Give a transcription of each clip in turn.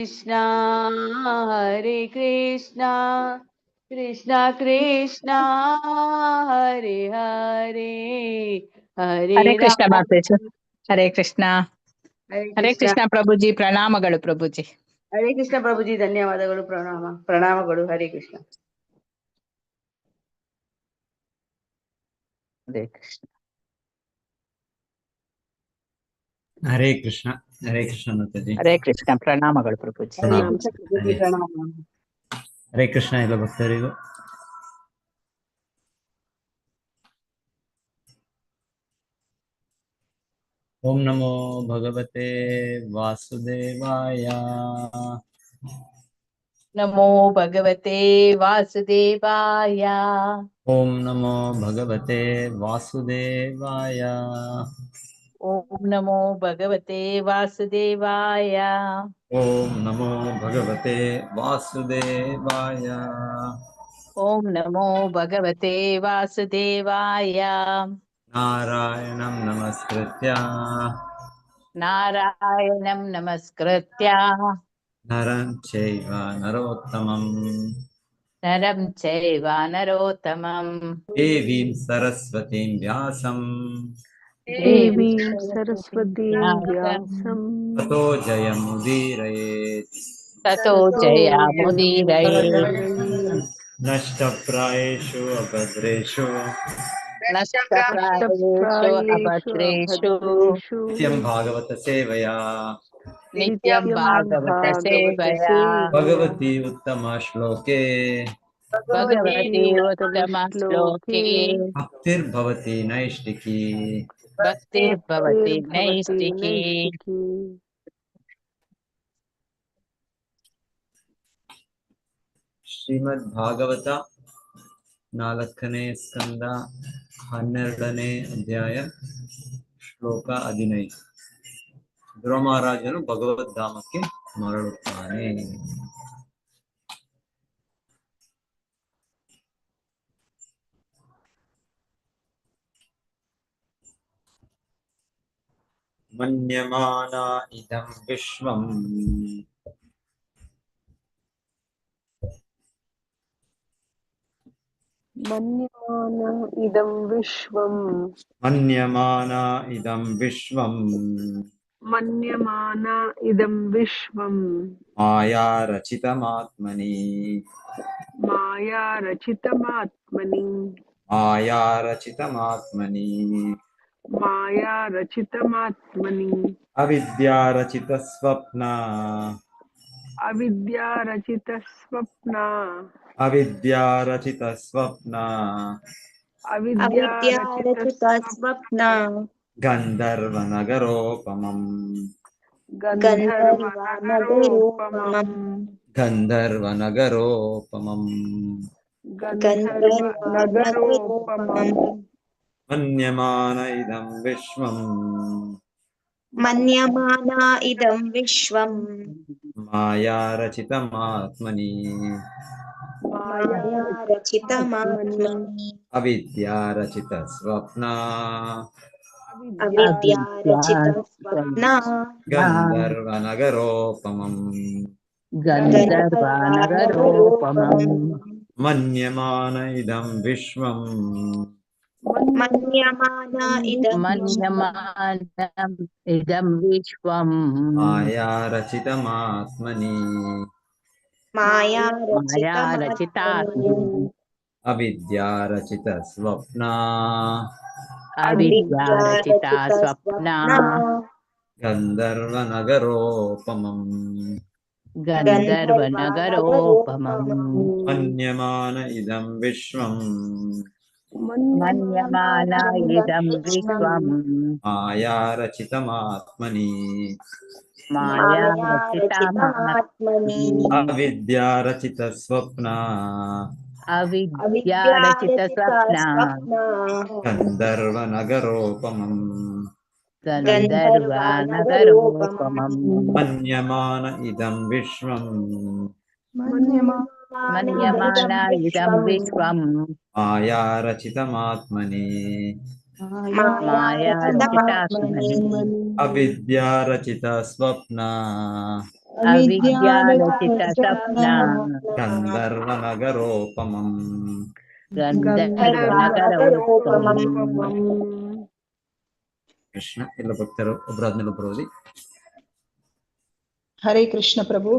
Krishna Hare Krishna Krishna Krishna Hare Hare Hare Hare Krishna Rama ಮಾತೇಶು. Hare Krishna. Hare ಹರೇ Krishna Krishna ಪ್ರಭುಜಿ, ಪ್ರಣಾಮಗಳು ಪ್ರಭುಜಿ. Hare Krishna ಪ್ರಭುಜಿ, ಧನ್ಯವಾದಗಳು. ಪ್ರಣಾಮಗಳು. ಹರೇ ಕೃಷ್ಣ. ಹರೇ ಕೃಷ್ಣ. ಹರೇ ಕೃಷ್ಣ. ಹರೇ ಕೃಷ್ಣ ಮಾತಾಜಿ. ಹರೇ ಕೃಷ್ಣ, ಪ್ರಣಾಮಗಳು ಪ್ರಭುಜಿ. ಹರೇ ಕೃಷ್ಣ ಪ್ರಭುಜಿ, ಪ್ರಣಾಮ. ಹರೇ ಕೃಷ್ಣ ಎಲ್ಲ ಭಕ್ತರಿಗೂ. ಓಂ ನಮೋ ಭಗವತೆ ವಾಸುದೇವಾಯ. ನಮೋ ಭಗವತೆ ವಾಸುದೇವಾಯ. ಓಂ ನಮೋ ಭಗವತೆ ವಾಸುದೇವಾಯ. ಓಂ ನಮೋ ಭಗವತೆ ವಾಸುದೇವಾಯ. ಓಂ ನಮೋ ಭಗವತೆ ವಾಸುದೇವಾಯ. ಓಂ ನಮೋ ಭಗವತೆ ವಾಸುದೇವಾಯ. ನಾರಾಯಣಂ ನಮಸ್ಕೃತ್ಯ ನಾರಾಯಣಂ ನಮಸ್ಕೃತ್ಯ ನರಂ ಚೈವ ನರೋತ್ತಮಂ ನರಂ ಚೈವ ನರೋತ್ತಮಂ ದೇವೀಂ ಸರಸ್ವತೀಂ ವ್ಯಾಸಂ ದೇವೀಂ ಸರಸ್ವತೀಂ ವ್ಯಾಸಂ ತತೋ ಜಯಮುದೀರಯೇತ್. ತತೋ ಜಯಮುದೀರಯೇತ್. ನಷ್ಟಪ್ರಾಯೇಷು ಅಭದ್ರೇಷು ನಷ್ಟಪ್ರಾಯೇಷು ಅಭದ್ರೇಷು ನಿತ್ಯಂ ಭಾಗವತ ಸೇವಯಾ ನಿತ್ಯಂ ಭಾಗವತ ಸೇವಯಾ ಭಗವತಿ ಉತ್ತಮ ಶ್ಲೋಕೆ ಭಗವತಿ ಉತ್ತಮ ಶ್ಲೋಕೆ ಭಕ್ತಿರ್ಭವತಿ ನೈಷ್ಟಿಕಿ ಭಕ್ತಿರ್ಭವತಿ ನೈಷ್ಟಿಕಿ. ಶ್ರೀಮದ್ ಭಾಗವತ 4ನೇ ಸ್ಕಂದ 12ನೇ ಅಧ್ಯಾಯ ಶ್ಲೋಕ 15. ಧ್ರುವ ಮಹಾರಾಜನು ಭಗವದ್ಧಾಮಕ್ಕೆ ಮರಳುತ್ತಾನೆ. ಮನ್ಯಮಾನ ಇದಂ ವಿಶ್ವಂ ಮನ್ಯಮಾನ ಇದಂ ವಿಶ್ವಂ ಮನ್ಯಮಾನ ಇದಂ ವಿಶ್ವಂ ಮನ್ಯಮಾನ ಇದಂ ವಿಶ್ವಂ ಮಾಯಾ ರಚಿತಮಾತ್ಮನಿ ಮಾಯಾ ರಚಿತಮಾತ್ಮನಿ ಮಾಯಾ ರಚಿತಮಾತ್ಮನಿ ಮಾಯಾ ರಚಿತಮಾತ್ಮನಿ ಅವಿದ್ಯಾ ರಚಿತ ಸ್ವಪ್ನ ಅವಿದ್ಯಾ ರಚಿತ ಸ್ವಪ್ನ ಅವಿದ್ಯಾ ರಚಿತ ಸ್ವಪ್ನ ಅವಿದ್ಯಾ ರಚಿತ ಸ್ವಪ್ನ ಗಂಧರ್ವ ನಗರೋಪಮಂ ಗಂಧರ್ವ ನಗರೋಪಮಂ ಗಂಧರ್ವ ನಗರೋಪಮಂ ಗಂಧರ್ವ ನಗರೋಪಮಂ ಮನ್ಯಮಾನ ಇದಂ ವಿಶ್ವಂ ಮನ್ಯಮಾನ ಇದಂ ವಿಶ್ವಂ ಮಾಯಾ ರಚಿತಮಾತ್ಮನಿ ಮಾಯಾ ರಚಿತಮಾತ್ಮನಿ ಅವಿದ್ಯಾ ರಚಿತ ಸ್ವಪ್ನ ಅವಿದ್ಯಾ ರಚಿತ ಸ್ವಪ್ನ ಗಂಧರ್ವ ನಗರೋಪಮಂ ಗಂಧರ್ವ ನಗರೋಪಮಂ ಮನ್ಯಮಾನ ಇದಂ ವಿಶ್ವಂ ಮನ್ಯಮಾನ ಇದಂ ಮನ್ಯಮಾನ ಇದಂ ವಿಶ್ವಂ ಮಾಯಾ ರಚಿತಮಾತ್ಮನಿ ಮಾಯಾ ಮಾಯಾ ರಚಿತಾತ್ಮನಿ ಅವಿದ್ಯಾ ರಚಿತ ಸ್ವಪ್ನ ಅವಿದ್ಯಾ ರಚಿತ ಸ್ವಪ್ನ ಗಂಧರ್ವ ನಗರೋಪಮಂ ಗಂಧರ್ವ ನಗರೋಪಮಂ ಮನ್ಯಮಾನ ಇದಂ ವಿಶ್ವಂ ಮನ್ಯಮಾನ ಇದಂ ವಿಶ್ವಂ ಮಾಯಾ ರಚಿತಮಾತ್ಮನಿ ಮಾಯಾ ರಚಿತಾತ್ಮನಿ ಅವಿದ್ಯಾ ರಚಿತ ಸ್ವಪ್ನ ಅವಿದ್ಯಾ ರಚಿತ ಸ್ವಪ್ನ ಗಂಧರ್ವ ನಗರೋಪಮಂ ಗಂಧರ್ವ ನಗರೋಪಮಂ ಮನ್ಯಮಾನ ಇದಂ ವಿಶ್ವಂ ಮನ್ಯಮಾನ ಇದಂ ವಿಶ್ವಂ ಮಾಯಾ ರಚಿತಮಾತ್ಮನಿ ಮಾಯಾ ರಚಿತಾತ್ಮನಿ ಅವಿದ್ಯಾ ರಚಿತ ಸ್ವಪ್ನ ಅವಿದ್ಯಾರಚಿತ ಸ್ವಪ್ನ ಗಂಧರ್ವನಗರೋಪಮಂ ಗಂಧರ್ವನಗರೋಪಮಂ. ಕೃಷ್ಣ. ಎಲ್ಲ ಭಕ್ತರು ಒಬ್ಬರಾದ್ಮೇಲೆ ಒಬ್ಬರು ಓದಿ. ಹರೇ ಕೃಷ್ಣ ಪ್ರಭು.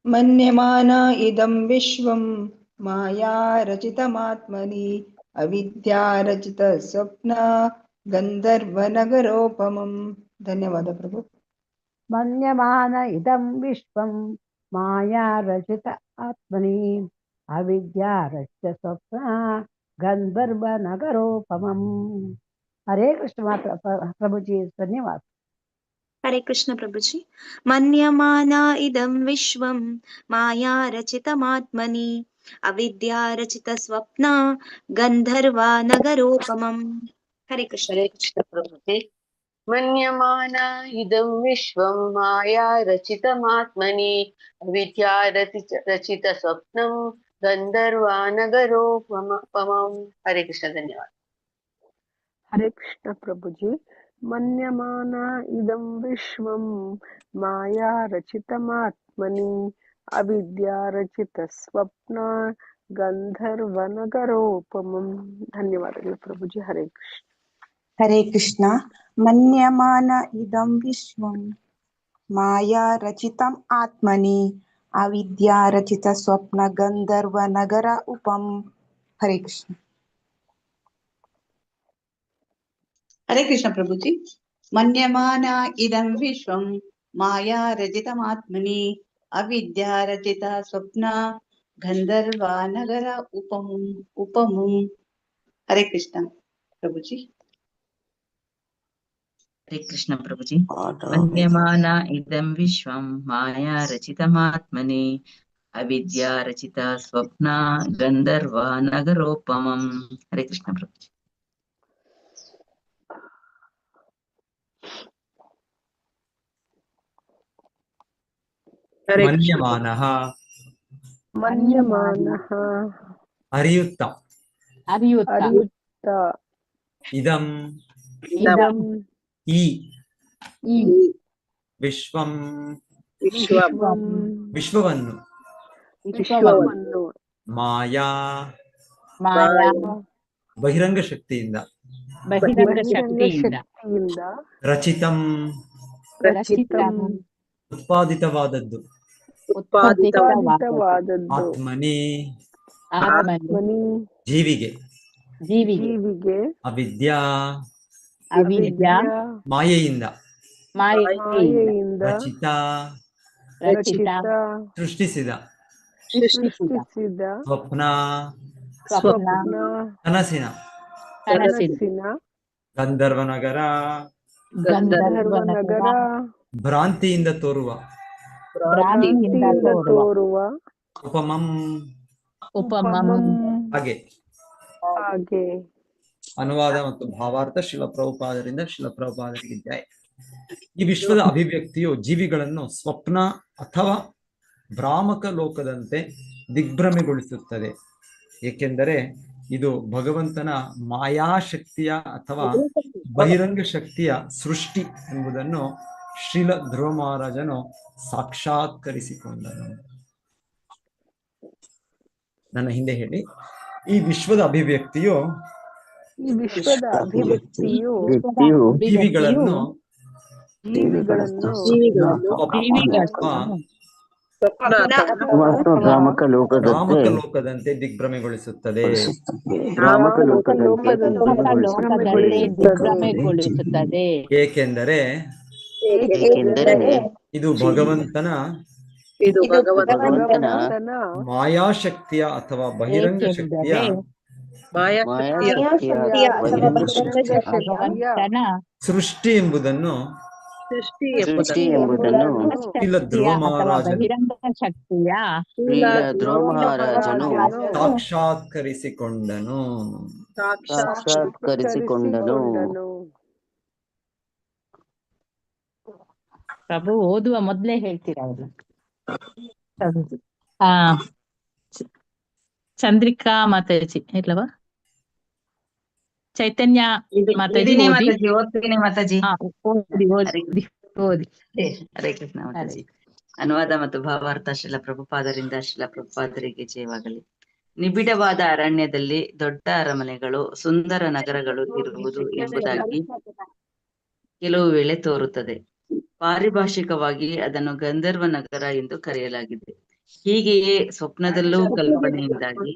ಮನ್ಯಮಾನ ಇದಂ ವಿಶ್ವಂ ಮಾಯಾ ರಚಿತಮಾತ್ಮನಿ ಅವಿದ್ಯಾರಚಿತ ಸ್ವಪ್ನ ಗಂಧರ್ವನಗರೋಪಮಂ. ಧನ್ಯವಾದ ಪ್ರಭು. ಮನ್ಯಮಾನ ಇದಂ ವಿಶ್ವಂ ಮಾಯಾ ರಚಿತ ಆತ್ಮನಿ ಅವಿದ್ಯಾ ರಚಿತ ಸ್ವಪ್ನ ಗಂಧರ್ವ ನಗರೋಪಮಂ. ಹರೇ ಕೃಷ್ಣ ಮಾತ್ರ ಪ್ರಭುಜಿ, ಧನ್ಯವಾದ. ಹರೇ ಕೃಷ್ಣ ಪ್ರಭುಜಿ. ಮನ್ಯಮಾನ ಇದಂ ವಿಶ್ವಂ ಮಾಯಾ ರಚಿತಮಾತ್ಮನಿ ಅವಿದ್ಯಾ ರಚಿತ ಸ್ವಪ್ನ ಗಂಧರ್ವ ನಗರೋಪಮಂ. ಹರೇ ಕೃಷ್ಣ. ಹರೇ ಕೃಷ್ಣ ಪ್ರಭುಜಿ. ಮನ್ಯಮಾನ ಇದಂ ವಿಶ್ವಂ ಮಾಯಾ ರಚಿತಮಾತ್ಮನಿ ಅವಿದ್ಯಾ ರಚಿತ ಸ್ವಪ್ನಂ ಗಂಧರ್ವಾನಗರೋಪಮಂ. ಹರೇ ಕೃಷ್ಣ. ಧನ್ಯವಾದ. ಹರೇ ಕೃಷ್ಣ ಪ್ರಭುಜಿ. ಮನ್ಯಮಾನ ಇದಂ ವಿಶ್ವಂ ಮಾಯಾ ರಚಿತಮಾತ್ಮನಿ ಅವಿದ್ಯಾ ರಚಿತ ಸ್ವಪ್ನ ಗಂಧರ್ವನಗರೋಪಮಂ. ಧನ್ಯವಾದಗಳು ಪ್ರಭುಜಿ. ಹರೇ ಕೃಷ್ಣ. ಹರೇ ಕೃಷ್ಣ. ಮನ್ಯಮಾನ ಇದಂ ವಿಶ್ವಂ ಮಾಯಾ ರಚಿತಂ ಆತ್ಮನಿ ಅವಿದ್ಯಾ ರಚಿತ ಸ್ವಪ್ನ ಗಂಧರ್ವ ನಗರ ಉಪಂ. ಹರೇ ಕೃಷ್ಣ. ಹರೇ ಕೃಷ್ಣ ಪ್ರಭುಜಿ. ಮನ್ಯಮಾನ ಇದಂ ವಿಶ್ವಂ ಮಾಯಾ ರಚಿತಮಾತ್ಮನಿ ಅವಿದ್ಯಾ ರಚಿತ ಸ್ವಪ್ನ ಗಂಧರ್ವ ನಗರ ಉಪಮಂ. ಹರೇ ಕೃಷ್ಣ ಪ್ರಭುಜಿ. ಹರೇ ಕೃಷ್ಣ ಪ್ರಭುಜಿ. ಮನ್ಯಮಾನ ಇದಂ ವಿಶ್ವಂ ಮಾಯಾ ರಚಿತಮಾತ್ಮನಿ ಅವಿದ್ಯಾ ರಚಿತ ಸ್ವಪ್ನ ಗಂಧರ್ವ ನಗರೋಪಮಂ. ಹರೇ ಕೃಷ್ಣ ಪ್ರಭುಜಿ. ಮನ್ಯಮಾನಃ ಮನ್ಯಮಾನಃ ಅರಿಯುತ್ತ ಅರಿಯುತ್ತ ಇದಂ ಇದಂ ಈ ವಿಶ್ವಂ ವಿಶ್ವವನ್ನು ವಿಶ್ವವನ್ನು ಮಾಯಾ ಬಹಿರಂಗ ಶಕ್ತಿಯಿಂದ ಶಕ್ತಿಯಿಂದ ರಚಿತಂ ಉತ್ಪಾದಿತವಾದದ್ದು ಆತ್ಮನಿ ಜೀವಿಗೆ ಅವಿದ್ಯಾ ಮಾಯೆಯಿಂದ ರಚಿತ ಸೃಷ್ಟಿಸಿದ ಸ್ವಪ್ನ ಕನಸಿನ ಗಂಧರ್ವನಗರ ಭ್ರಾಂತಿಯಿಂದ ತೋರುವ ಉಪಮಂ ಹಾಗೆ. ಅನುವಾದ ಮತ್ತು ಭಾವಾರ್ಥ ಶಿಲ ಪ್ರಭುಪಾದರಿಂದ ಶಿಲ ಪ್ರಭುಪಾದರಿಗೆ ಜಯ. ಈ ವಿಶ್ವದ ಅಭಿವ್ಯಕ್ತಿಯು ಜೀವಿಗಳನ್ನು ಸ್ವಪ್ನ ಅಥವಾ ಭ್ರಾಮಕ ಲೋಕದಂತೆ ದಿಗ್ಭ್ರಮೆಗೊಳಿಸುತ್ತದೆ, ಏಕೆಂದರೆ ಇದು ಭಗವಂತನ ಮಾಯಾಶಕ್ತಿಯ ಅಥವಾ ಬಹಿರಂಗ ಶಕ್ತಿಯ ಸೃಷ್ಟಿ ಎಂಬುದನ್ನು ಶ್ರೀಲ ಧ್ರುವ ಮಹಾರಾಜನು ಸಾಕ್ಷಾತ್ಕರಿಸಿಕೊಂಡನು. ನನ್ನ ಹಿಂದೆ ಹೇಳಿ. ಈ ವಿಶ್ವದ ಅಭಿವ್ಯಕ್ತಿಯು ಜೀವಿಗಳನ್ನು ಭ್ರಾಮಕ ಲೋಕದಂತೆ ದಿಗ್ಭ್ರಮೆಗೊಳಿಸುತ್ತದೆ, ಏಕೆಂದರೆ ಇದು ಭಗವಂತನ ಮಾಯಾಶಕ್ತಿಯ ಅಥವಾ ಬಹಿರಂಗ ಶಕ್ತಿಯ ಸೃಷ್ಟಿ ಎಂಬುದನ್ನು ಶ್ರೀಲ ಧ್ರುವ ಮಹಾರಾಜನು ಸಾಕ್ಷಾತ್ಕರಿಸಿಕೊಂಡನು. ಪ್ರಭು ಓದುವ ಮೊದ್ಲೇ ಹೇಳ್ತೀರಾ ಅವ್ರು? ಚಂದ್ರಿಕಾ ಮಾತಾಜಿ ಇಲ್ಲವಾ? ಚೈತನ್ಯ ಮಾತಾಜಿ ಓದಿ. ಹರೇ ಕೃಷ್ಣ ಮಾತಾಜಿ. ಅನುವಾದ ಮತ್ತು ಭಾವಾರ್ಥ ಶ್ರೀಲ ಪ್ರಭುಪಾದರಿಂದ ಶ್ರೀಲ ಪ್ರಭುಪಾದರಿಗೆ ಜಯವಾಗಲಿ. ನಿಬಿಡವಾದ ಅರಣ್ಯದಲ್ಲಿ ದೊಡ್ಡ ಅರಮನೆಗಳು, ಸುಂದರ ನಗರಗಳು ಇರುವುದು ಎಂಬುದಾಗಿ ಕೆಲವು ವೇಳೆ ತೋರುತ್ತದೆ. ಪಾರಿಭಾಷಿಕವಾಗಿ ಅದನ್ನು ಗಂಧರ್ವ ನಗರ ಎಂದು ಕರೆಯಲಾಗಿದೆ. ಹೀಗೆಯೇ ಸ್ವಪ್ನದಲ್ಲೂ ಕಲ್ಪನೆಯಿಂದಾಗಿ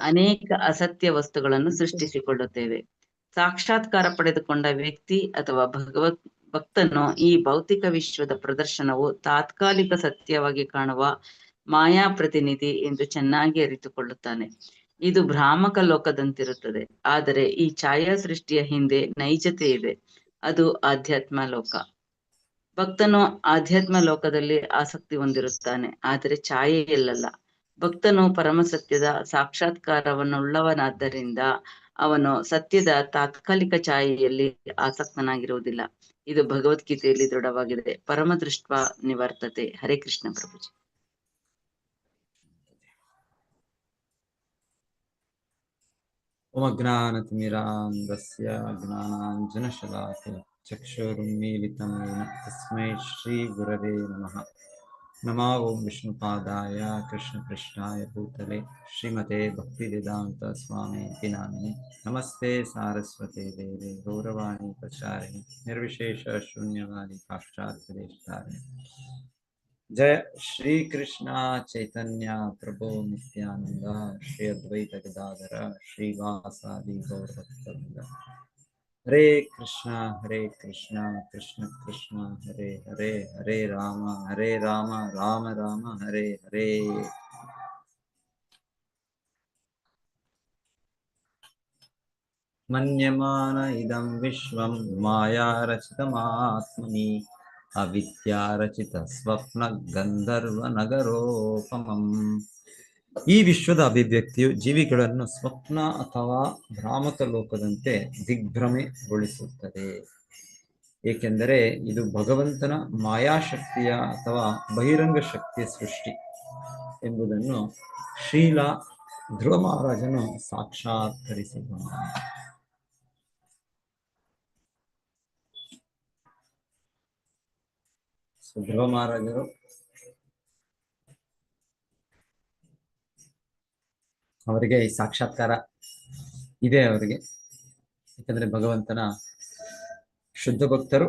ಅನೇಕ ಅಸತ್ಯ ವಸ್ತುಗಳನ್ನು ಸೃಷ್ಟಿಸಿಕೊಳ್ಳುತ್ತೇವೆ. ಸಾಕ್ಷಾತ್ಕಾರ ಪಡೆದುಕೊಂಡ ವ್ಯಕ್ತಿ ಅಥವಾ ಭಕ್ತನು ಈ ಭೌತಿಕ ವಿಶ್ವದ ಪ್ರದರ್ಶನವು ತಾತ್ಕಾಲಿಕ ಸತ್ಯವಾಗಿ ಕಾಣುವ ಮಾಯಾ ಪ್ರತಿನಿಧಿ ಎಂದು ಚೆನ್ನಾಗಿ ಅರಿತುಕೊಳ್ಳುತ್ತಾನೆ. ಇದು ಭ್ರಾಮಕ ಲೋಕದಂತಿರುತ್ತದೆ. ಆದರೆ ಈ ಛಾಯಾ ಸೃಷ್ಟಿಯ ಹಿಂದೆ ನೈಜತೆ ಇದೆ. ಅದು ಆಧ್ಯಾತ್ಮ ಲೋಕ. ಭಕ್ತನು ಆಧ್ಯಾತ್ಮ ಲೋಕದಲ್ಲಿ ಆಸಕ್ತಿ ಹೊಂದಿರುತ್ತಾನೆ, ಆದರೆ ಛಾಯೆಯಲ್ಲ. ಭಕ್ತನು ಪರಮಸತ್ಯದ ಸಾಕ್ಷಾತ್ಕಾರವನ್ನುಳ್ಳವನಾದ್ದರಿಂದ ಅವನು ಸತ್ಯದ ತಾತ್ಕಾಲಿಕ ಛಾಯೆಯಲ್ಲಿ ಆಸಕ್ತನಾಗಿರುವುದಿಲ್ಲ. ಇದು ಭಗವದ್ಗೀತೆಯಲ್ಲಿ ದೃಢವಾಗಿದೆ. ಪರಮ ದೃಷ್ಟ ನಿವರ್ತತೆ. ಹರೇ ಕೃಷ್ಣ ಪ್ರಭುಜಿ. ಓಮಜ್ಞಾನತಿಮಿರಾಂಧಸ್ಯ ಜ್ಞಾನಾಂಜನಶಲಾಕಯ ಚಕ್ಷುರುನ್ಮೀಲಿತಂ ಯೇನ ತಸ್ಮೈ ಶ್ರೀ ಗುರವೇ ನಮಃ. ನಮೋ ಓಂ ವಿಷ್ಣುಪಾದಾಯ ಕೃಷ್ಣಪೃಷ್ಠಾಯ ಭೂತಲೆ ಶ್ರೀಮತೆ ಭಕ್ತಿವೇದಾಂತ ಸ್ವಾಮೀತಿ ನಾಮಿನೇ. ನಮಸ್ತೆ ಸಾರಸ್ವತೆ ದೇವೆ ಗೌರವಾಣಿ ಪ್ರಚಾರಿಣಿ ನಿರ್ವಿಶೇಷ ಶೂನ್ಯವಾದಿ ಪಾಶ್ಚಾತ್ಯದೇಶಧಾರಿಣಿ. ಜಯ ಶ್ರೀ ಕೃಷ್ಣ ಚೈತನ್ಯ ಪ್ರಭು ನಿತ್ಯಾನಂದ ಶ್ರೀ ಅದ್ವೈತ ಗದಾಧರ ಶ್ರೀವಾಸಾದಿ ಗೌರಭಕ್ತವೃಂದ. ಹರೇ ಕೃಷ್ಣ ಕೃಷ್ಣ ಕೃಷ್ಣ ಹರೇ ಹರೇ, ಹರೇ ರಾಮ ರಾಮ ರಾಮ ಹರೇ ಹರೇ. ಮನ್ಯಮಾನ ಇದಂ ವಿಶ್ವಂ ಮಾಯಾ ರಚಿತಮಾತ್ಮನಿ ಅವಿದ್ಯಾರಚಿತ ಸ್ವಪ್ನ ಗಂಧರ್ವ ನಗರೋಪಮಂ. ಈ ವಿಶ್ವದ ಅಭಿವ್ಯಕ್ತಿಯು ಜೀವಿಗಳನ್ನು ಸ್ವಪ್ನ ಅಥವಾ ಭ್ರಾಮಕ ಲೋಕದಂತೆ ದಿಗ್ಭ್ರಮೆಗೊಳಿಸುತ್ತದೆ, ಏಕೆಂದರೆ ಇದು ಭಗವಂತನ ಮಾಯಾಶಕ್ತಿಯ ಅಥವಾ ಬಹಿರಂಗ ಶಕ್ತಿಯ ಸೃಷ್ಟಿ ಎಂಬುದನ್ನು ಶ್ರೀಲ ಧ್ರುವ ಮಹಾರಾಜನು ಸಾಕ್ಷಾತ್ಕರಿಸಿದ. ಧ್ರುವ ಮಹಾರಾಜರು ಅವರಿಗೆ ಈ ಸಾಕ್ಷಾತ್ಕಾರ ಇದೆ ಅವರಿಗೆ, ಯಾಕಂದ್ರೆ ಭಗವಂತನ ಶುದ್ಧ ಭಕ್ತರು,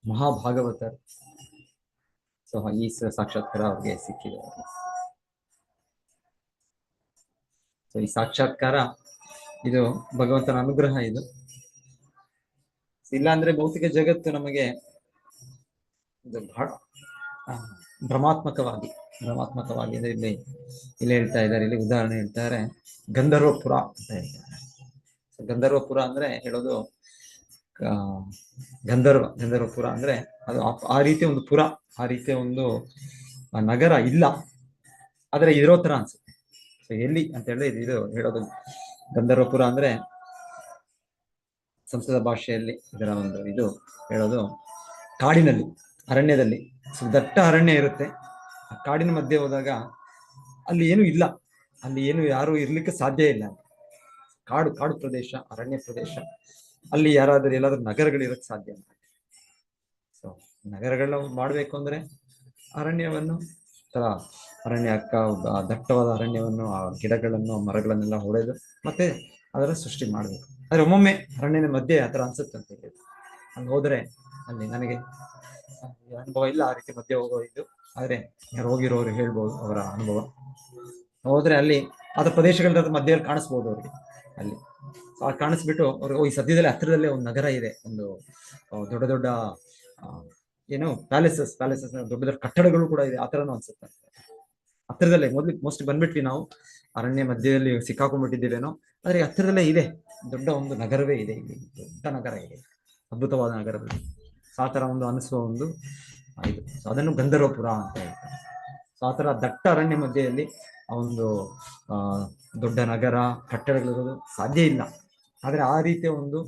ಮಹಾಭಾಗವತರು. ಸೊ ಈ ಸಾಕ್ಷಾತ್ಕಾರ ಅವ್ರಿಗೆ ಸಿಕ್ಕಿದೆ. ಸೊ ಈ ಸಾಕ್ಷಾತ್ಕಾರ ಇದು ಭಗವಂತನ ಅನುಗ್ರಹ. ಇದು ಇಲ್ಲ ಅಂದ್ರೆ ಭೌತಿಕ ಜಗತ್ತು ನಮಗೆ ಬಹಳ ಭ್ರಮಾತ್ಮಕವಾಗಿ ಅಂದ್ರೆ ಇಲ್ಲಿ ಹೇಳ್ತಾ ಇದ್ದಾರೆ, ಇಲ್ಲಿ ಉದಾಹರಣೆ ಹೇಳ್ತಾರೆ, ಗಂಧರ್ವಪುರ ಅಂತ ಹೇಳ್ತಾರೆ. ಗಂಧರ್ವಪುರ ಅಂದ್ರೆ ಹೇಳೋದು ಗಂಧರ್ವಪುರ ಅಂದ್ರೆ ಅದು ಆ ರೀತಿಯ ಒಂದು ಪುರ, ಆ ರೀತಿಯ ಒಂದು ನಗರ ಇಲ್ಲ, ಆದ್ರೆ ಇರೋ ತರ ಅನ್ಸುತ್ತೆ. ಸೊ ಎಲ್ಲಿ ಅಂತ ಹೇಳಿದ್ರೆ ಇದು ಹೇಳೋದು ಗಂಧರ್ವಪುರ ಅಂದ್ರೆ ಸಂಸ್ಕೃತ ಭಾಷೆಯಲ್ಲಿ ಇದರ ಒಂದು ಇದು ಹೇಳೋದು ಕಾಡಿನಲ್ಲಿ, ಅರಣ್ಯದಲ್ಲಿ. ದಟ್ಟ ಅರಣ್ಯ ಇರುತ್ತೆ. ಆ ಕಾಡಿನ ಮಧ್ಯೆ ಹೋದಾಗ ಅಲ್ಲಿ ಏನು ಇಲ್ಲ, ಅಲ್ಲಿ ಏನು ಯಾರು ಇರ್ಲಿಕ್ಕೆ ಸಾಧ್ಯ ಇಲ್ಲ. ಕಾಡು ಪ್ರದೇಶ, ಅರಣ್ಯ ಪ್ರದೇಶ, ಅಲ್ಲಿ ಎಲ್ಲಾದ್ರೂ ನಗರಗಳಿರಕ್ಕೆ ಸಾಧ್ಯ ಇಲ್ಲ. ಸೊ ನಗರಗಳನ್ನ ಮಾಡ್ಬೇಕು ಅಂದ್ರೆ ಅರಣ್ಯವನ್ನು ಅಥವಾ ಅರಣ್ಯ ದಟ್ಟವಾದ ಅರಣ್ಯವನ್ನು, ಆ ಗಿಡಗಳನ್ನು ಮರಗಳನ್ನೆಲ್ಲ ಹೊಡೆದು ಮತ್ತೆ ಅದರ ಸೃಷ್ಟಿ ಮಾಡ್ಬೇಕು. ಆದ್ರೆ ಒಮ್ಮೊಮ್ಮೆ ಅರಣ್ಯದ ಮಧ್ಯೆ ಆತರ ಅನ್ಸುತ್ತೆ ಅಂತ ಹೇಳಿ ಅಲ್ಲಿ ಹೋದ್ರೆ, ಅಲ್ಲಿ ನನಗೆ ಅನುಭವ ಇಲ್ಲ ಆ ರೀತಿ ಮಧ್ಯೆ ಹೋಗೋದು, ಆದ್ರೆ ಯಾರು ಹೋಗಿರೋರು ಹೇಳ್ಬೋದು ಅವರ ಅನುಭವ. ಹೋದ್ರೆ ಅಲ್ಲಿ ಆದ ಪ್ರದೇಶಗಳ ಮಧ್ಯದಲ್ಲಿ ಕಾಣಿಸ್ಬೋದು ಅವ್ರಿಗೆ. ಅಲ್ಲಿ ಕಾಣಿಸ್ಬಿಟ್ಟು ಅವ್ರಿಗೆ ಈ ಸದ್ಯದಲ್ಲಿ ಹತ್ತಿರದಲ್ಲೇ ಒಂದು ನಗರ ಇದೆ, ಒಂದು ದೊಡ್ಡ ದೊಡ್ಡ ಏನು ಪ್ಯಾಲೇಸಸ್ ದೊಡ್ಡ ದೊಡ್ಡ ಕಟ್ಟಡಗಳು ಕೂಡ ಇದೆ, ಆತರನೂ ಅನ್ಸುತ್ತೆ. ಹತ್ತಿರದಲ್ಲೇ ಮೋಸ್ಟ್ಲಿ ಬಂದ್ಬಿಟ್ವಿ ನಾವು, ಅರಣ್ಯ ಮಧ್ಯದಲ್ಲಿ ಸಿಕ್ಕಾಕೊಂಡ್ಬಿಟ್ಟಿದ್ದೇವೇನೋ, ಆದ್ರೆ ಹತ್ತಿರದಲ್ಲೇ ಇದೆ ದೊಡ್ಡ ಒಂದು ನಗರವೇ ಇದೆ, ಇಲ್ಲಿ ದೊಡ್ಡ ನಗರ ಇದೆ, ಅದ್ಭುತವಾದ ನಗರದಲ್ಲಿ. ಆ ತರ ಒಂದು ಅನಿಸುವ ಒಂದು ಇದು. ಅದನ್ನು ಗಂಧರ್ವಪುರ ಅಂತ ಹೇಳ್ತಾರೆ. ಸೊ ಆ ತರ ದಟ್ಟ ಅರಣ್ಯ ಮಧ್ಯೆಯಲ್ಲಿ ಆ ಒಂದು ದೊಡ್ಡ ನಗರ, ಕಟ್ಟಡಗಳಿರೋದು ಸಾಧ್ಯ ಇಲ್ಲ. ಆದ್ರೆ ಆ ರೀತಿಯ ಒಂದು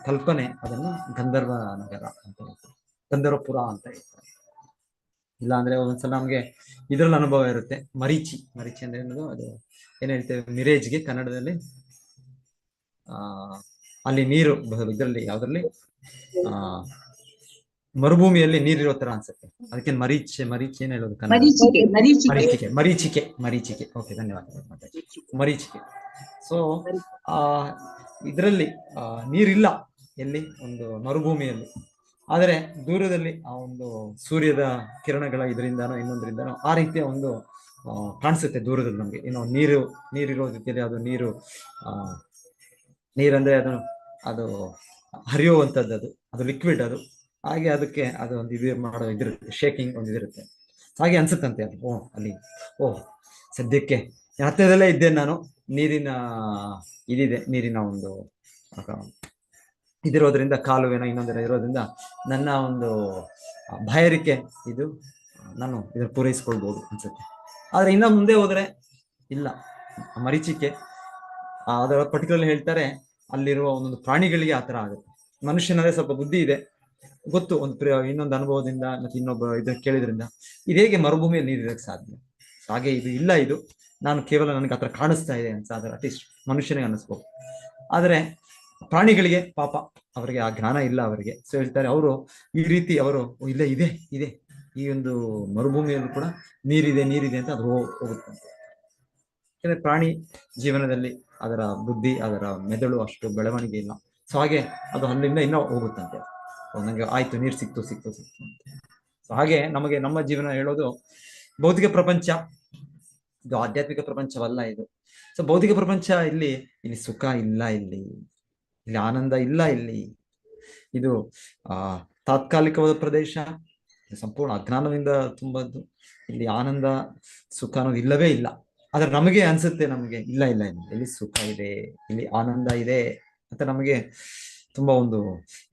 ಕಲ್ಪನೆ, ಅದನ್ನು ಗಂಧರ್ವ ನಗರ ಅಂತ ಹೇಳ್ತಾರೆ, ಗಂಧರ್ವಪುರ ಅಂತ ಹೇಳ್ತಾರೆ. ಇಲ್ಲ ಅಂದ್ರೆ ಒಂದ್ಸಲ ನಮ್ಗೆ ಇದ್ರಲ್ಲಿ ಅನುಭವ ಇರುತ್ತೆ. ಮರೀಚಿ ಅಂದ್ರೆ ಏನದು, ಅದು ಏನ್ ಹೇಳ್ತೇವೆ ಮಿರೇಜ್ಗೆ ಕನ್ನಡದಲ್ಲಿ ಅಲ್ಲಿ ನೀರು ಇದರಲ್ಲಿ ಯಾವ್ದ್ರಲ್ಲಿ ಮರುಭೂಮಿಯಲ್ಲಿ ನೀರಿರೋ ತರ ಅನ್ಸುತ್ತೆ. ಅದಕ್ಕೆ ಮರೀಚೆ ಹೇಳೋದು ಕನ್ನಡ. ಮರೀಚಿಕೆ. ಓಕೆ, ಧನ್ಯವಾದ. ಮರೀಚಿಕೆ. ಸೊ ಇದರಲ್ಲಿ ನೀರಿಲ್ಲ ಎಲ್ಲಿ, ಒಂದು ಮರುಭೂಮಿಯಲ್ಲಿ. ಆದರೆ ದೂರದಲ್ಲಿ ಆ ಒಂದು ಸೂರ್ಯದ ಕಿರಣಗಳ ಇದರಿಂದಾನೋ ಇನ್ನೊಂದರಿಂದಾನೋ ಆ ರೀತಿಯ ಒಂದು ಕಾಣಿಸುತ್ತೆ ದೂರದಲ್ಲಿ ನಮ್ಗೆ. ಏನೋ ನೀರಿರೋ ರೀತಿಯಲ್ಲಿ ಅದು ನೀರಂದ್ರೆ ಅದು ಹರಿಯುವಂಥದ್ದು, ಅದು ಲಿಕ್ವಿಡ್. ಅದು ಹಾಗೆ ಅದಕ್ಕೆ ಅದು ಒಂದು ಇದು ಮಾಡೋ ಇದಿರುತ್ತೆ, ಶೇಕಿಂಗ್ ಒಂದು ಇದಿರುತ್ತೆ. ಹಾಗೆ ಅನ್ಸುತ್ತಂತೆ ಅದು. ಅಲ್ಲಿ ಸದ್ಯಕ್ಕೆ ಹತ್ತಿರದಲ್ಲೇ ಇದ್ದೇನೆ ನಾನು. ನೀರಿನ ಒಂದು ಇದಿರೋದ್ರಿಂದ, ಕಾಲುವೆನೋ ಇನ್ನೊಂದರ ಇರೋದ್ರಿಂದ ನನ್ನ ಒಂದು ಬಾಯಾರಿಕೆ ನಾನು ಇದನ್ನು ಪೂರೈಸ್ಕೊಳ್ಬೋದು ಅನ್ಸುತ್ತೆ. ಆದ್ರೆ ಇನ್ನ ಮುಂದೆ ಹೋದ್ರೆ ಇಲ್ಲ, ಮರೀಚಿಕೆ ಅದರ ಪರ್ಟಿಕ್ಯುಲರ್ ಹೇಳ್ತಾರೆ ಅಲ್ಲಿರುವ ಒಂದೊಂದು ಪ್ರಾಣಿಗಳಿಗೆ ಆತರ ಆಗುತ್ತೆ. ಮನುಷ್ಯನಲ್ಲೇ ಸ್ವಲ್ಪ ಬುದ್ಧಿ ಇದೆ, ಗೊತ್ತು, ಇನ್ನೊಂದು ಅನುಭವದಿಂದ ಮತ್ತೆ ಇನ್ನೊಬ್ಬ ಇದನ್ನ ಕೇಳಿದ್ರಿಂದ ಇದು ಹೇಗೆ ಮರುಭೂಮಿಯಲ್ಲಿ ನೀರು ಇರಕ್ಕೆ ಸಾಧ್ಯ. ಹಾಗೆ ಇದು ಇಲ್ಲ, ಇದು ನಾನು ಕೇವಲ ನನಗೆ ಆತರ ಕಾಣಿಸ್ತಾ ಇದೆ ಅಂತ ಆದ್ರೆ ಅಟ್ಲೀಸ್ಟ್ ಮನುಷ್ಯನಿಗೆ ಅನ್ನಿಸ್ಬೋದು. ಆದ್ರೆ ಪ್ರಾಣಿಗಳಿಗೆ ಪಾಪ ಅವರಿಗೆ ಆ ಜ್ಞಾನ ಇಲ್ಲ ಅವರಿಗೆ. ಸೊ ಹೇಳ್ತಾರೆ ಅವರು ಈ ರೀತಿ ಅವರು ಇಲ್ಲ ಇದೆ ಈ ಒಂದು ಮರುಭೂಮಿಯಲ್ಲೂ ಕೂಡ ನೀರಿದೆ ಅಂತ ಅದು ಹೋಗುತ್ತೆ. ಯಾಕಂದ್ರೆ ಪ್ರಾಣಿ ಜೀವನದಲ್ಲಿ ಅದರ ಬುದ್ಧಿ, ಅದರ ಮೆದುಳು ಅಷ್ಟು ಬೆಳವಣಿಗೆ ಇಲ್ಲ. ಸೊ ಹಾಗೆ ಅದು ಅಲ್ಲಿಂದ ಇನ್ನೂ ಹೋಗುತ್ತಂತೆ. ನಂಗೆ ಆಯ್ತು, ನೀರು ಸಿಕ್ತು ಅಂತ. ಸೊ ಹಾಗೆ ನಮಗೆ ನಮ್ಮ ಜೀವನ ಹೇಳೋದು ಭೌತಿಕ ಪ್ರಪಂಚ, ಇದು ಆಧ್ಯಾತ್ಮಿಕ ಪ್ರಪಂಚವಲ್ಲ ಇದು. ಸೊ ಭೌತಿಕ ಪ್ರಪಂಚ, ಇಲ್ಲಿ ಸುಖ ಇಲ್ಲ, ಇಲ್ಲಿ ಆನಂದ ಇಲ್ಲ, ಇದು ತಾತ್ಕಾಲಿಕವಾದ ಪ್ರದೇಶ, ಸಂಪೂರ್ಣ ಅಜ್ಞಾನದಿಂದ ತುಂಬದ್ದು. ಇಲ್ಲಿ ಆನಂದ ಸುಖ ಅನ್ನೋದು ಇಲ್ಲವೇ ಇಲ್ಲ. ಆದ್ರೆ ನಮಗೆ ಅನ್ಸುತ್ತೆ, ನಮಗೆ ಇಲ್ಲ ಇಲ್ಲಿ ಸುಖ ಇದೆ, ಇಲ್ಲಿ ಆನಂದ ಇದೆ ಅಂತ ನಮಗೆ ತುಂಬಾ ಒಂದು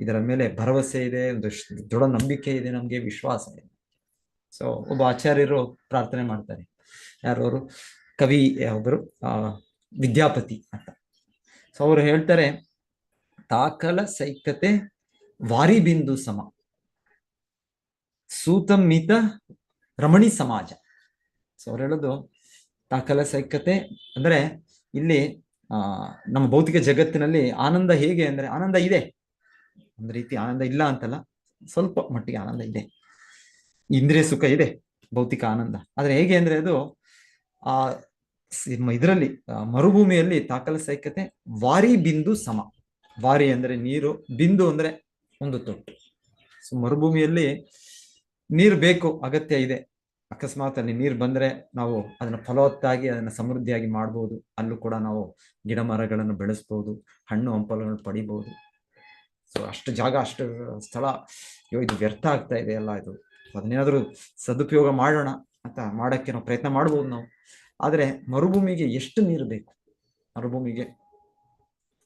ಇದರ ಮೇಲೆ ಭರವಸೆ ಇದೆ, ಒಂದು ದೃಢ ನಂಬಿಕೆ ಇದೆ, ನಮ್ಗೆ ವಿಶ್ವಾಸ ಇದೆ. ಸೊ ಒಬ್ಬ ಆಚಾರ್ಯರು ಪ್ರಾರ್ಥನೆ ಮಾಡ್ತಾರೆ. ಯಾರವರು? ಕವಿ ಒಬ್ಬರು ವಿದ್ಯಾಪತಿ ಅಂತ. ಸೊ ಅವರು ಹೇಳ್ತಾರೆ, ತಾಕಲ ಸೈಕತೆ ವಾರಿ ಬಿಂದು ಸಮ ಸೂತಮಿತ ರಮಣಿ ಸಮಾಜ. ಸೊ ಅವ್ರು ಹೇಳೋದು ತಾಕಲ ಸೈಕತೆ ಅಂದ್ರೆ ಇಲ್ಲಿ ನಮ್ಮ ಭೌತಿಕ ಜಗತ್ತಿನಲ್ಲಿ ಆನಂದ ಹೇಗೆ ಅಂದ್ರೆ, ಆನಂದ ಇದೆ, ಒಂದು ರೀತಿ ಆನಂದ ಇಲ್ಲ ಅಂತಲ್ಲ, ಸ್ವಲ್ಪ ಮಟ್ಟಿಗೆ ಆನಂದ ಇದೆ, ಇಂದ್ರಿಯ ಸುಖ ಇದೆ, ಭೌತಿಕ ಆನಂದ. ಆದ್ರೆ ಹೇಗೆ ಅಂದ್ರೆ ಅದು ಇದರಲ್ಲಿ ಮರುಭೂಮಿಯಲ್ಲಿ ತಾಕಲ ಸೈಕತೆ ವಾರಿ ಬಿಂದು ಸಮ. ವಾರಿ ಅಂದ್ರೆ ನೀರು, ಬಿಂದು ಅಂದ್ರೆ ಒಂದು ತೊಟ್ಟು. ಸೊ ಮರುಭೂಮಿಯಲ್ಲಿ ನೀರು ಬೇಕು, ಅಗತ್ಯ ಇದೆ. ಅಕಸ್ಮಾತ್ ಅಲ್ಲಿ ನೀರು ಬಂದ್ರೆ ನಾವು ಅದನ್ನ ಫಲವತ್ತಾಗಿ ಅದನ್ನ ಸಮೃದ್ಧಿಯಾಗಿ ಮಾಡ್ಬೋದು. ಅಲ್ಲೂ ಕೂಡ ನಾವು ಗಿಡ ಮರಗಳನ್ನು ಬೆಳೆಸ್ಬೋದು, ಹಣ್ಣು ಹಂಪಲುಗಳನ್ನು ಪಡಿಬಹುದು. ಸೊ ಅಷ್ಟು ಜಾಗ, ಅಷ್ಟು ಸ್ಥಳ, ಇದು ವ್ಯರ್ಥ ಆಗ್ತಾ ಇದೆ ಎಲ್ಲ. ಇದು ಅದನ್ನೇನಾದ್ರೂ ಸದುಪಯೋಗ ಮಾಡೋಣ ಅಂತ ಮಾಡಕ್ಕೆ ನಾವು ಪ್ರಯತ್ನ ಮಾಡ್ಬೋದು ನಾವು. ಆದ್ರೆ ಮರುಭೂಮಿಗೆ ಎಷ್ಟು ನೀರು ಬೇಕು? ಮರುಭೂಮಿಗೆ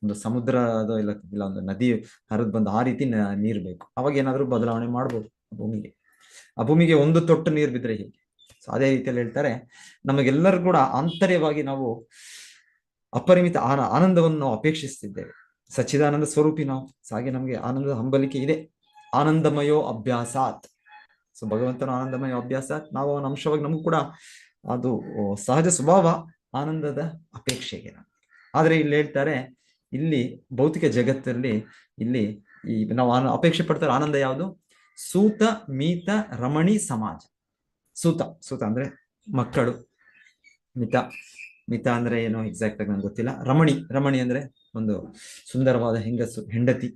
ಒಂದು ಸಮುದ್ರದ ಇಲ್ಲ ಒಂದು ನದಿ ಹರಿದು ಬಂದು ಆ ರೀತಿ ನೀರು ಬೇಕು. ಅವಾಗ ಏನಾದ್ರೂ ಬದಲಾವಣೆ ಮಾಡ್ಬೋದು ಆ ಭೂಮಿಗೆ ಒಂದು ತೊಟ್ಟು ನೀರು ಬಿದ್ರೆ ಹೀಗೆ. ಸೊ ಅದೇ ರೀತಿಯಲ್ಲಿ ಹೇಳ್ತಾರೆ, ನಮಗೆಲ್ಲರೂ ಕೂಡ ಆಂತರ್ಯವಾಗಿ ನಾವು ಅಪರಿಮಿತ ಆನಂದವನ್ನು ನಾವು ಅಪೇಕ್ಷಿಸ್ತಿದ್ದೇವೆ. ಸಚ್ಚಿದಾನಂದ ಸ್ವರೂಪಿ ನಾವು. ಹಾಗೆ ನಮ್ಗೆ ಆನಂದದ ಹಂಬಲಿಕೆ ಇದೆ. ಆನಂದಮಯೋ ಅಭ್ಯಾಸಾತ್. ಸೊ ಭಗವಂತನ ಆನಂದಮಯೋ ಅಭ್ಯಾಸಾತ್, ನಾವು ಅವನ ಅಂಶವಾಗಿ ನಮಗೂ ಕೂಡ ಅದು ಸಹಜ ಸ್ವಭಾವ ಆನಂದದ ಅಪೇಕ್ಷೆಗೆ. ಆದ್ರೆ ಇಲ್ಲಿ ಹೇಳ್ತಾರೆ, ಇಲ್ಲಿ ಭೌತಿಕ ಜಗತ್ತಲ್ಲಿ ಇಲ್ಲಿ ನಾವು ಅಪೇಕ್ಷೆ ಪಡ್ತಾರೆ ಆನಂದ ಯಾವುದು? ಸೂತ ಮೀತ ರಮಣಿ ಸಮಾಜ. ಸೂತ ಅಂದ್ರೆ ಮಕ್ಕಳು, ಮಿತ ಅಂದ್ರೆ ಏನು ಎಕ್ಸಾಕ್ಟ್ ಆಗಿ ನಂಗೆ ಗೊತ್ತಿಲ್ಲ. ರಮಣಿ ಅಂದ್ರೆ ಒಂದು ಸುಂದರವಾದ ಹೆಂಡತಿ.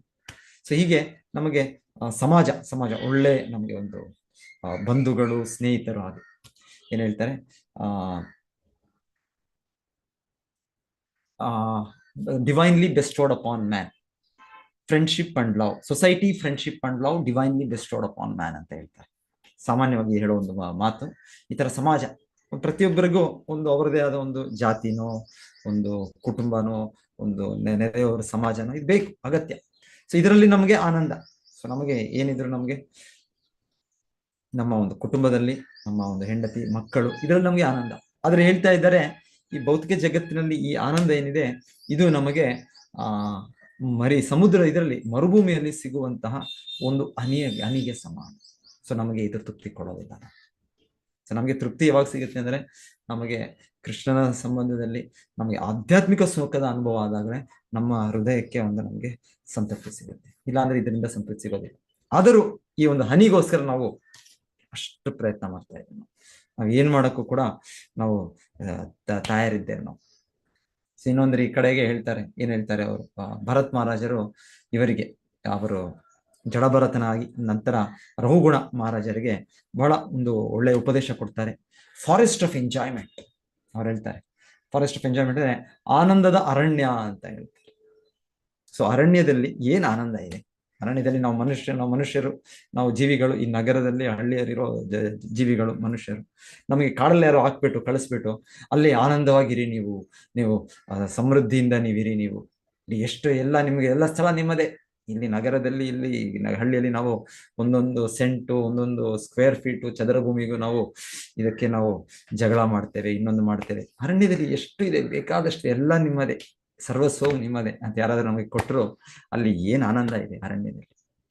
ಸೊ ಹೀಗೆ ನಮಗೆ ಸಮಾಜ ಒಳ್ಳೆ, ನಮಗೆ ಒಂದು ಬಂಧುಗಳು, ಸ್ನೇಹಿತರು. ಹಾಗೆ ಏನ್ ಹೇಳ್ತಾರೆ, divinely bestowed upon man, friendship and love, society friendship and love divinely bestowed upon man ಅಂತ ಹೇಳ್ತಾರೆ. ಸಾಮಾನ್ಯವಾಗಿ ಹೇಳೋ ಒಂದು ಮಾತು. ಈ ತರ ಸಮಾಜ ಪ್ರತಿಯೊಬ್ಬರಿಗೂ ಒಂದು ಅವರದೇ ಆದ ಒಂದು ಜಾತಿನೋ, ಒಂದು ಕುಟುಂಬನೋ, ಒಂದು ನೆರೆಯವರ ಸಮಾಜನೋ ಇದು ಬೇಕು, ಅಗತ್ಯ. ಸೊ ಇದರಲ್ಲಿ ನಮಗೆ ಆನಂದ. ಸೊ ನಮಗೆ ಏನಿದ್ರು ನಮಗೆ ನಮ್ಮ ಒಂದು ಕುಟುಂಬದಲ್ಲಿ ನಮ್ಮ ಒಂದು ಹೆಂಡತಿ, ಮಕ್ಕಳು, ಇದರಲ್ಲಿ ನಮಗೆ ಆನಂದ. ಆದ್ರೆ ಹೇಳ್ತಾ ಇದ್ದಾರೆ, ಈ ಭೌತಿಕ ಜಗತ್ತಿನಲ್ಲಿ ಈ ಆನಂದ ಏನಿದೆ ಇದು ನಮಗೆ ಸಮುದ್ರ ಇದರಲ್ಲಿ ಮರುಭೂಮಿಯಲ್ಲಿ ಸಿಗುವಂತಹ ಒಂದು ಹನಿಗೆ ಸಮಾನ. ಸೊ ನಮಗೆ ಇದು ತೃಪ್ತಿ ಕೊಡೋದಿಲ್ಲ. ಸೊ ನಮಗೆ ತೃಪ್ತಿ ಯಾವಾಗ ಸಿಗುತ್ತೆ ಅಂದ್ರೆ ನಮಗೆ ಕೃಷ್ಣನ ಸಂಬಂಧದಲ್ಲಿ ನಮಗೆ ಆಧ್ಯಾತ್ಮಿಕ ಸುಖದ ಅನುಭವ ಆದಾಗಲೇ ನಮ್ಮ ಹೃದಯಕ್ಕೆ ಒಂದು ನಮಗೆ ಸಂತೃಪ್ತಿ ಸಿಗುತ್ತೆ. ಇಲ್ಲಾಂದ್ರೆ ಇದರಿಂದ ಸಂತೃಪ್ತಿ ಸಿಗೋದಿಲ್ಲ. ಆದರೂ ಈ ಒಂದು ಹನಿಗೋಸ್ಕರ ನಾವು ಅಷ್ಟು ಪ್ರಯತ್ನ ಮಾಡ್ತಾ ಇದ್ದೇವೆ. ನಾವು ಏನ್ ಮಾಡಕ್ಕೂ ಕೂಡ ನಾವು ತಯಾರಿದ್ದೇವೆ ನಾವು. ಇನ್ನೊಂದ್ರೆ ಈ ಕಡೆಗೆ ಹೇಳ್ತಾರೆ, ಏನ್ ಹೇಳ್ತಾರೆ ಅವರು, ಭರತ್ ಮಹಾರಾಜರು ಇವರಿಗೆ, ಅವರು ಜಡಭರತನಾಗಿ ನಂತರ ರಘುಗುಣ ಮಹಾರಾಜರಿಗೆ ಬಹಳ ಒಂದು ಒಳ್ಳೆಯ ಉಪದೇಶ ಕೊಡ್ತಾರೆ. ಫಾರೆಸ್ಟ್ ಆಫ್ ಎಂಜಾಯ್ಮೆಂಟ್ ಅವ್ರು ಹೇಳ್ತಾರೆ. ಫಾರೆಸ್ಟ್ ಆಫ್ ಎಂಜಾಯ್ಮೆಂಟ್ ಅಂದ್ರೆ ಆನಂದದ ಅರಣ್ಯ ಅಂತ ಹೇಳ್ತಾರೆ. ಸೊ ಅರಣ್ಯದಲ್ಲಿ ಏನ್ ಆನಂದ ಇದೆ? ಅರಣ್ಯದಲ್ಲಿ ನಾವು ಮನುಷ್ಯರು, ನಾವು ಜೀವಿಗಳು, ಈ ನಗರದಲ್ಲಿ ಹಳ್ಳಿಯಲ್ಲಿರೋ ಜೀವಿಗಳು ಮನುಷ್ಯರು, ನಮಗೆ ಕಾಡಲ್ಲಿ ಯಾರೋ ಹಾಕ್ಬಿಟ್ಟು ಕಳಿಸ್ಬಿಟ್ಟು ಅಲ್ಲಿ ಆನಂದವಾಗಿರಿ, ನೀವು ಸಮೃದ್ಧಿಯಿಂದ ನೀವಿರಿ, ನೀವು ಎಷ್ಟು ಎಲ್ಲ ನಿಮ್ಗೆ ಎಲ್ಲ ಸ್ಥಳ ನಿಮ್ಮದೇ. ಇಲ್ಲಿ ನಗರದಲ್ಲಿ, ಇಲ್ಲಿ ಹಳ್ಳಿಯಲ್ಲಿ ನಾವು ಒಂದೊಂದು ಸೆಂಟು, ಒಂದೊಂದು ಸ್ಕ್ವೇರ್ ಫೀಟು ಚದರ ಭೂಮಿಗೂ ನಾವು ಇದಕ್ಕೆ ನಾವು ಜಗಳ ಮಾಡ್ತೇವೆ, ಇನ್ನೊಂದು ಮಾಡ್ತೇವೆ. ಅರಣ್ಯದಲ್ಲಿ ಎಷ್ಟು ಇದೆ, ಬೇಕಾದಷ್ಟು ಎಲ್ಲ ನಿಮ್ಮದೇ, ಸರ್ವಸ್ವವು ನಿಮ್ಮದೇ ಅಂತ ಯಾರಾದ್ರೂ ನಮಗೆ ಕೊಟ್ಟರು ಅಲ್ಲಿ ಏನ್ ಆನಂದ ಇದೆ ಅರಣ್ಯದಲ್ಲಿ.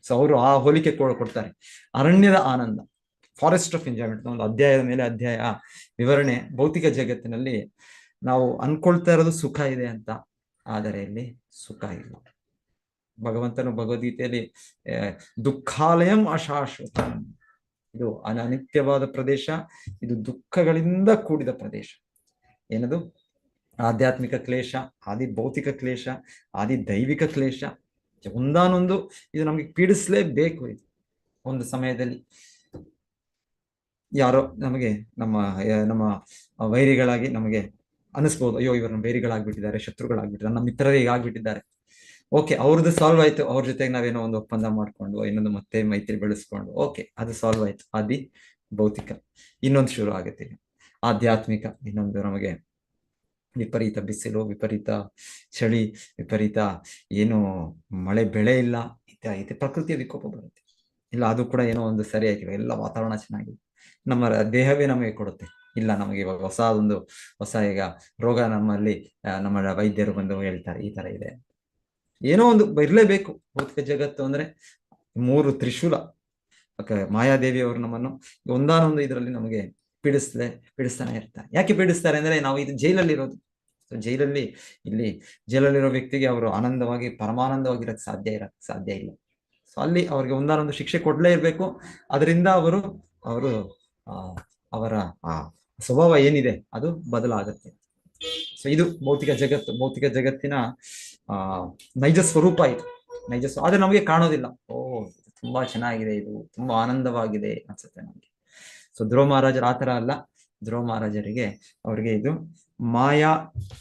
ಸೊ ಅವರು ಆ ಹೋಲಿಕೆ ಕೊಡ್ತಾರೆ, ಅರಣ್ಯದ ಆನಂದ, ಫಾರೆಸ್ಟ್ ಆಫ್ ಎಂಜಾಯ್ಮೆಂಟ್. ಒಂದು ಅಧ್ಯಾಯದ ಮೇಲೆ ಅಧ್ಯಾಯ ವಿವರಣೆ. ಭೌತಿಕ ಜಗತ್ತಿನಲ್ಲಿ ನಾವು ಅನ್ಕೊಳ್ತಾ ಇರೋದು ಸುಖ ಇದೆ ಅಂತ, ಆದರೆ ಇಲ್ಲಿ ಸುಖ ಇಲ್ಲ. ಭಗವಂತನು ಭಗವದ್ಗೀತೆಯಲ್ಲಿ ದುಃಖಾಲಯಂ ಅಶಾಶ್ವತಂ, ಇದು ಅನಿತ್ಯವಾದ ಪ್ರದೇಶ, ಇದು ದುಃಖಗಳಿಂದ ಕೂಡಿದ ಪ್ರದೇಶ. ಏನದು? ಆಧ್ಯಾತ್ಮಿಕ ಕ್ಲೇಶ, ಆದಿ ಭೌತಿಕ ಕ್ಲೇಶ, ಆದಿ ದೈವಿಕ ಕ್ಲೇಶ, ಒಂದಾನೊಂದು ಇದು ನಮ್ಗೆ ಪೀಡಿಸ್ಲೇಬೇಕು. ಇದು ಒಂದು ಸಮಯದಲ್ಲಿ ಯಾರೋ ನಮಗೆ ನಮ್ಮ ವೈರಿಗಳಾಗಿ ನಮಗೆ ಅನಿಸ್ಬೋದು, ಅಯ್ಯೋ ಇವರು ನಮ್ಮ ವೈರಿಗಳಾಗ್ಬಿಟ್ಟಿದ್ದಾರೆ, ಶತ್ರುಗಳಾಗ್ಬಿಟ್ಟಿದ್ದಾರೆ, ನಮ್ಮ ಮಿತ್ರರಿಗೆ ಆಗ್ಬಿಟ್ಟಿದ್ದಾರೆ. ಓಕೆ, ಅವ್ರದ್ದು ಸಾಲ್ವ್ ಆಯ್ತು, ಅವ್ರ ಜೊತೆಗೆ ನಾವೇನೋ ಒಂದು ಒಪ್ಪಂದ ಮಾಡ್ಕೊಂಡು ಇನ್ನೊಂದು ಮತ್ತೆ ಮೈತ್ರಿ ಬೆಳೆಸ್ಕೊಂಡು, ಓಕೆ ಅದು ಸಾಲ್ವ್ ಆಯ್ತು. ಆದಿ ಭೌತಿಕ. ಇನ್ನೊಂದು ಶುರು ಆಗುತ್ತೆ ಆಧ್ಯಾತ್ಮಿಕ. ಇನ್ನೊಂದು ನಮಗೆ ವಿಪರೀತ ಬಿಸಿಲು, ವಿಪರೀತ ಚಳಿ, ವಿಪರೀತ ಏನು ಮಳೆ ಬೆಳೆ ಇಲ್ಲ, ಇದೆ ಪ್ರಕೃತಿಯ ವಿಕೋಪ ಬರುತ್ತೆ. ಇಲ್ಲ ಅದು ಕೂಡ ಏನೋ ಒಂದು ಸರಿ ಆಗಿಲ್ಲ, ಎಲ್ಲ ವಾತಾವರಣ ಚೆನ್ನಾಗಿದೆ, ನಮ್ಮ ದೇಹವೇ ನಮಗೆ ಕೊಡುತ್ತೆ. ಇಲ್ಲ ನಮಗೆ ಇವಾಗ ಹೊಸ ಈಗ ರೋಗ ನಮ್ಮಲ್ಲಿ ನಮ್ಮ ವೈದ್ಯರು ಬಂದು ಹೇಳ್ತಾರೆ ಈ ತರ ಇದೆ. ಏನೋ ಒಂದು ಇರ್ಲೇಬೇಕು. ಭೌತಿಕ ಜಗತ್ತು ಅಂದ್ರೆ 3 ತ್ರಿಶೂಲ. ಮಾಯಾದೇವಿ ಅವರು ನಮ್ಮನ್ನು ಒಂದಾನೊಂದು ಇದರಲ್ಲಿ ನಮಗೆ ಪೀಡಿಸ್ತಾನೆ ಇರ್ತಾರೆ. ಯಾಕೆ ಪೀಡಿಸ್ತಾರೆ ಅಂದ್ರೆ ನಾವು ಇದು ಜೈಲಲ್ಲಿ ಇರೋದು. ಜೈಲಲ್ಲಿರೋ ವ್ಯಕ್ತಿಗೆ ಅವರು ಆನಂದವಾಗಿ ಪರಮಾನಂದವಾಗಿರಕ್ಕೆ ಸಾಧ್ಯ ಇಲ್ಲ. ಸೊ ಅಲ್ಲಿ ಅವ್ರಿಗೆ ಒಂದಾನೊಂದು ಶಿಕ್ಷೆ ಕೊಡ್ಲೇ ಇರ್ಬೇಕು. ಅದರಿಂದ ಅವರ ಸ್ವಭಾವ ಏನಿದೆ ಅದು ಬದಲಾಗುತ್ತೆ. ಸೊ ಇದು ಭೌತಿಕ ಜಗತ್ತು. ಭೌತಿಕ ಜಗತ್ತಿನ ನೈಜ ಸ್ವರೂಪ ಇದು. ಆದ್ರೆ ನಮಗೆ ಕಾಣೋದಿಲ್ಲ. ತುಂಬಾ ಚೆನ್ನಾಗಿದೆ, ಇದು ತುಂಬಾ ಆನಂದವಾಗಿದೆ ಅನ್ಸುತ್ತೆ ನಮ್ಗೆ. ಸೊ ಧ್ರುವ ಮಹಾರಾಜರು ಆತರ ಅಲ್ಲ. ಧ್ರುವ ಮಹಾರಾಜರಿಗೆ ಅವ್ರಿಗೆ ಇದು ಮಾಯಾ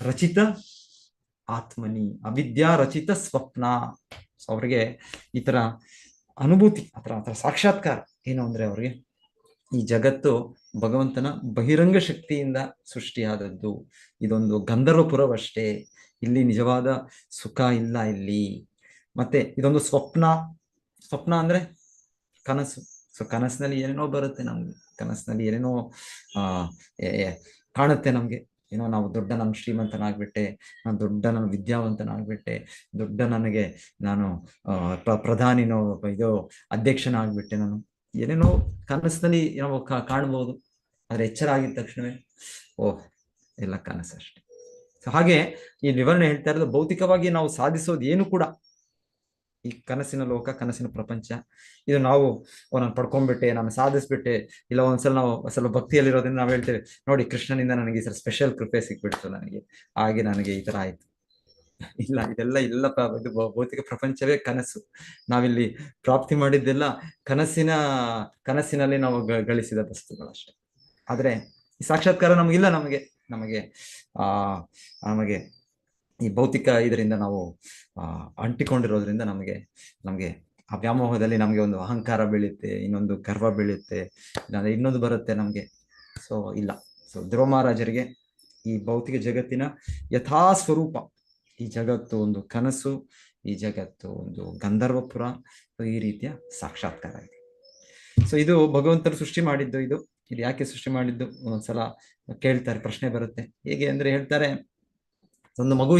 ರಚಿತ ಆತ್ಮನಿ, ಅವಿದ್ಯಾ ರಚಿತ ಸ್ವಪ್ನ. ಸೊ ಅವ್ರಿಗೆ ಈ ತರ ಅನುಭೂತಿ, ಆತರ ಸಾಕ್ಷಾತ್ಕಾರ ಏನು ಅಂದ್ರೆ ಅವ್ರಿಗೆ ಈ ಜಗತ್ತು ಭಗವಂತನ ಬಹಿರಂಗ ಶಕ್ತಿಯಿಂದ ಸೃಷ್ಟಿಯಾದದ್ದು. ಇದೊಂದು ಗಂಧರ್ವಪುರವಷ್ಟೇ, ಇಲ್ಲಿ ನಿಜವಾದ ಸುಖ ಇಲ್ಲ ಇಲ್ಲಿ. ಮತ್ತೆ ಇದೊಂದು ಸ್ವಪ್ನ ಅಂದ್ರೆ ಕನಸು. ಸೊ ಕನಸಿನಲ್ಲಿ ಏನೇನೋ ಬರುತ್ತೆ ನಮ್ಗೆ, ಕನಸಿನಲ್ಲಿ ಏನೇನೋ ಕಾಣುತ್ತೆ ನಮ್ಗೆ. ಏನೋ ನಾವು ದೊಡ್ಡ ನಾನು ಶ್ರೀಮಂತನಾಗ್ಬಿಟ್ಟೆ, ನಾನು ವಿದ್ಯಾವಂತನಾಗ್ಬಿಟ್ಟೆ, ನಾನು ಪ್ರಧಾನಿನೋ ಅಧ್ಯಕ್ಷನಾಗ್ಬಿಟ್ಟೆ, ನಾನು ಏನೇನೋ ಕನಸಿನಲ್ಲಿ ನಾವು ಕಾಣ್ಬೋದು. ಆದ್ರೆ ಎಚ್ಚರ ಆಗಿದ ತಕ್ಷಣವೇ ಎಲ್ಲ ಕನಸಷ್ಟೇ. ಸೊ ಹಾಗೆ ಈ ವಿವರಣೆ ಹೇಳ್ತಾ ಇರೋದು ಭೌತಿಕವಾಗಿ ನಾವು ಸಾಧಿಸೋದು ಏನು ಕೂಡ ಈ ಕನಸಿನ ಲೋಕ, ಕನಸಿನ ಪ್ರಪಂಚ, ಇದು ನಾವು ನಾನು ಪಡ್ಕೊಂಡ್ಬಿಟ್ಟೆ, ನಾನು ಸಾಧಿಸ್ಬಿಟ್ಟೆ. ಇಲ್ಲ ಒಂದ್ಸಲ ನಾವು ಸ್ವಲ್ಪ ಭಕ್ತಿಯಲ್ಲಿರೋದ್ರಿಂದ ನಾವು ಹೇಳ್ತೇವೆ, ನೋಡಿ ಕೃಷ್ಣನಿಂದ ನನಗೆ ಈ ಸಲ ಸ್ಪೆಷಲ್ ಕೃಪೆ ಸಿಕ್ಬಿಡ್ತು ನನಗೆ, ಹಾಗೆ ನನಗೆ ಈ ತರ ಆಯ್ತು. ಇಲ್ಲ, ಇದೆಲ್ಲ ಇಲ್ಲಪ್ಪ. ಇದು ಭೌತಿಕ ಪ್ರಪಂಚವೇ ಕನಸು. ನಾವಿಲ್ಲಿ ಪ್ರಾಪ್ತಿ ಮಾಡಿದ್ದೆಲ್ಲ ಕನಸಿನಲ್ಲಿ ನಾವು ಗಳಿಸಿದ ವಸ್ತುಗಳಷ್ಟೇ. ಆದ್ರೆ ಈ ಸಾಕ್ಷಾತ್ಕಾರ ನಮಗಿಲ್ಲ. ನಮಗೆ ಈ ಭೌತಿಕ ಇದರಿಂದ ನಾವು ಅಂಟಿಕೊಂಡಿರೋದ್ರಿಂದ ನಮಗೆ ಆ ವ್ಯಾಮೋಹದಲ್ಲಿ ನಮಗೆ ಒಂದು ಅಹಂಕಾರ ಬೆಳೆಯುತ್ತೆ, ಇನ್ನೊಂದು ಗರ್ವ ಬೆಳೆಯುತ್ತೆ, ಇಲ್ಲಾಂದ್ರೆ ಇನ್ನೊಂದು ಬರುತ್ತೆ ನಮ್ಗೆ. ಸೊ ಇಲ್ಲ. ಸೊ ಧ್ರುವ ಮಹಾರಾಜರಿಗೆ ಈ ಭೌತಿಕ ಜಗತ್ತಿನ ಯಥಾ ಸ್ವರೂಪ, ಈ ಜಗತ್ತು ಒಂದು ಕನಸು, ಈ ಜಗತ್ತು ಒಂದು ಗಂಧರ್ವಪುರ, ಈ ರೀತಿಯ ಸಾಕ್ಷಾತ್ಕಾರ ಇದೆ. ಸೊ ಇದು ಭಗವಂತರು ಸೃಷ್ಟಿ ಮಾಡಿದ್ದು. ಇದು ಯಾಕೆ ಸೃಷ್ಟಿ ಮಾಡಿದ್ದು ಒಂದೊಂದ್ಸಲ ಕೇಳ್ತಾರೆ, ಪ್ರಶ್ನೆ ಬರುತ್ತೆ. ಹೇಗೆ ಅಂದ್ರೆ ಹೇಳ್ತಾರೆ, ಒಂದು ಮಗು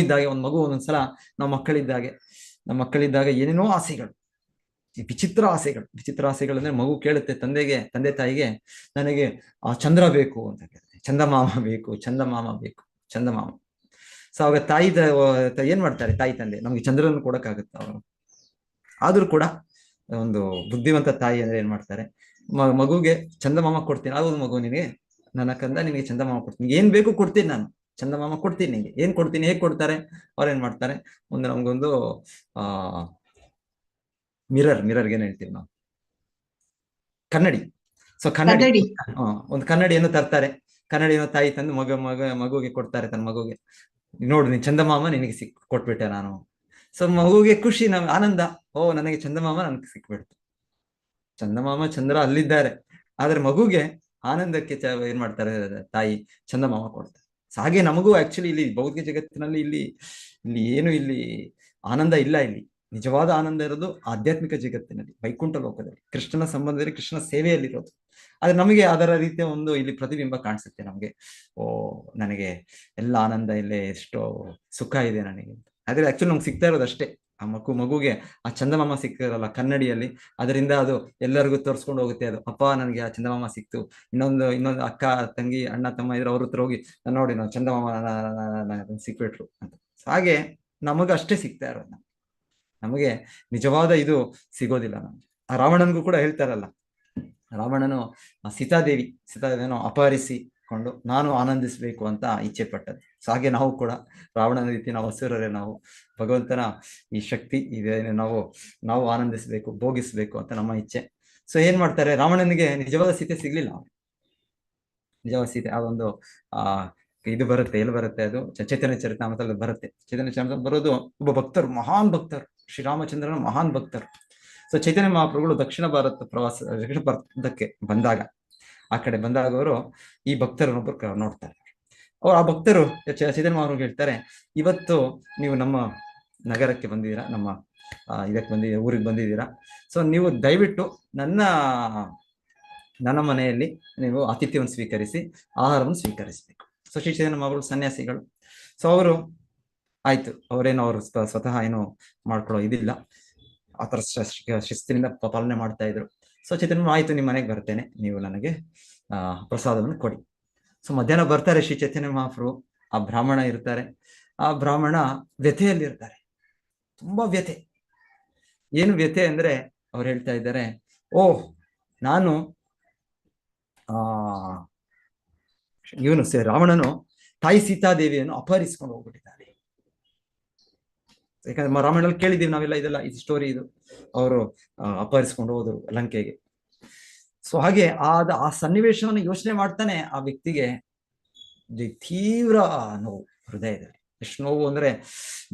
ಒಂದೊಂದ್ಸಲ ನಮ್ಮ ಮಕ್ಕಳಿದ್ದಾಗ ಏನೇನೋ ಆಸೆಗಳು, ವಿಚಿತ್ರ ಆಸೆಗಳು ಅಂದ್ರೆ ಮಗು ಕೇಳುತ್ತೆ ತಂದೆ ತಾಯಿಗೆ, ನನಗೆ ಆ ಚಂದ್ರ ಬೇಕು ಅಂತ ಕೇಳುತ್ತೆ, ಚಂದಮಾಮ ಬೇಕು. ಸೊ ಅವಾಗ ಏನ್ ಮಾಡ್ತಾರೆ ತಾಯಿ ತಂದೆ, ನಮ್ಗೆ ಚಂದ್ರನ ಕೊಡಕ್ಕಾಗುತ್ತ ಅವರು? ಆದ್ರೂ ಕೂಡ ಒಂದು ಬುದ್ಧಿವಂತ ತಾಯಿ ಅಂದ್ರೆ ಏನ್ ಮಾಡ್ತಾರೆ, ಮಗುಗೆ ಚಂದಮಾಮ ಕೊಡ್ತೀನಿ. ಹೌದು ಮಗು, ನಿನಗೆ ನನ್ನ ಕಂದ, ನಿನಗೆ ಚಂದಮಾಮ ಕೊಡ್ತೀನಿ, ಏನ್ ಬೇಕು ಕೊಡ್ತೀನಿ, ನಾನು ಚಂದಮಾಮ ಕೊಡ್ತೀನಿ ನಿಂಗೆ. ಏನ್ ಕೊಡ್ತೀನಿ, ಹೇಗ್ ಕೊಡ್ತಾರೆ? ಅವ್ರು ಏನ್ ಮಾಡ್ತಾರೆ, ನಮ್ಗೊಂದು ಮಿರರ್ಗೆ ಏನ್ ಹೇಳ್ತೀವಿ ನಾವು, ಕನ್ನಡಿ. ಸೊ ಕನ್ನಡಿ, ಒಂದು ಕನ್ನಡಿಯನ್ನು ತರ್ತಾರೆ. ಕನ್ನಡಿಯನ್ನು ತಾಯಿ ತಂದು ಮಗುಗೆ ಕೊಡ್ತಾರೆ, ತನ್ನ ಮಗುಗೆ. ನೋಡು, ನೀನ್ ಚಂದಮಾಮ ನಿನಗೆ ಕೊಟ್ಬಿಟ್ಟೆ ನಾನು. ಸೊ ಮಗುಗೆ ಖುಷಿ, ಆನಂದ. ಓ, ನನಗೆ ಚಂದಮಾಮ ನನಗೆ ಸಿಕ್ಬಿಡ್ತು. ಚಂದ್ರ ಅಲ್ಲಿದ್ದಾರೆ, ಆದ್ರೆ ಮಗುಗೆ ಆನಂದಕ್ಕೆ ಏನ್ ಮಾಡ್ತಾರೆ ತಾಯಿ, ಚಂದಮಾಮ ಕೊಡ್ತಾರೆ. ಸೊ ಹಾಗೆ ನಮಗೂ ಆಕ್ಚುಲಿ ಇಲ್ಲಿ ಭೌತಿಕ ಜಗತ್ತಿನಲ್ಲಿ ಇಲ್ಲಿ ಆನಂದ ಇಲ್ಲ. ಇಲ್ಲಿ ನಿಜವಾದ ಆನಂದ ಇರೋದು ಆಧ್ಯಾತ್ಮಿಕ ಜಗತ್ತಿನಲ್ಲಿ, ವೈಕುಂಠ ಲೋಕದಲ್ಲಿ, ಕೃಷ್ಣನ ಸಂಬಂಧದಲ್ಲಿ, ಕೃಷ್ಣನ ಸೇವೆಯಲ್ಲಿರೋದು. ಆದ್ರೆ ನಮಗೆ ಅದರ ರೀತಿಯ ಒಂದು ಇಲ್ಲಿ ಪ್ರತಿಬಿಂಬ ಕಾಣಿಸುತ್ತೆ ನಮ್ಗೆ. ಓ, ನನಗೆ ಎಲ್ಲ ಆನಂದ ಇಲ್ಲೇ, ಎಷ್ಟೋ ಸುಖ ಇದೆ ನನಗೆ. ಆದ್ರೆ ಆಕ್ಚುಲಿ ನಮ್ಗೆ ಸಿಗ್ತಾ ಇರೋದು ಅಷ್ಟೇ. ಆ ಮಗುಗೆ ಆ ಚಂದಮಾಮ ಸಿಕ್ತಿರಲ್ಲ ಕನ್ನಡಿಯಲ್ಲಿ, ಅದರಿಂದ ಅದು ಎಲ್ಲರಿಗೂ ತೋರಿಸ್ಕೊಂಡು ಹೋಗುತ್ತೆ. ಅದು, ಅಪ್ಪ ನನಗೆ ಆ ಚಂದಮಾಮ ಸಿಕ್ತು. ಇನ್ನೊಂದು ಅಕ್ಕ ತಂಗಿ ಅಣ್ಣ ತಮ್ಮ ಇದ್ರೆ ಅವ್ರ ಹತ್ರ ಹೋಗಿ, ನೋಡಿ ನಾವು ಚಂದಮಾಮ ಸಿಕ್ಬಿಟ್ರು ಅಂತ. ಹಾಗೆ ನಮಗ ಅಷ್ಟೇ ಸಿಗ್ತಾ ಇರೋದು. ನಮಗೆ ನಿಜವಾದ ಇದು ಸಿಗೋದಿಲ್ಲ ನಮ್ಗೆ. ಆ ರಾವಣನ್ಗೂ ಕೂಡ ಹೇಳ್ತಾರಲ್ಲ, ರಾವಣನು ಸೀತಾದೇವಿಯನ್ನು ಅಪಹರಿಸಿಕೊಂಡು ನಾನು ಆನಂದಿಸ್ಬೇಕು ಅಂತ ಇಚ್ಛೆ ಪಟ್ಟದ್ದು. ಸೊ ಹಾಗೆ ನಾವು ಕೂಡ ರಾವಣನ ರೀತಿ ನಾವು ಅಸುರರೇ, ನಾವು ಭಗವಂತನ ಈ ಶಕ್ತಿ ಇದೆ, ನಾವು ಆನಂದಿಸ್ಬೇಕು, ಭೋಗಿಸ್ಬೇಕು ಅಂತ ನಮ್ಮ ಇಚ್ಛೆ. ಸೊ ಏನ್ ಮಾಡ್ತಾರೆ, ರಾವಣನಿಗೆ ನಿಜವಾದ ಸೀತೆ ಸಿಗ್ಲಿಲ್ಲ. ನಿಜವಾದ ಸೀತೆ ಆ ಒಂದು ಇದು ಬರುತ್ತೆ, ಎಲ್ಲಿ ಬರುತ್ತೆ ಅದು, ಚೈತನ್ಯ ಚರಿತಾಮೃತದಲ್ಲಿ ಬರುತ್ತೆ. ಚೈತನ್ಯ ಚರಿತಾಮೃತ ಬರೋದು ಒಬ್ಬ ಭಕ್ತರು, ಮಹಾನ್ ಭಕ್ತರು, ಶ್ರೀರಾಮಚಂದ್ರನ ಮಹಾನ್ ಭಕ್ತರು. ಸೊ ಚೈತನ್ಯ ಮಹಾಪ್ರಭುಗಳು ದಕ್ಷಿಣ ಭಾರತಕ್ಕೆ ಬಂದಾಗ, ಆ ಕಡೆ ಬಂದಾಗ ಅವರು ಈ ಭಕ್ತರನ್ನೊಬ್ಬರು ನೋಡ್ತಾರೆ. ಅವ್ರು ಆ ಭಕ್ತರು ಚೈತನ್ಯ ಮಹಾಪ್ರಭು ಹೇಳ್ತಾರೆ, ಇವತ್ತು ನೀವು ನಮ್ಮ ನಗರಕ್ಕೆ ಬಂದಿದ್ದೀರಾ, ನಮ್ಮ ಊರಿಗೆ ಬಂದಿದ್ದೀರಾ. ಸೊ ನೀವು ದಯವಿಟ್ಟು ನನ್ನ ಮನೆಯಲ್ಲಿ ನೀವು ಆತಿಥ್ಯವನ್ನು ಸ್ವೀಕರಿಸಿ, ಆಹಾರವನ್ನು ಸ್ವೀಕರಿಸಬೇಕು. ಸೊ ಶ್ರೀ ಚೈತನ್ಯ ಮಹಾಪ್ರಭುಗಳು ಸನ್ಯಾಸಿಗಳು. ಸೊ ಅವರು ಆಯ್ತು, ಅವರು ಸ್ವತಃ ಏನು ಮಾಡ್ಕೊಳ್ಳೋ ಇದಿಲ್ಲ, ಆತರ ಶಿಸ್ತಿನಿಂದ ಪಾಲನೆ ಮಾಡ್ತಾ ಇದ್ರು. ಸೊ ಚೈತನ್ಯ ಆಯ್ತು, ನಿಮ್ಮ ಮನೆಗೆ ಬರ್ತೇನೆ, ನೀವು ನನಗೆ ಪ್ರಸಾದವನ್ನು ಕೊಡಿ. ಸೊ ಮಧ್ಯಾಹ್ನ ಬರ್ತಾರೆ ಶ್ರೀ ಚೈತನ್ಯ ಮಹಾಪ್ರಭು. ಆ ಬ್ರಾಹ್ಮಣ ಇರ್ತಾರೆ, ಆ ಬ್ರಾಹ್ಮಣ ವ್ಯಥೆಯಲ್ಲಿ ಇರ್ತಾರೆ, ತುಂಬಾ ವ್ಯಥೆ. ಏನು ವ್ಯಥೆ ಅಂದ್ರೆ, ಅವ್ರು ಹೇಳ್ತಾ ಇದ್ದಾರೆ, ಓಹ್, ನಾನು ರಾವಣನು ತಾಯಿ ಸೀತಾದೇವಿಯನ್ನು ಅಪಹರಿಸ್ಕೊಂಡು ಹೋಗ್ಬಿಟ್ಟಿದ್ದಾನೆ. ಯಾಕಂದ್ರೆ ರಾಮಾಯಣದಲ್ಲಿ ಕೇಳಿದೀವಿ ನಾವೆಲ್ಲ, ಇದೆಲ್ಲ ಇದು ಸ್ಟೋರಿ, ಇದು ಅವರು ಅಪಹರಿಸ್ಕೊಂಡು ಹೋದ್ರು ಲಂಕೆಗೆ. ಸೊ ಹಾಗೆ ಆ ಸನ್ನಿವೇಶವನ್ನು ಯೋಚನೆ ಮಾಡ್ತಾನೆ ಆ ವ್ಯಕ್ತಿಗೆ ತೀವ್ರ ನೋವು ಹೃದಯದಲ್ಲಿ. ಎಷ್ಟು ನೋವು ಅಂದ್ರೆ,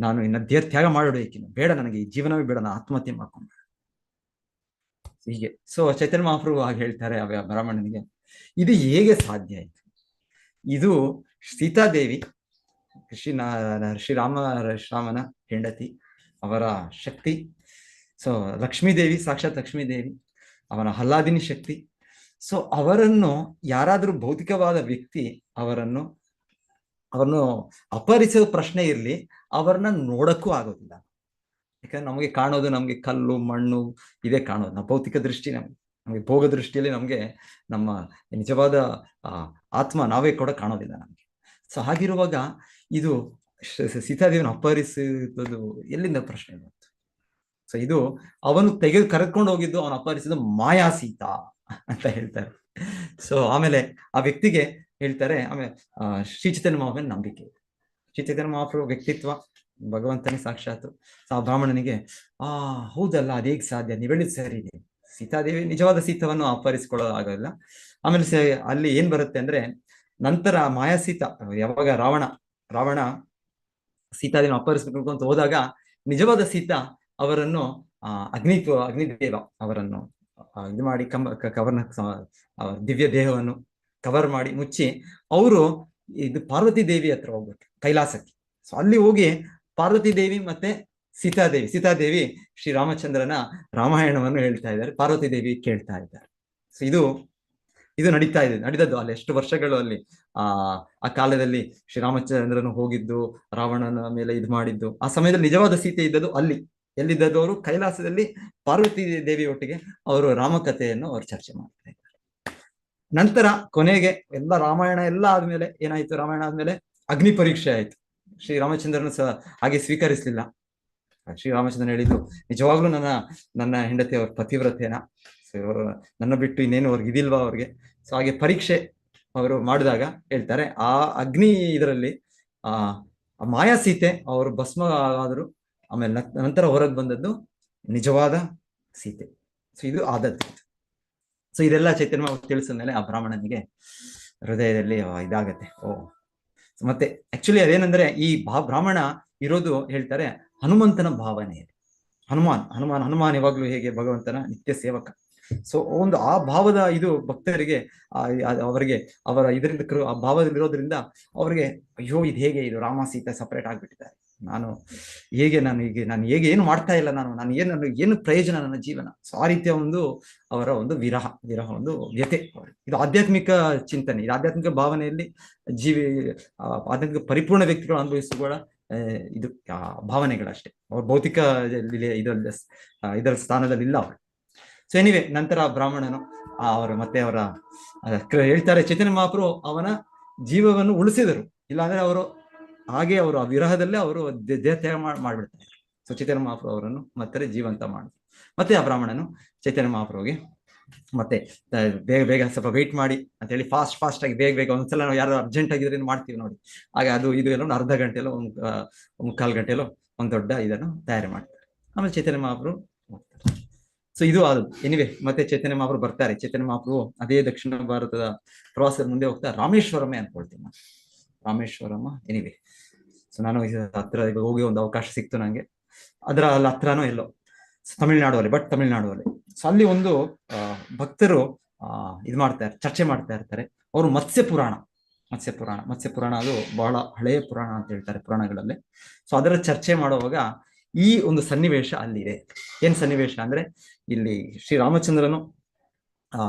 ನಾನು ಇನ್ನ ತ್ಯಾಗ ಮಾಡಬೇಕಿನ್ನು, ಬೇಡ ನನಗೆ ಈ ಜೀವನವೇ ಬೇಡ, ನಾನು ಆತ್ಮಹತ್ಯೆ ಮಾಡ್ಕೊಂಡು ಹೀಗೆ. ಸೊ ಚೈತನ್ಯ ಮಹಾಪ್ರಭು ಹಾಗೆ ಹೇಳ್ತಾರೆ ಆ ಬ್ರಾಹ್ಮಣನಿಗೆ, ಇದು ಹೇಗೆ ಸಾಧ್ಯ ಆಯ್ತು? ಇದು ಸೀತಾದೇವಿ ಶ್ರೀರಾಮನ ಹೆಂಡತಿ, ಅವರ ಶಕ್ತಿ. ಸೊ ಲಕ್ಷ್ಮೀದೇವಿ, ಸಾಕ್ಷಾತ್ ಲಕ್ಷ್ಮೀದೇವಿ, ಅವನ ಹಲ್ಲಾದಿನಿ ಶಕ್ತಿ. ಸೊ ಅವರನ್ನು ಯಾರಾದ್ರೂ ಭೌತಿಕವಾದ ವ್ಯಕ್ತಿ ಅವರನ್ನು ಅಪಹರಿಸೋ ಪ್ರಶ್ನೆ ಇರ್ಲಿ, ಅವರನ್ನ ನೋಡಕ್ಕೂ ಆಗೋದಿಲ್ಲ. ಯಾಕಂದ್ರೆ ನಮಗೆ ಕಾಣೋದು, ನಮ್ಗೆ ಕಲ್ಲು ಮಣ್ಣು ಇದೇ ಕಾಣೋದು, ನಾವು ಭೌತಿಕ ದೃಷ್ಟಿ, ನಮಗೆ ಭೋಗ ದೃಷ್ಟಿಯಲ್ಲಿ ನಮ್ಗೆ ನಮ್ಮ ನಿಜವಾದ ಆತ್ಮ ನಾವೇ ಕೂಡ ಕಾಣೋದಿಲ್ಲ ನಮ್ಗೆ. ಸೊ ಹಾಗಿರುವಾಗ ಇದು ಸೀತಾದೇವಿಯನ್ನು ಅಪಹರಿಸಿದ್ದು ಎಲ್ಲಿಂದ ಪ್ರಶ್ನೆ ಬಂತು? ಸೊ ಇದು ಅವನು ಕರೆದುಕೊಂಡು ಹೋಗಿದ್ದು, ಅವನು ಅಪಹರಿಸಿದ್ದು ಮಾಯಾ ಸೀತಾ ಅಂತ ಹೇಳ್ತಾರೆ. ಸೊ ಆಮೇಲೆ ಆ ವ್ಯಕ್ತಿಗೆ ಹೇಳ್ತಾರೆ, ಆಮೇಲೆ ಶ್ರೀ ಚೈತನ್ಯ ಮಹಾಪ್ರಭು ನಂಬಿಕೆ, ಶ್ರೀ ಚೈತನ್ಯ ಮಹಾಪ್ರಭು ವ್ಯಕ್ತಿತ್ವ ಭಗವಂತನೇ ಸಾಕ್ಷಾತ್. ಆ ಬ್ರಾಹ್ಮಣನಿಗೆ ಹೌದಲ್ಲ, ಅದೇಗ್ ಸಾಧ್ಯ, ನೀವು ಹೇಳಿದ್ ಸರಿ ಇದೆ, ಸೀತಾದೇವಿ ನಿಜವಾದ ಸೀತವನ್ನು ಅಪಹರಿಸಿಕೊಳ್ಳೋದಾಗಲ್ಲ. ಆಮೇಲೆ ಅಲ್ಲಿ ಏನ್ ಬರುತ್ತೆ ಅಂದ್ರೆ, ನಂತರ ಮಾಯಾ ಸೀತಾ, ಯಾವಾಗ ರಾವಣ ಸೀತಾದೇವಿನ ಅಪಹರಿಸ್ಬೇಕು ಅಂತ ಹೋದಾಗ, ನಿಜವಾದ ಸೀತಾ ಅವರನ್ನು ಅಗ್ನಿದೇವ ಅವರನ್ನು ಇದು ಮಾಡಿ ದಿವ್ಯ ದೇಹವನ್ನು ಕವರ್ ಮಾಡಿ ಮುಚ್ಚಿ, ಅವರು ಇದು ಪಾರ್ವತಿ ದೇವಿ ಹತ್ರ ಹೋಗ್ಬಿಟ್ರು ಕೈಲಾಸಕ್ಕೆ. ಸೊ ಅಲ್ಲಿ ಹೋಗಿ ಪಾರ್ವತಿ ದೇವಿ ಮತ್ತೆ ಸೀತಾದೇವಿ ಶ್ರೀರಾಮಚಂದ್ರನ ರಾಮಾಯಣವನ್ನು ಹೇಳ್ತಾ ಇದ್ದಾರೆ, ಪಾರ್ವತಿ ದೇವಿ ಕೇಳ್ತಾ ಇದ್ದಾರೆ. ಸೊ ಇದು ನಡೀತದ್ದು ಅಲ್ಲಿ ಎಷ್ಟು ವರ್ಷಗಳು ಅಲ್ಲಿ ಆ ಕಾಲದಲ್ಲಿ ಶ್ರೀರಾಮಚಂದ್ರನು ಹೋಗಿದ್ದು, ರಾವಣನ ಮೇಲೆ ಇದು ಮಾಡಿದ್ದು, ಆ ಸಮಯದಲ್ಲಿ ನಿಜವಾದ ಸೀತೆ ಇದ್ದದ್ದು ಅಲ್ಲಿ ಎಲ್ಲಿದ್ದವರು ಕೈಲಾಸದಲ್ಲಿ ಪಾರ್ವತಿ ದೇವಿಯೊಟ್ಟಿಗೆ ಅವರು ರಾಮಕಥೆಯನ್ನು ಅವರು ಚರ್ಚೆ ಮಾಡ್ತಾ ಇದ್ದಾರೆ. ನಂತರ ಕೊನೆಗೆ ಎಲ್ಲ ರಾಮಾಯಣ ಎಲ್ಲ ಆದ್ಮೇಲೆ ಏನಾಯ್ತು, ರಾಮಾಯಣ ಆದ್ಮೇಲೆ ಅಗ್ನಿ ಪರೀಕ್ಷೆ ಆಯ್ತು. ಶ್ರೀರಾಮಚಂದ್ರನು ಸಹ ಹಾಗೆ ಸ್ವೀಕರಿಸಲಿಲ್ಲ. ಶ್ರೀರಾಮಚಂದ್ರನ್ ಹೇಳಿದ್ದು, ನಿಜವಾಗ್ಲೂ ನನ್ನ ಹೆಂಡತಿ ಅವ್ರ ಪತಿವ್ರತೆನ, ಸೊ ನನ್ನ ಬಿಟ್ಟು ಇನ್ನೇನು ಅವ್ರಿಗೆ ಇದಿಲ್ವಾ ಅವ್ರಿಗೆ. ಸೊ ಹಾಗೆ ಪರೀಕ್ಷೆ ಅವರು ಮಾಡಿದಾಗ ಹೇಳ್ತಾರೆ, ಆ ಅಗ್ನಿ ಇದರಲ್ಲಿ ಆ ಮಾಯಾ ಸೀತೆ ಅವರು ಭಸ್ಮ ಆದ್ರು. ಆಮೇಲೆ ನಂತರ ಹೊರಗೆ ಬಂದದ್ದು ನಿಜವಾದ ಸೀತೆ. ಸೊ ಇದು ಆದದ್ದು. ಸೊ ಇದೆಲ್ಲ ಚೈತನ್ಯ ತಿಳಿಸಿದ್ಮೇಲೆ ಆ ಬ್ರಾಹ್ಮಣನಿಗೆ ಹೃದಯದಲ್ಲಿ ಇದಾಗತ್ತೆ. ಮತ್ತೆ ಆಕ್ಚುಲಿ ಅದೇನಂದ್ರೆ, ಈ ಬ್ರಾಹ್ಮಣ ಇರೋದು ಹೇಳ್ತಾರೆ ಹನುಮಂತನ ಭಾವನೆಯಲ್ಲಿ. ಹನುಮಾನ್ ಯಾವಾಗ್ಲೂ ಹೇಗೆ ಭಗವಂತನ ನಿತ್ಯ ಸೇವಕ. ಸೊ ಒಂದು ಆ ಭಾವದ ಇದು ಭಕ್ತರಿಗೆ ಅವರಿಗೆ ಅವರ ಇದರಿಂದ ಆ ಭಾವದಲ್ಲಿರೋದ್ರಿಂದ ಅವ್ರಿಗೆ ಅಯ್ಯೋ ಇದು ಹೇಗೆ, ಇದು ರಾಮ ಸೀತೆ ಸಪರೇಟ್ ಆಗ್ಬಿಟ್ಟಿದ್ದಾರೆ, ನಾನು ಹೇಗೆ ಏನು ಮಾಡ್ತಾ ಇಲ್ಲ, ನನಗೆ ಏನು ಪ್ರಯೋಜನ ನನ್ನ ಜೀವನ. ಸೊ ಆ ರೀತಿಯ ಒಂದು ಅವರ ಒಂದು ವಿರಹ ಒಂದು ವ್ಯಥೆ. ಇದು ಆಧ್ಯಾತ್ಮಿಕ ಚಿಂತನೆ, ಇದು ಆಧ್ಯಾತ್ಮಿಕ ಭಾವನೆಯಲ್ಲಿ ಆಧ್ಯಾತ್ಮಿಕ ಪರಿಪೂರ್ಣ ವ್ಯಕ್ತಿಗಳು ಅನುಭವಿಸುವ ಇದು ಭಾವನೆಗಳಷ್ಟೇ. ಅವ್ರ ಭೌತಿಕ ಇದರ ಸ್ಥಾನದಲ್ಲಿ ಇಲ್ಲ ಅವರು. ಸೊ ಎನಿವೆ, ನಂತರ ಬ್ರಾಹ್ಮಣನು ಅವರು ಮತ್ತೆ ಅವರ ಹೇಳ್ತಾರೆ, ಚೈತನ್ಯ ಮಹಾಪ್ರಭು ಅವನ ಜೀವವನ್ನು ಉಳಿಸಿದರು. ಇಲ್ಲಾಂದ್ರೆ ಅವರು ಆ ವಿರಹದಲ್ಲೇ ಅವರು ದೇಹತ್ಯಾಗ ಮಾಡ್ಬಿಡ್ತಾರೆ. ಸೊ ಚೈತನ್ಯ ಮಹಾಪ್ರಭು ಅವರನ್ನು ಮತ್ತೆ ಜೀವಂತ ಮಾಡಿದ್ರು. ಮತ್ತೆ ಆ ಬ್ರಾಹ್ಮಣನು ಚೈತನ್ಯ ಮಹಾಪ್ರಭುಗೆ ಮತ್ತೆ ಬೇಗ ಸ್ವಲ್ಪ ವೆಯ್ಟ್ ಮಾಡಿ ಅಂತ ಹೇಳಿ ಫಾಸ್ಟ್ ಆಗಿ ಬೇಗ ಒಂದ್ಸಲ ನಾವು ಯಾರು ಅರ್ಜೆಂಟ್ ಆಗಿದ್ರೆ ಮಾಡ್ತೀವಿ ನೋಡಿ, ಹಾಗೆ ಅದು ಇದು ಎಲ್ಲ ಒಂದು ಅರ್ಧ ಗಂಟೆಲೋ ಮುಕ್ಕಾಲು ಗಂಟೆಲೋ ಒಂದು ದೊಡ್ಡ ಇದನ್ನು ತಯಾರಿ ಮಾಡ್ತಾರೆ. ಆಮೇಲೆ ಚೈತನ್ಯ ಮಹಾಪ್ರಭು ಹೋಗ್ತಾರೆ. ಸೊ ಇದು ಅದು. ಎನಿವೆ, ಮತ್ತೆ ಚೈತನ್ಯ ಮಹಾಪ್ರಭು ಬರ್ತಾರೆ. ಚೈತನ್ಯ ಮಹಾಪ್ರಭು ಅದೇ ದಕ್ಷಿಣ ಭಾರತದ ಪ್ರವಾಸದ ಮುಂದೆ ಹೋಗ್ತಾ ರಾಮೇಶ್ವರಮೇ ಅನ್ಕೊಳ್ತೀನಿ ನಾನು, ರಾಮೇಶ್ವರಮ್ಮ. ಎನಿವೆ, ಸೊ ನಾನು ಹತ್ರ ಹೋಗಿ ಒಂದು ಅವಕಾಶ ಸಿಕ್ತು ನಂಗೆ. ಅದರ ಅಲ್ಲಿ ಹತ್ರನೋ ಎಲ್ಲೋ ತಮಿಳ್ನಾಡುವಲ್ಲಿ. ಸೊ ಅಲ್ಲಿ ಒಂದು ಭಕ್ತರು ಇದು ಮಾಡ್ತಾರೆ, ಚರ್ಚೆ ಮಾಡ್ತಾ ಇರ್ತಾರೆ. ಅವರು ಮತ್ಸ್ಯ ಪುರಾಣ ಅದು ಬಹಳ ಹಳೆಯ ಪುರಾಣ ಅಂತ ಹೇಳ್ತಾರೆ ಪುರಾಣಗಳಲ್ಲಿ. ಸೊ ಅದರ ಚರ್ಚೆ ಮಾಡುವಾಗ ಈ ಒಂದು ಸನ್ನಿವೇಶ ಅಲ್ಲಿದೆ. ಏನ್ ಸನ್ನಿವೇಶ ಅಂದ್ರೆ, ಇಲ್ಲಿ ಶ್ರೀರಾಮಚಂದ್ರನು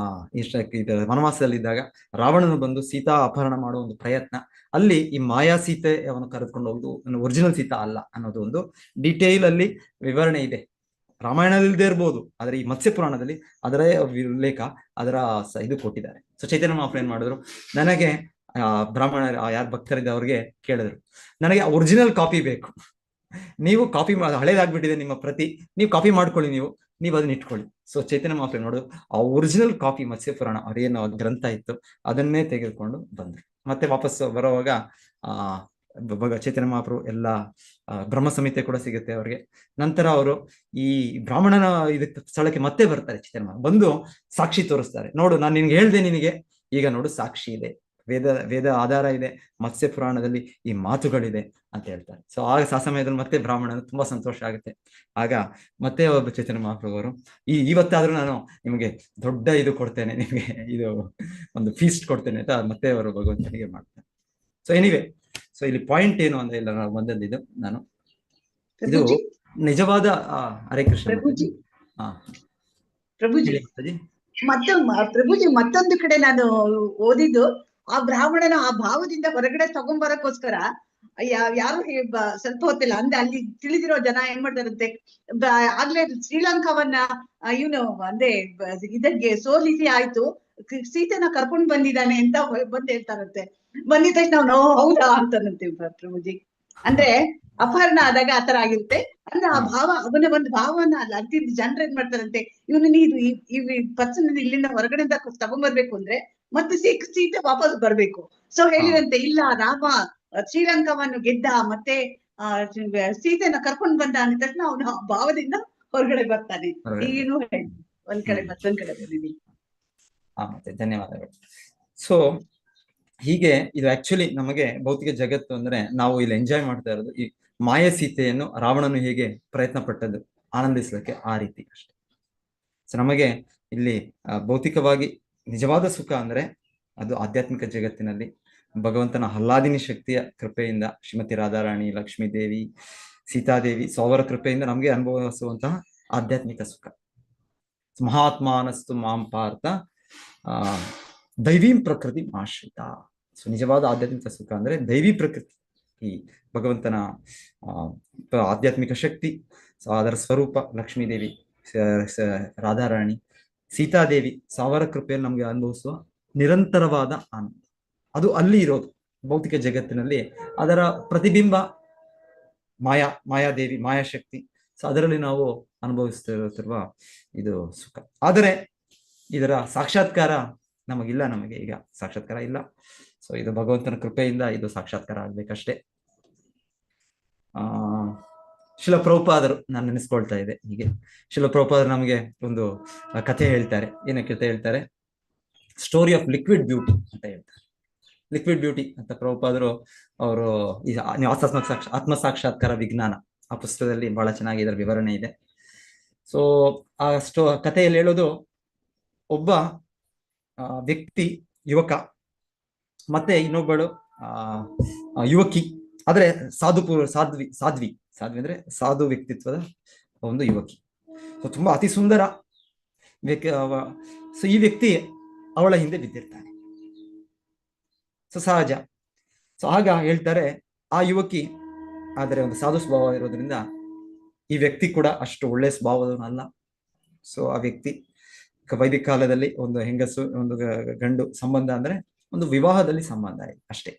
ವನವಾಸದಲ್ಲಿದ್ದಾಗ ರಾವಣನು ಬಂದು ಸೀತಾ ಅಪಹರಣ ಮಾಡುವ ಒಂದು ಪ್ರಯತ್ನ. ಅಲ್ಲಿ ಈ ಮಾಯಾ ಸೀತೆ ಅವನು ಕರೆದುಕೊಂಡು ಹೋಗುದು ಒರಿಜಿನಲ್ ಸೀತಾ ಅಲ್ಲ ಅನ್ನೋದು ಒಂದು ಡೀಟೇಲ್ ಅಲ್ಲಿ ವಿವರಣೆ ಇದೆ. ರಾಮಾಯಣದಲ್ಲಿದೆ ಇರ್ಬೋದು, ಆದ್ರೆ ಈ ಮತ್ಸ್ಯ ಪುರಾಣದಲ್ಲಿ ಅದರ ಉಲ್ಲೇಖ, ಅದರ ಇದು ಕೊಟ್ಟಿದ್ದಾರೆ. ಸೊ ಚೈತನ್ಯ ಮಹಾಪ್ರಭು ಏನ್ ಮಾಡಿದ್ರು, ನನಗೆ ಬ್ರಾಹ್ಮಣ ಯಾರು ಭಕ್ತರಿದ್ದ ಅವ್ರಿಗೆ ಕೇಳಿದ್ರು, ನನಗೆ ಒರಿಜಿನಲ್ ಕಾಪಿ ಬೇಕು, ನೀವು ಕಾಪಿ ಹಳೇದಾಗ್ಬಿಟ್ಟಿದೆ ನಿಮ್ಮ ಪ್ರತಿ, ನೀವು ಕಾಪಿ ಮಾಡ್ಕೊಳ್ಳಿ, ನೀವು ಅದನ್ನ ಇಟ್ಕೊಳ್ಳಿ. ಸೊ ಚೈತನ್ಯ ಮಹಾಪ್ರಭು ನೋಡು, ಆ ಒರಿಜಿನಲ್ ಕಾಪಿ ಮತ್ಸ್ಯ ಪುರಾಣ ಅವ್ರೇನು ಗ್ರಂಥ ಇತ್ತು ಅದನ್ನೇ ತೆಗೆದುಕೊಂಡು ಬಂದ್ರು. ಮತ್ತೆ ವಾಪಸ್ ಬರುವಾಗ ಚೈತನ್ಯ ಮಹಾಪ್ರಭು ಎಲ್ಲ ಬ್ರಹ್ಮ ಸಂಹಿತೆ ಕೂಡ ಸಿಗುತ್ತೆ ಅವ್ರಿಗೆ. ನಂತರ ಅವರು ಈ ಬ್ರಾಹ್ಮಣನ ಇದಕ್ಕೆ ಸ್ಥಳಕ್ಕೆ ಮತ್ತೆ ಬರ್ತಾರೆ. ಚೈತನ್ಯ ಮಹಾಪ್ರಭು ಬಂದು ಸಾಕ್ಷಿ ತೋರಿಸ್ತಾರೆ. ನೋಡು, ನಾನು ನಿನ್ಗೆ ಹೇಳ್ದೆ, ನಿನಗೆ ಈಗ ನೋಡು ಸಾಕ್ಷಿ ಇದೆ, ವೇದ ಆಧಾರ ಇದೆ, ಮತ್ಸ್ಯ ಪುರಾಣದಲ್ಲಿ ಈ ಮಾತುಗಳಿದೆ ಅಂತ ಹೇಳ್ತಾರೆ. ಸೊ ಆಗ ಆ ಸಮಯದಲ್ಲಿ ಮತ್ತೆ ಬ್ರಾಹ್ಮಣನ ತುಂಬಾ ಸಂತೋಷ ಆಗುತ್ತೆ. ಆಗ ಮತ್ತೆ ಒಬ್ಬ ಚೈತನ್ಯ ಮಹಾಪ್ರಭು ಅವರು ಇವತ್ತಾದ್ರೂ ನಾನು ನಿಮಗೆ ದೊಡ್ಡ ಇದು ಕೊಡ್ತೇನೆ, ನಿಮಗೆ ಇದು ಒಂದು ಫೀಸ್ಟ್ ಕೊಡ್ತೇನೆ ಅಂತ ಮತ್ತೆ ಅವರು ಭಗವಂತನಿಗೆ ಮಾಡ್ತಾರೆ. ಸೊ ಎನಿವೆ, ಸೊ ಇಲ್ಲಿ ಪಾಯಿಂಟ್ ಏನು ಅಂದ್ರೆ, ಇಲ್ಲ ನಾವು ಬಂದದ್ದು ನಾನು ಇದು ನಿಜವಾದ ಹರೇ ಕೃಷ್ಣ ಪ್ರಭುಜಿ ಮತ್ತೊಂದು ಕಡೆ ನಾನು ಓದಿದ್ದು, ಆ ಬ್ರಾಹ್ಮಣನ ಆ ಭಾವದಿಂದ ಹೊರಗಡೆ ತಗೊಂಬರಕ್ಕೋಸ್ಕರ ಯಾರು ಸ್ವಲ್ಪ ಹೊತ್ತಿಲ್ಲ ಅಂದ್ರೆ ಅಲ್ಲಿ ತಿಳಿದಿರೋ ಜನ ಏನ್ ಮಾಡ್ತಾರಂತೆ, ಆಗ್ಲೇ ಶ್ರೀಲಂಕಾವನ್ನ ಇವನು ಅಂದ್ರೆ ಇದಕ್ಕೆ ಸೋಲಿಸಿ ಆಯ್ತು, ಸೀತೆನ ಕರ್ಕೊಂಡ್ ಬಂದಿದ್ದಾನೆ ಅಂತ ಬಂದ್ ಹೇಳ್ತಾರಂತೆ. ಬಂದಿದ ತಕ್ಷಣ ನಾವು ಹೌದಾ ಅಂತಾನಂತೆ ಪ್ರಭುಜಿ. ಅಂದ್ರೆ ಅಪಹರಣ ಆದಾಗ ಆತರ ಆಗಿರುತ್ತೆ ಅಂದ್ರೆ ಆ ಭಾವ, ಅವನ ಒಂದು ಭಾವನ ಅಲ್ಲ ಅಂತಿ ಜನರು ಏನ್ ಮಾಡ್ತಾರಂತೆ, ಇವನು ಈ ಪರ್ಸನ್ ಇಲ್ಲಿಂದ ಹೊರಗಡೆಯಿಂದ ತಗೊಂಡ್ಬರ್ಬೇಕು ಅಂದ್ರೆ ಮತ್ತೆ ಸೀತೆ ವಾಪಸ್ ಬರ್ಬೇಕು. ಸೊ ಹೇಳಿದಂತೆ, ಇಲ್ಲ ರಾಮ ಶ್ರೀಲಂಕಾವನ್ನು ಗೆದ್ದ, ಮತ್ತೆ ಸೀತೆನ ಕರ್ಕೊಂಡ್ ಬಂದ ಅಂದ ತಕ್ಷಣ ಅವನ ಭಾವದಿಂದ ಹೊರಗಡೆ ಬರ್ತಾನೆ. ಈಗೇನು ಒಂದ್ ಕಡೆ ಮತ್ತೊಂದ್ ಕಡೆ ಬಂದಿದ್ದೀನಿ. ಮತ್ತೆ ಧನ್ಯವಾದಗಳು. ಸೊ ಹೀಗೆ ಇದು ಆಕ್ಚುಲಿ ನಮಗೆ ಭೌತಿಕ ಜಗತ್ತು ಅಂದ್ರೆ ನಾವು ಇಲ್ಲಿ ಎಂಜಾಯ್ ಮಾಡ್ತಾ ಇರೋದು ಈ ಮಾಯ ಸೀತೆಯನ್ನು ರಾವಣನು ಹೇಗೆ ಪ್ರಯತ್ನ ಪಟ್ಟದ್ದು ಆನಂದಿಸ್ಲಿಕ್ಕೆ, ಆ ರೀತಿ ಅಷ್ಟೆ. ಸೊ ನಮಗೆ ಇಲ್ಲಿ ಭೌತಿಕವಾಗಿ ನಿಜವಾದ ಸುಖ ಅಂದ್ರೆ ಅದು ಆಧ್ಯಾತ್ಮಿಕ ಜಗತ್ತಿನಲ್ಲಿ ಭಗವಂತನ ಆಹ್ಲಾದಿನಿ ಶಕ್ತಿಯ ಕೃಪೆಯಿಂದ, ಶ್ರೀಮತಿ ರಾಧಾರಾಣಿ, ಲಕ್ಷ್ಮೀ ದೇವಿ, ಸೀತಾದೇವಿ, ಸೊ ಅವರ ಕೃಪೆಯಿಂದ ನಮಗೆ ಅನುಭವಿಸುವಂತಹ ಆಧ್ಯಾತ್ಮಿಕ ಸುಖ. ಮಹಾತ್ಮಾನಸ್ತು ಮಾಂ ಪಾರ್ಥ ದೈವೀಂ ಪ್ರಕೃತಿ ಆಶ್ರಿತ. ಸೊ ನಿಜವಾದ ಆಧ್ಯಾತ್ಮಿಕ ಸುಖ ಅಂದ್ರೆ ದೈವಿ ಪ್ರಕೃತಿ, ಈ ಭಗವಂತನ ಆಧ್ಯಾತ್ಮಿಕ ಶಕ್ತಿ. ಸೊ ಅದರ ಸ್ವರೂಪ ಲಕ್ಷ್ಮೀದೇವಿ, ರಾಧಾರಾಣಿ, ಸೀತಾದೇವಿ ಸಾವಿರ ಕೃಪೆಯಲ್ಲಿ ನಮ್ಗೆ ಅನುಭವಿಸುವ ನಿರಂತರವಾದ ಆನಂದ. ಅದು ಅಲ್ಲಿ ಇರೋದು ಭೌತಿಕ ಜಗತ್ತಿನಲ್ಲಿ. ಅದರ ಪ್ರತಿಬಿಂಬ ಮಾಯಾದೇವಿ, ಮಾಯಾಶಕ್ತಿ. ಸೊ ಅದರಲ್ಲಿ ನಾವು ಅನುಭವಿಸ್ತಿರುವ ಇದು ಸುಖ. ಆದರೆ ಇದರ ಸಾಕ್ಷಾತ್ಕಾರ ನಮಗಿಲ್ಲ, ನಮಗೆ ಈಗ ಸಾಕ್ಷಾತ್ಕಾರ ಇಲ್ಲ. ಸೊ ಇದು ಭಗವಂತನ ಕೃಪೆಯಿಂದ ಇದು ಸಾಕ್ಷಾತ್ಕಾರ ಆಗ್ಬೇಕಷ್ಟೇ. ಶಿಲ ಪ್ರಭುಪಾದರು ನಾನು ನೆನೆಸ್ಕೊಳ್ತಾ ಇದ್ದೆ ಹೀಗೆ. ಶಿಲ ಪ್ರಭುಪಾದರು ನಮಗೆ ಒಂದು ಕಥೆ ಹೇಳ್ತಾರೆ. ಏನಕ್ಕೆ ಕಥೆ ಹೇಳ್ತಾರೆ? ಸ್ಟೋರಿ ಆಫ್ ಲಿಕ್ವಿಡ್ ಬ್ಯೂಟಿ ಅಂತ ಹೇಳ್ತಾರೆ. ಲಿಕ್ವಿಡ್ ಬ್ಯೂಟಿ ಅಂತ ಪ್ರಭುಪಾದರು ಅವರು ಆತ್ಮ ಸಾಕ್ಷಾತ್ಕಾರ ವಿಜ್ಞಾನ ಆ ಪುಸ್ತಕದಲ್ಲಿ ಬಹಳ ಚೆನ್ನಾಗಿ ಇದರ ವಿವರಣೆ ಇದೆ. ಸೊ ಆ ಕಥೆಯಲ್ಲಿ ಹೇಳೋದು, ಒಬ್ಬ ವ್ಯಕ್ತಿ, ಯುವಕ, ಮತ್ತೆ ಇನ್ನೊಬ್ಬಳು ಯುವಕಿ, ಆದ್ರೆ ಸಾಧ್ವಿ ಅಂದ್ರೆ ಸಾಧು ವ್ಯಕ್ತಿತ್ವದ ಒಂದು ಯುವಕಿ. ಸೊ ತುಂಬಾ ಅತಿ ಸುಂದರ ಸೊ ಈ ವ್ಯಕ್ತಿ ಅವಳ ಹಿಂದೆ ಬಿದ್ದಿರ್ತಾನೆ. ಸೊ ಸಹಜ. ಸೊ ಆಗ ಹೇಳ್ತಾರೆ, ಆ ಯುವಕಿ ಆದರೆ ಒಂದು ಸಾಧು ಸ್ವಭಾವ ಇರೋದ್ರಿಂದ ಈ ವ್ಯಕ್ತಿ ಕೂಡ ಅಷ್ಟು ಒಳ್ಳೆ ಸ್ವಭಾವದವನಲ್ಲ. ಸೊ ಆ ವ್ಯಕ್ತಿ ವೈದಿಕ ಕಾಲದಲ್ಲಿ ಒಂದು ಹೆಂಗಸು ಒಂದು ಗಂಡು ಸಂಬಂಧ ಅಂದ್ರೆ ಒಂದು ವಿವಾಹದಲ್ಲಿ ಸಂಬಂಧ ಅಷ್ಟೇ,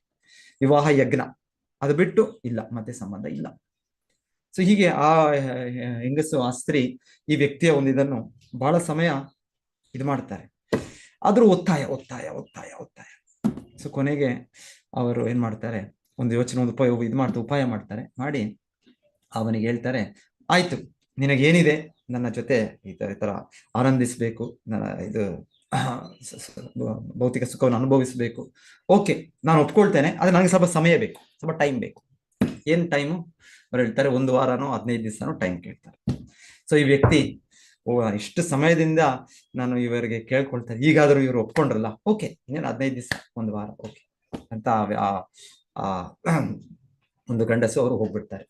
ವಿವಾಹ ಯಜ್ಞ, ಅದು ಬಿಟ್ಟು ಇಲ್ಲ, ಮತ್ತೆ ಸಂಬಂಧ ಇಲ್ಲ. ಸೊ ಹೀಗೆ ಆ ಹೆಂಗಸು, ಆ ಸ್ತ್ರೀ ಈ ವ್ಯಕ್ತಿಯ ಒಂದು ಇದನ್ನು ಬಹಳ ಸಮಯ ಇದು ಮಾಡ್ತಾರೆ. ಆದ್ರೂ ಒತ್ತಾಯ. ಸೊ ಕೊನೆಗೆ ಅವರು ಏನ್ ಮಾಡ್ತಾರೆ, ಒಂದು ಯೋಚನೆ, ಒಂದು ಉಪಾಯ ಮಾಡ್ತಾರೆ. ಮಾಡಿ ಅವನಿಗೆ ಹೇಳ್ತಾರೆ, ಆಯ್ತು, ನಿನಗೇನಿದೆ ನನ್ನ ಜೊತೆ ಈ ತರ ಆನಂದಿಸ್ಬೇಕು, ಇದು ಭೌತಿಕ ಸುಖವನ್ನು ಅನುಭವಿಸ್ಬೇಕು, ಓಕೆ ನಾನು ಒಪ್ಕೊಳ್ತೇನೆ, ಆದ್ರೆ ನನಗೆ ಸ್ವಲ್ಪ ಸಮಯ ಬೇಕು, ಸ್ವಲ್ಪ ಟೈಮ್ ಬೇಕು. ಏನ್ ಟೈಮು? ಅವ್ರು ಹೇಳ್ತಾರೆ 1 ವಾರನೋ 15 ದಿವಸನೋ ಟೈಮ್ ಕೇಳ್ತಾರೆ. ಸೊ ಈ ವ್ಯಕ್ತಿ, ಇಷ್ಟು ಸಮಯದಿಂದ ನಾನು ಇವರಿಗೆ ಕೇಳ್ಕೊಳ್ತಾರೆ, ಈಗಾದ್ರೂ ಇವರು ಒಪ್ಕೊಂಡ್ರಲ್ಲ, ಓಕೆ ಇನ್ನೇನು 15 ದಿವಸ, 1 ವಾರ, ಓಕೆ ಅಂತ ಒಂದು ಗಂಡಸು ಅವರು ಹೋಗ್ಬಿಡ್ತಾರೆ.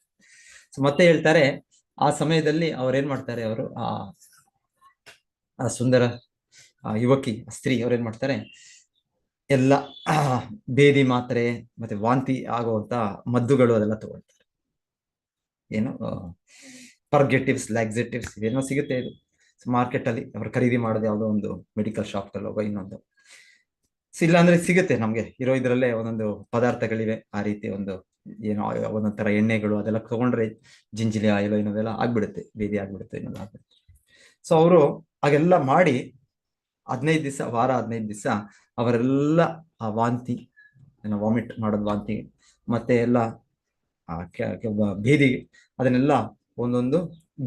ಸೊ ಮತ್ತೆ ಹೇಳ್ತಾರೆ, ಆ ಸಮಯದಲ್ಲಿ ಅವ್ರೇನ್ ಮಾಡ್ತಾರೆ, ಅವರು ಆ ಸುಂದರ ಯುವಕಿ, ಸ್ತ್ರೀ ಅವ್ರೇನ್ ಮಾಡ್ತಾರೆ, ಎಲ್ಲ ಬೇದಿ ಮಾತ್ರೆ ಮತ್ತೆ ವಾಂತಿ ಆಗುವಂತ ಮದ್ದುಗಳು ಅದೆಲ್ಲ ತಗೊಳ್ತಾರೆ. ಏನು ಪರ್ಗೆಟಿವ್ಸ್, ಲ್ಯಾಕ್ಸೇಟಿವ್ಸ್ ಇದೇನೋ ಸಿಗುತ್ತೆ ಇದು ಮಾರ್ಕೆಟ್ ಅಲ್ಲಿ. ಅವ್ರು ಖರೀದಿ ಮಾಡೋದು ಯಾವುದೋ ಒಂದು ಮೆಡಿಕಲ್ ಶಾಪ್ ಅಲ್ಲಿ ಹೋಗೋ ಇನ್ನೊಂದು. ಇಲ್ಲ ಅಂದ್ರೆ ಸಿಗುತ್ತೆ ನಮ್ಗೆ ಇರೋ ಇದ್ರಲ್ಲೇ ಒಂದೊಂದು ಪದಾರ್ಥಗಳಿವೆ ಆ ರೀತಿ. ಒಂದು ಏನೋ ಒಂದೊಂದ್ ತರ ಎಣ್ಣೆಗಳು ಅದೆಲ್ಲ ತಗೊಂಡ್ರೆ ಜಿಂಜಿಲಿ ಆಯಿಲ್ ಏನೋದೆಲ್ಲ ಆಗ್ಬಿಡುತ್ತೆ, ಬೇದಿ ಆಗ್ಬಿಡುತ್ತೆ, ಇನ್ನೊಂದು ಆಗ್ಬಿಡುತ್ತೆ. ಸೊ ಅವರು ಹಾಗೆಲ್ಲ ಮಾಡಿ 15 ದಿವಸ, ವಾರ 15 ದಿವಸ ಅವರೆಲ್ಲ ಆ ವಾಂತಿ, ವಾಮಿಟ್ ಮಾಡೋದು ವಾಂತಿ ಮತ್ತೆ ಎಲ್ಲ ಬೇದಿ ಅದನ್ನೆಲ್ಲ ಒಂದೊಂದು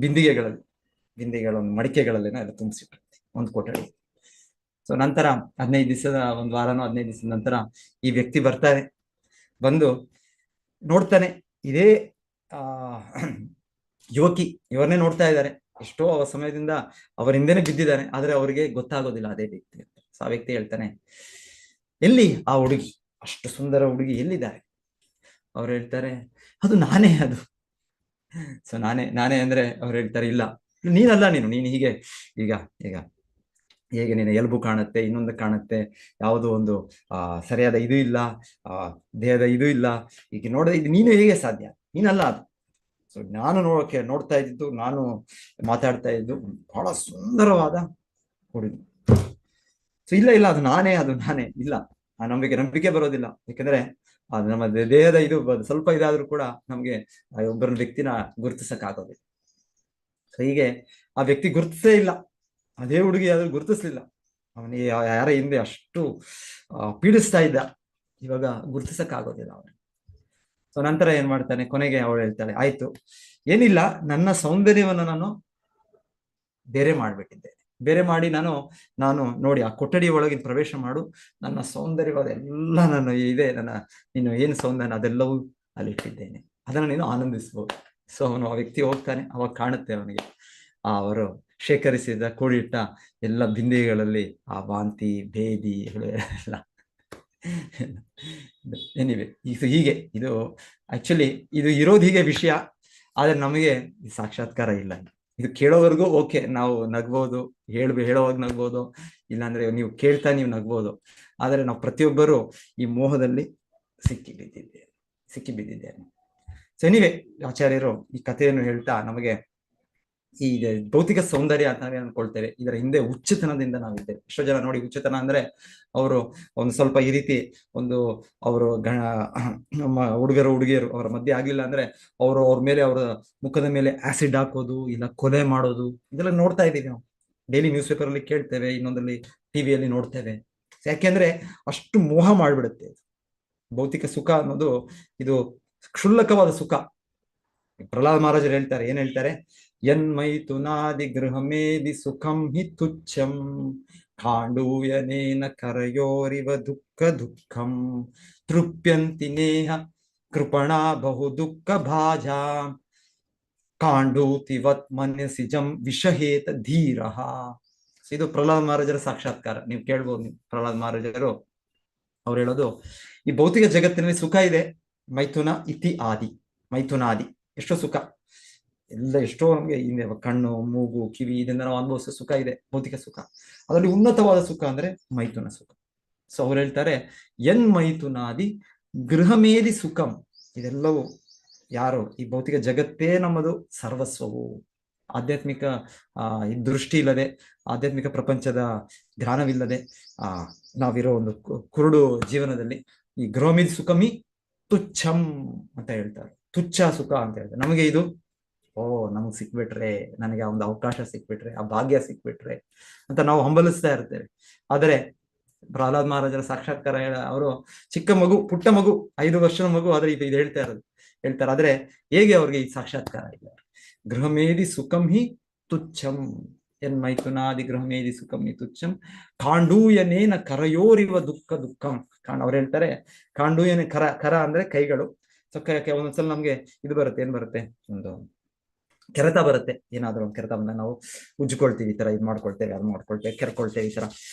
ಬಿಂದಿಗೆಗಳ ಮಡಿಕೆಗಳಲ್ಲೇನೋ ಎಲ್ಲ ತುಂಬಿಸಿಟ್ಟಿರ್ತೀವಿ ಒಂದು ಕೊಠಡಿ. ಸೊ ನಂತರ 15 ದಿವಸದ, 1 ವಾರನೋ 15 ದಿವಸದ ನಂತರ ಈ ವ್ಯಕ್ತಿ ಬರ್ತಾರೆ. ಬಂದು ನೋಡ್ತಾನೆ, ಇದೇ ಯುವಕಿ ಇವರನ್ನೇ ನೋಡ್ತಾ ಇದ್ದಾರೆ. ಎಷ್ಟೋ ಸಮಯದಿಂದ ಅವರ ಹಿಂದೆನೆ ಬಿದ್ದಿದ್ದಾನೆ, ಆದ್ರೆ ಅವರಿಗೆ ಗೊತ್ತಾಗೋದಿಲ್ಲ ಅದೇ ವ್ಯಕ್ತಿ ಅಂತ. ಸೊ ಆ ವ್ಯಕ್ತಿ ಹೇಳ್ತಾನೆ, ಎಲ್ಲಿ ಆ ಹುಡುಗಿ, ಅಷ್ಟು ಸುಂದರ ಹುಡುಗಿ ಎಲ್ಲಿದ್ದಾರೆ? ಅವ್ರು ಹೇಳ್ತಾರೆ, ಅದು ನಾನೇ. ಅದು ಸೊ ನಾನೇ ಅಂದ್ರೆ ಅವ್ರು ಹೇಳ್ತಾರೆ, ಇಲ್ಲ ನೀನಲ್ಲ, ನೀನು ಹೀಗೆ ಈಗ ಹೇಗೆ ನೀನು ಎಲುಬು ಕಾಣುತ್ತೆ, ಇನ್ನೊಂದು ಕಾಣುತ್ತೆ, ಯಾವುದೋ ಒಂದು ಸರಿಯಾದ ಇದು ಇಲ್ಲ, ದೇಹದ ಇದು ಇಲ್ಲ, ಈಗ ನೋಡಿದ್ರೆ ಇದು ನೀನು ಹೇಗೆ ಸಾಧ್ಯ? ನೀನಲ್ಲ ಅದು. ಸೊ ನಾನು ನೋಡ್ತಾ ಇದ್ದಿದ್ದು, ನಾನು ಮಾತಾಡ್ತಾ ಇದ್ದು ಬಹಳ ಸುಂದರವಾದ ಹುಡುಗಿ. ಸೊ ಇಲ್ಲ ಅದು ನಾನೇ ಇಲ್ಲ. ಆ ನಂಬಿಕೆ ಬರೋದಿಲ್ಲ. ಯಾಕಂದ್ರೆ ಅದು ನಮ್ಮ ದೇಹದ ಇದು ಸ್ವಲ್ಪ ಇದಾದ್ರೂ ಕೂಡ ನಮ್ಗೆ ಒಬ್ಬರ ವ್ಯಕ್ತಿನ ಗುರುತಿಸಕ್ ಆಗೋದಿಲ್ಲ. ಸೊ ಹೀಗೆ ಆ ವ್ಯಕ್ತಿ ಗುರುತಿಸೇ ಇಲ್ಲ, ಅದೇ ಹುಡುಗಿ ಆದ್ರೂ ಗುರುತಿಸ್ಲಿಲ್ಲ. ಅವನಿಗೆ ಯಾರ ಹಿಂದೆ ಅಷ್ಟು ಪೀಡಿಸ್ತಾ ಇದ್ದ, ಇವಾಗ ಗುರುತಿಸಕ್ ಆಗೋದಿಲ್ಲ ಅವನಿಗೆ. ಸೊ ನಂತರ ಏನ್ ಮಾಡ್ತಾನೆ, ಕೊನೆಗೆ ಅವಳು ಹೇಳ್ತಾಳೆ, ಆಯ್ತು ಏನಿಲ್ಲ, ನನ್ನ ಸೌಂದರ್ಯವನ್ನು ನಾನು ಬೇರೆ ಮಾಡ್ಬಿಟ್ಟಿದ್ದೆ, ಬೇರೆ ಮಾಡಿ ನಾನು ನೋಡಿ ಆ ಕೊಠಡಿ ಒಳಗಿನ ಪ್ರವೇಶ ಮಾಡು, ನನ್ನ ಸೌಂದರ್ಯವಾದ ಎಲ್ಲ ನಾನು ಇದೆ, ನೀನು ಏನು ಸೌಂದರ್ಯ ಅದೆಲ್ಲವೂ ಅಲ್ಲಿ ಇಟ್ಟಿದ್ದೇನೆ, ಅದನ್ನ ನೀನು ಆನಂದಿಸ್ಬೋದು. ಸೊ ಅವನು, ಆ ವ್ಯಕ್ತಿ ಹೋಗ್ತಾನೆ, ಅವಾಗ ಕಾಣುತ್ತೆ ಅವನಿಗೆ ಅವರು ಶೇಖರಿಸಿದ ಕೂಡಿಟ್ಟ ಎಲ್ಲ ಬಿಂದಿಗೆಗಳಲ್ಲಿ ಆ ವಾಂತಿ, ಬೇದಿ ಎಲ್ಲ. ಏನಿವೆ ಹೀಗೆ ಇದು ಆಕ್ಚುಲಿ ಇದು ಇರೋದು ಹೀಗೆ ವಿಷಯ. ಆದ್ರೆ ನಮಗೆ ಈ ಸಾಕ್ಷಾತ್ಕಾರ ಇಲ್ಲ. ಇದು ಕೇಳೋವರೆಗೂ ಓಕೆ, ನಾವು ನಗ್ಬೋದು, ಹೇಳೋವಾಗ ನಗ್ಬೋದು, ಇಲ್ಲಾಂದ್ರೆ ನೀವು ಕೇಳ್ತಾ ನೀವು ನಗ್ಬೋದು. ಆದ್ರೆ ನಾವು ಪ್ರತಿಯೊಬ್ಬರು ಈ ಮೋಹದಲ್ಲಿ ಸಿಕ್ಕಿ ಬಿದ್ದಿದ್ದೇವೆ. ಸೊ ಎನಿವೆ, ಆಚಾರ್ಯರು ಈ ಕಥೆಯನ್ನು ಹೇಳ್ತಾ ನಮಗೆ ಈ ಭೌತಿಕ ಸೌಂದರ್ಯ ಅಂತ ನಾವೇ ಅನ್ಕೊಳ್ತೇವೆ. ಇದರ ಹಿಂದೆ ಹುಚ್ಚುತನದಿಂದ ನಾವಿದ್ದೇವೆ. ಎಷ್ಟೋ ಜನ ನೋಡಿ, ಹುಚ್ಚುತನ ಅಂದ್ರೆ ಅವರು ಒಂದು ಸ್ವಲ್ಪ ಈ ರೀತಿ ಒಂದು ಅವರು ನಮ್ಮ ಹುಡುಗಿಯರು ಅವರ ಮಧ್ಯೆ ಆಗ್ಲಿಲ್ಲ ಅಂದ್ರೆ ಅವ್ರ ಮೇಲೆ ಅವರ ಮುಖದ ಮೇಲೆ ಆಸಿಡ್ ಹಾಕೋದು, ಇಲ್ಲ ಕೊಲೆ ಮಾಡೋದು, ಇದೆಲ್ಲ ನೋಡ್ತಾ ಇದ್ದೀವಿ ನಾವು. ಡೈಲಿ ನ್ಯೂಸ್ ಪೇಪರ್ ಅಲ್ಲಿ ಕೇಳ್ತೇವೆ, ಇನ್ನೊಂದಲ್ಲಿ ಟಿವಿಯಲ್ಲಿ ನೋಡ್ತೇವೆ. ಯಾಕೆಂದ್ರೆ ಅಷ್ಟು ಮೋಹ ಮಾಡ್ಬಿಡುತ್ತೆ. ಭೌತಿಕ ಸುಖ ಅನ್ನೋದು ಇದು ಕ್ಷುಲ್ಲಕವಾದ ಸುಖ. ಪ್ರಹ್ಲಾದ್ ಮಹಾರಾಜರು ಹೇಳ್ತಾರೆ, ಏನ್ ಹೇಳ್ತಾರೆ? ಯನ್ಮೈಥುನಾದಿ ಗೃಹಮೇದಿ ಸುಖಂ ಹಿ ತುಚ್ಛಂ ಖಾಂಡೂಯನೇನ ಕರಯೋರಿವ ದುಃಖ ದುಃಖಂ ತೃಪ್ಯಂತಿ ನೇಹ ಕೃಪಣ ಬಹು ದುಃಖ ಭಾಜಾ ಕಾಂಡೂತಿವತ್ ಮನ್ಯಸಿಜಂ ವಿಷಹೇತ ಧೀರಃ. ಇದು ಪ್ರಹ್ಲಾದ್ ಮಹಾರಾಜರ ಸಾಕ್ಷಾತ್ಕಾರ. ನೀವು ಕೇಳ್ಬೋದು, ಪ್ರಹ್ಲಾದ್ ಮಹಾರಾಜರು ಅವ್ರು ಹೇಳೋದು, ಈ ಭೌತಿಕ ಜಗತ್ತಿನಲ್ಲಿ ಸುಖ ಇದೆ, ಮೈಥುನ ಇತಿ ಆದಿ, ಮೈಥುನಾದಿ ಎಷ್ಟೋ ಸುಖ ಎಲ್ಲ, ಎಷ್ಟೋ ನಮ್ಗೆ ಹಿಂದೆ ಕಣ್ಣು ಮೂಗು ಕಿವಿ ಇದನ್ನ ನಾವು ಅನುಭವಿಸೋ ಸುಖ ಇದೆ, ಭೌತಿಕ ಸುಖ. ಅದರಲ್ಲಿ ಉನ್ನತವಾದ ಸುಖ ಅಂದ್ರೆ ಮೈಥುನ ಸುಖ. ಸೊ ಅವ್ರು ಹೇಳ್ತಾರೆ, ಎನ್ ಮೈಥುನಾದಿ ಗೃಹಮೇದಿ ಸುಖಂ. ಇದೆಲ್ಲವೂ ಯಾರು, ಈ ಭೌತಿಕ ಜಗತ್ತೇ ನಮ್ಮದು ಸರ್ವಸ್ವವು. ಆಧ್ಯಾತ್ಮಿಕ ದೃಷ್ಟಿ ಇಲ್ಲದೆ, ಆಧ್ಯಾತ್ಮಿಕ ಪ್ರಪಂಚದ ಜ್ಞಾನವಿಲ್ಲದೆ ನಾವಿರೋ ಒಂದು ಕುರುಡು ಜೀವನದಲ್ಲಿ ಈ ಗೃಹಮೇದಿ ಸುಖಮಿ ತುಚ್ಛಂ ಅಂತ ಹೇಳ್ತಾರೆ. ತುಚ್ಛ ಸುಖ ಅಂತ ಹೇಳ್ತಾರೆ. ನಮಗೆ ಇದು ನಮಗ್ ಸಿಕ್ಬಿಟ್ರೆ, ನನಗೆ ಆ ಒಂದು ಅವಕಾಶ ಸಿಕ್ಬಿಟ್ರೆ, ಆ ಭಾಗ್ಯ ಸಿಕ್ಬಿಟ್ರೆ ಅಂತ ನಾವು ಹಂಬಲಿಸ್ತಾ ಇರ್ತೇವೆ. ಆದರೆ ಪ್ರಹ್ಲಾದ್ ಮಹಾರಾಜರ ಸಾಕ್ಷಾತ್ಕಾರ ಅವರು ಚಿಕ್ಕ ಮಗು, ಪುಟ್ಟ ಮಗು, 5 ವರ್ಷದ ಮಗು, ಆದ್ರೆ ಇದು ಹೇಳ್ತಾರೆ. ಆದ್ರೆ ಹೇಗೆ ಅವ್ರಿಗೆ ಈ ಸಾಕ್ಷಾತ್ಕಾರ ಇಲ್ಲ? ಗೃಹಮೇದಿ ಸುಖಂ ಹಿ ತುಚ್ಛಂ, ಎನ್ ಮೈಥುನಾದಿ ಗೃಹಮೇದಿ ಸುಖಂ ಹಿ ತುಚ್ಛಂ ಖಾಂಡೂಯನೇನ ಕರಯೋರಿವ ದುಃಖ ದುಃಖಂ. ಅವ್ರು ಹೇಳ್ತಾರೆ, ಖಾಂಡೂಯನೆ ಕರ ಅಂದ್ರೆ ಕೈಗಳು. ಸೊ ಒಂದೊಂದ್ಸಲ ನಮ್ಗೆ ಇದು ಬರುತ್ತೆ, ಏನ್ ಬರುತ್ತೆ, ಒಂದು ಕೆರೆತ ಬರುತ್ತೆ. ಏನಾದ್ರು ಒಂದು ಕೆರೆತ ಬಂದಾಗ ನಾವು ಉಜ್ಕೊಳ್ತೀವಿ, ಈ ತರ ಇದು ಮಾಡ್ಕೊಳ್ತೇವೆ, ಅದು ಮಾಡ್ಕೊಳ್ತೇವೆ, ಕೆರ್ಕೊಳ್ತೇವೆ, ಈ ತರ.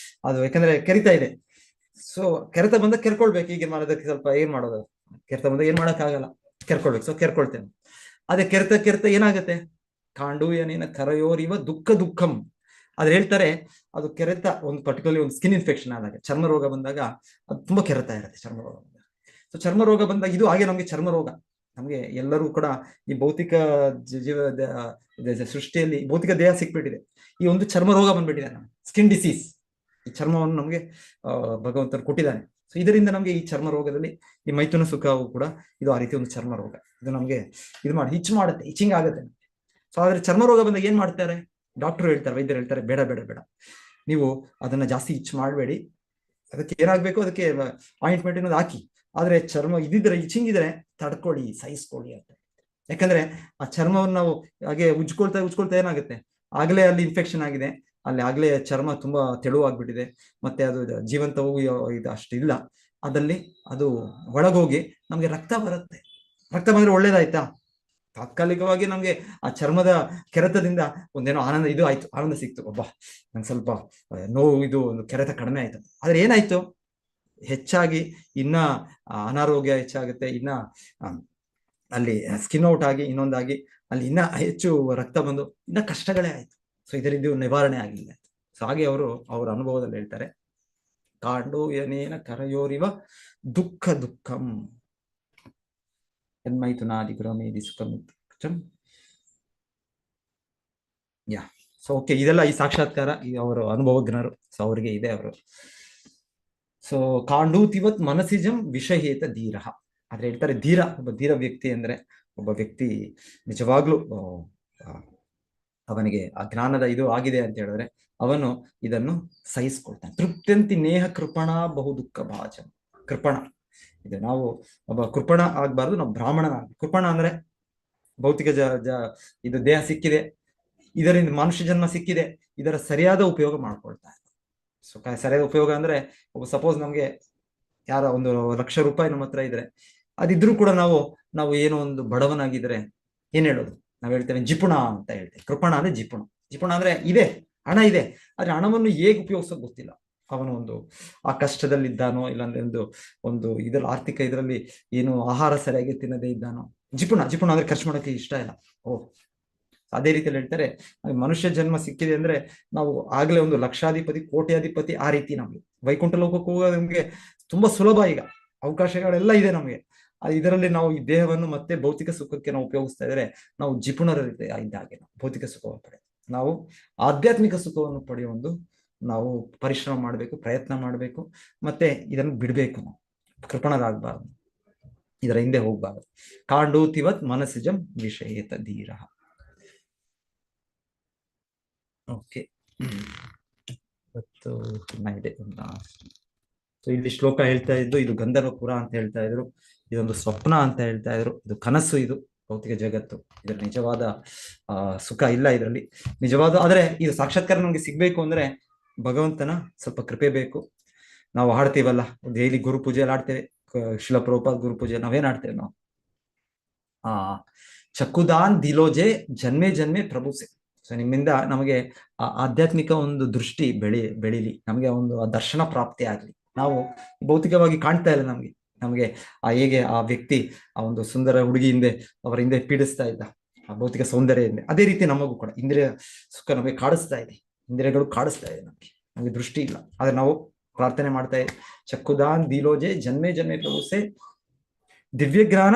ಅದು ಯಾಕಂದ್ರೆ ಕೆರಿತಾ ಇದೆ. ಸೊ ಕೆರೆತ ಬಂದಾಗ ಕೆರ್ಕೊಳ್ಬೇಕು. ಈಗ ಮಾಡೋದಕ್ಕೆ ಸ್ವಲ್ಪ ಏನ್ ಮಾಡೋದು, ಕೆರೆತ ಬಂದಾಗ ಏನ್ ಮಾಡಕ್ ಆಗಲ್ಲ, ಕೆರ್ಕೊಳ್ಬೇಕು. ಸೊ ಕೆರ್ಕೊಳ್ತೇವೆ. ಅದೇ ಕೆರೆತ ಏನಾಗುತ್ತೆ? ಖಾಂಡೂಯನೇನ ಕರಯೋರಿವ ದುಃಖ ದುಃಖಂ. ಅದ್ರ ಹೇಳ್ತಾರೆ, ಅದು ಕೆರೆತ ಒಂದು ಪರ್ಟಿಕ್ಯುಲರ್ಲಿ ಒಂದು ಸ್ಕಿನ್ ಇನ್ಫೆಕ್ಷನ್ ಆದಾಗ, ಚರ್ಮ ರೋಗ ಬಂದಾಗ ಅದು ತುಂಬಾ ಕೆರೆತ ಇರುತ್ತೆ, ಚರ್ಮ ರೋಗ ಬಂದಾಗ. ಸೊ ಚರ್ಮ ರೋಗ ಬಂದಾಗ ಇದು ಹಾಗೆ ನಮ್ಗೆ ಚರ್ಮ ರೋಗ. ನಮ್ಗೆ ಎಲ್ಲರೂ ಕೂಡ ಈ ಭೌತಿಕ ಸೃಷ್ಟಿಯಲ್ಲಿ ಭೌತಿಕ ದೇಹ ಸಿಕ್ಬಿಟ್ಟಿದೆ, ಈ ಒಂದು ಚರ್ಮ ರೋಗ ಬಂದ್ಬಿಟ್ಟಿದೆ, ನಮ್ಗೆ ಸ್ಕಿನ್ ಡಿಸೀಸ್. ಈ ಚರ್ಮವನ್ನು ನಮ್ಗೆ ಭಗವಂತರು ಕೊಟ್ಟಿದ್ದಾನೆ. ಸೊ ಇದರಿಂದ ನಮ್ಗೆ ಈ ಚರ್ಮ ರೋಗದಲ್ಲಿ ಈ ಮೈಥುನ ಸುಖವು ಕೂಡ ಇದು ಆ ರೀತಿ ಒಂದು ಚರ್ಮ ರೋಗ. ಇದು ನಮ್ಗೆ ಇದು ಹಿಚ್ ಮಾಡುತ್ತೆ, ಇಚಿಂಗ್ ಆಗುತ್ತೆ. ಸೊ ಆದ್ರೆ ಚರ್ಮ ರೋಗ ಬಂದಾಗ ಏನ್ ಮಾಡ್ತಾರೆ? ಡಾಕ್ಟರ್ ಹೇಳ್ತಾರೆ, ವೈದ್ಯರು ಹೇಳ್ತಾರೆ, ಬೇಡ ಬೇಡ ಬೇಡ, ನೀವು ಅದನ್ನ ಜಾಸ್ತಿ ಇಚ್ ಮಾಡಬೇಡಿ. ಅದಕ್ಕೆ ಏನಾಗ್ಬೇಕು, ಅದಕ್ಕೆ ಆಯಿಂಟ್ಮೆಂಟ್ ಅನ್ನೋದು ಹಾಕಿ. ಆದ್ರೆ ಚರ್ಮ ಇದಿದ್ರೆ, ಇಚಿಂಗ್ ಇದ್ರೆ ತಡ್ಕೊಳ್ಳಿ, ಸಹಿಸ್ಕೊಳ್ಳಿ ಅಂತ. ಯಾಕಂದ್ರೆ ಆ ಚರ್ಮವನ್ನು ನಾವು ಹಾಗೆ ಉಜ್ಕೊಳ್ತಾ ಏನಾಗುತ್ತೆ, ಆಗ್ಲೇ ಅಲ್ಲಿ ಇನ್ಫೆಕ್ಷನ್ ಆಗಿದೆ, ಅಲ್ಲಿ ಆಗ್ಲೇ ಚರ್ಮ ತುಂಬಾ ತೆಳುವಾಗ್ಬಿಟ್ಟಿದೆ, ಮತ್ತೆ ಅದು ಜೀವಂತವೂ ಇದು ಅಷ್ಟಿಲ್ಲ, ಅದಲ್ಲಿ ಅದು ಒಳಗೋಗಿ ನಮ್ಗೆ ರಕ್ತ ಬರುತ್ತೆ. ರಕ್ತ ಬಂದ್ರೆ ಒಳ್ಳೇದಾಯ್ತಾ? ತಾತ್ಕಾಲಿಕವಾಗಿ ನಮ್ಗೆ ಆ ಚರ್ಮದ ಕೆರೆತದಿಂದ ಒಂದೇನೋ ಆನಂದ ಸಿಕ್ತು, ಒಬ್ಬ ನಂಗೆ ಸ್ವಲ್ಪ ನೋವು, ಇದು ಒಂದು ಕೆರೆತ ಕಡಿಮೆ ಆಯ್ತು. ಆದ್ರೆ ಏನಾಯ್ತು, ಹೆಚ್ಚಾಗಿ ಇನ್ನ ಅನಾರೋಗ್ಯ ಹೆಚ್ಚಾಗುತ್ತೆ, ಇನ್ನ ಅಲ್ಲಿ ಸ್ಕಿನ್ ಔಟ್ ಆಗಿ, ಇನ್ನೊಂದಾಗಿ ಅಲ್ಲಿ ಇನ್ನ ಹೆಚ್ಚು ರಕ್ತ ಬಂದು ಇನ್ನ ಕಷ್ಟಗಳೇ ಆಯ್ತು. ಸೊ ಇದರಿಂದ ನಿವಾರಣೆ ಆಗಿಲ್ಲ. ಸೊ ಹಾಗೆ ಅವರ ಅನುಭವದಲ್ಲಿ ಹೇಳ್ತಾರೆ, ಕಾಂಡೂಯನೇನ ಕರಯೋರಿವ ದುಃಖ ದುಃಖಂ ಎನ್ಮೈಥುನಾದಿ ಗೃಹಮೇದಿ ಸುಖಂ. ಸೊ ಓಕೆ, ಇದೆಲ್ಲ ಈ ಸಾಕ್ಷಾತ್ಕಾರ ಅವರು ಅನುಭವಜ್ಞರು. ಸೊ ಅವ್ರಿಗೆ ಇದೆ ಅವರು. ಸೊ ಕಾಂಡೂತಿವತ್ ಮನಸಿಜಂ ವಿಷಹೇತ ಧೀರ. ಆದ್ರೆ ಹೇಳ್ತಾರೆ, ಒಬ್ಬ ಧೀರ ವ್ಯಕ್ತಿ ಅಂದ್ರೆ ಒಬ್ಬ ವ್ಯಕ್ತಿ ನಿಜವಾಗ್ಲೂ ಅವನಿಗೆ ಆ ಜ್ಞಾನದ ಇದು ಆಗಿದೆ ಅಂತ ಹೇಳಿದ್ರೆ ಅವನು ಇದನ್ನು ಸಹಿಸ್ಕೊಳ್ತಾನೆ. ತೃಪ್ತ್ಯಂತಿ ನೇಹ ಕೃಪಣ ಬಹು ದುಃಖ ಭಾಜಂ. ಕೃಪಣ ಇದೆ, ನಾವು ಒಬ್ಬ ಕೃಪಣ ಆಗ್ಬಾರ್ದು, ನಾವು ಬ್ರಾಹ್ಮಣನಾಗ. ಕೃಪಣ ಅಂದ್ರೆ ಭೌತಿಕ ಇದು ದೇಹ ಸಿಕ್ಕಿದೆ, ಇದರಿಂದ ಮನುಷ್ಯ ಜನ್ಮ ಸಿಕ್ಕಿದೆ, ಇದರ ಸರಿಯಾದ ಉಪಯೋಗ ಮಾಡ್ಕೊಳ್ತಾನೆ. ಸೊ ಸರಿಯಾದ ಉಪಯೋಗ ಅಂದ್ರೆ, ಸಪೋಸ್ ನಮ್ಗೆ ಯಾರ 1,00,000 ರೂಪಾಯಿ ನಮ್ಮ ಹತ್ರ ಇದ್ರೆ, ಅದಿದ್ರು ಕೂಡ ನಾವು ಏನೋ ಒಂದು ಬಡವನಾಗಿದ್ರೆ ಏನ್ ಹೇಳೋದು, ನಾವ್ ಹೇಳ್ತೇವೆ ಜಿಪುಣ ಅಂತ ಹೇಳ್ತೇವೆ. ಕೃಪಣ ಅಂದ್ರೆ ಜಿಪುಣ ಅಂದ್ರೆ ಇದೆ, ಹಣ ಇದೆ, ಆದ್ರೆ ಹಣವನ್ನು ಹೇಗೆ ಉಪಯೋಗಿಸೋಕ್ ಗೊತ್ತಿಲ್ಲ. ಅವನು ಆ ಕಷ್ಟದಲ್ಲಿದ್ದಾನೋ, ಇಲ್ಲಾಂದ್ರೆ ಒಂದು ಇದ್ರಲ್ಲಿ ಆರ್ಥಿಕ ಇದರಲ್ಲಿ ಏನು ಆಹಾರ ಸರಿಯಾಗಿ ತಿನ್ನದೇ ಇದ್ದಾನೋ, ಜಿಪುಣ ಅಂದ್ರೆ ಖರ್ಚು ಮಾಡೋಕೆ ಇಷ್ಟ ಇಲ್ಲ. ಅದೇ ರೀತಿಯಲ್ಲಿ ಹೇಳ್ತಾರೆ, ಮನುಷ್ಯ ಜನ್ಮ ಸಿಕ್ಕಿದೆ ಅಂದ್ರೆ ನಾವು ಆಗ್ಲೇ ಒಂದು ಲಕ್ಷಾಧಿಪತಿ, ಕೋಟ್ಯಾಧಿಪತಿ, ಆ ರೀತಿ ನಮ್ಗೆ ವೈಕುಂಠ ಲೋಕಕ್ಕೆ ಹೋಗೋದು ನಮ್ಗೆ ತುಂಬಾ ಸುಲಭ. ಈಗ ಅವಕಾಶಗಳೆಲ್ಲ ಇದೆ ನಮ್ಗೆ, ಇದರಲ್ಲಿ ನಾವು ಈ ದೇಹವನ್ನು ಮತ್ತೆ ಭೌತಿಕ ಸುಖಕ್ಕೆ ನಾವು ಉಪಯೋಗಿಸ್ತಾ ಇದ್ರೆ ನಾವು ಜಿಪುಣರ ಇದ್ದಾಗೆ ಭೌತಿಕ ಸುಖವನ್ನು ಪಡೆದು ನಾವು ಆಧ್ಯಾತ್ಮಿಕ ಸುಖವನ್ನು ಪಡೆಯುವ ಒಂದು ನಾವು ಪರಿಶ್ರಮ ಮಾಡಬೇಕು, ಪ್ರಯತ್ನ ಮಾಡಬೇಕು, ಮತ್ತೆ ಇದನ್ನು ಬಿಡಬೇಕು. ನಾವು ಕೃಪಣರಾಗಬಾರ್ದು, ಇದರ ಹಿಂದೆ ಹೋಗ್ಬಾರ್ದು. ಕಾಂಡೂತಿವತ್ ಮನಸ್ಸಿಜಂ ವಿಷಯೇತ ಧೀರ. ಓಕೆ, ಇವತ್ತು ಇದೆ. ಸೊ ಇಲ್ಲಿ ಶ್ಲೋಕ ಹೇಳ್ತಾ ಇದ್ದು, ಇದು ಗಂಧರ್ವಪುರ ಅಂತ ಹೇಳ್ತಾ ಇದ್ರು, ಇದೊಂದು ಸ್ವಪ್ನ ಅಂತ ಹೇಳ್ತಾ ಇದ್ರು, ಇದು ಕನಸು, ಇದು ಭೌತಿಕ ಜಗತ್ತು, ಇದರ ನಿಜವಾದ ಸುಖ ಇಲ್ಲ ಇದರಲ್ಲಿ ನಿಜವಾದ. ಆದ್ರೆ ಇದು ಸಾಕ್ಷಾತ್ಕಾರ ನಮ್ಗೆ ಸಿಗ್ಬೇಕು ಅಂದ್ರೆ ಭಗವಂತನ ಸ್ವಲ್ಪ ಕೃಪೆ ಬೇಕು. ನಾವು ಹಾಡ್ತೀವಲ್ಲ, ಡೈಲಿ ಗುರು ಪೂಜೆಯಲ್ಲಿ ಆಡ್ತೇವೆ, ಶಿಲ ಪ್ರಭುಪಾದ ಗುರು ಪೂಜೆ ನಾವೇನ್ ಆಡ್ತೇವೆ ನಾವು, ಚಕ್ಕುದಾನ್ ದಿಲೋಜೆ ಜನ್ಮೆ ಜನ್ಮೆ ಪ್ರಭುಸೆ. ಸೊ ನಿಮ್ಮಿಂದ ನಮಗೆ ಆಧ್ಯಾತ್ಮಿಕ ಒಂದು ದೃಷ್ಟಿ ಬೆಳೀಲಿ, ನಮಗೆ ಒಂದು ದರ್ಶನ ಪ್ರಾಪ್ತಿ ಆಗ್ಲಿ. ನಾವು ಭೌತಿಕವಾಗಿ ಕಾಣ್ತಾ ಇಲ್ಲ ನಮಗೆ ಹೇಗೆ ಆ ವ್ಯಕ್ತಿ ಆ ಒಂದು ಸುಂದರ ಹುಡುಗಿ ಹಿಂದೆ ಅವರ ಹಿಂದೆ ಪೀಡಿಸ್ತಾ ಇದ್ದ ಆ ಭೌತಿಕ ಸೌಂದರ್ಯ ಹಿಂದೆ, ಅದೇ ರೀತಿ ನಮಗೂ ಕೂಡ ಇಂದ್ರಿಯ ಸುಖ ನಮಗೆ ಕಾಡಿಸ್ತಾ ಇದೆ, ಇಂದ್ರಿಯಗಳು ಕಾಡಿಸ್ತಾ ಇದೆ, ನಮಗೆ ದೃಷ್ಟಿ ಇಲ್ಲ. ಆದ್ರೆ ನಾವು ಪ್ರಾರ್ಥನೆ ಮಾಡ್ತಾ ಇದ್ದೀವಿ, ಚಕ್ಕುದಾನ್ ದಿಲೋಜೆ ಜನ್ಮೆ ಜನ್ಮೆ ಪ್ರಭುಸೆ ದಿವ್ಯ ಜ್ಞಾನ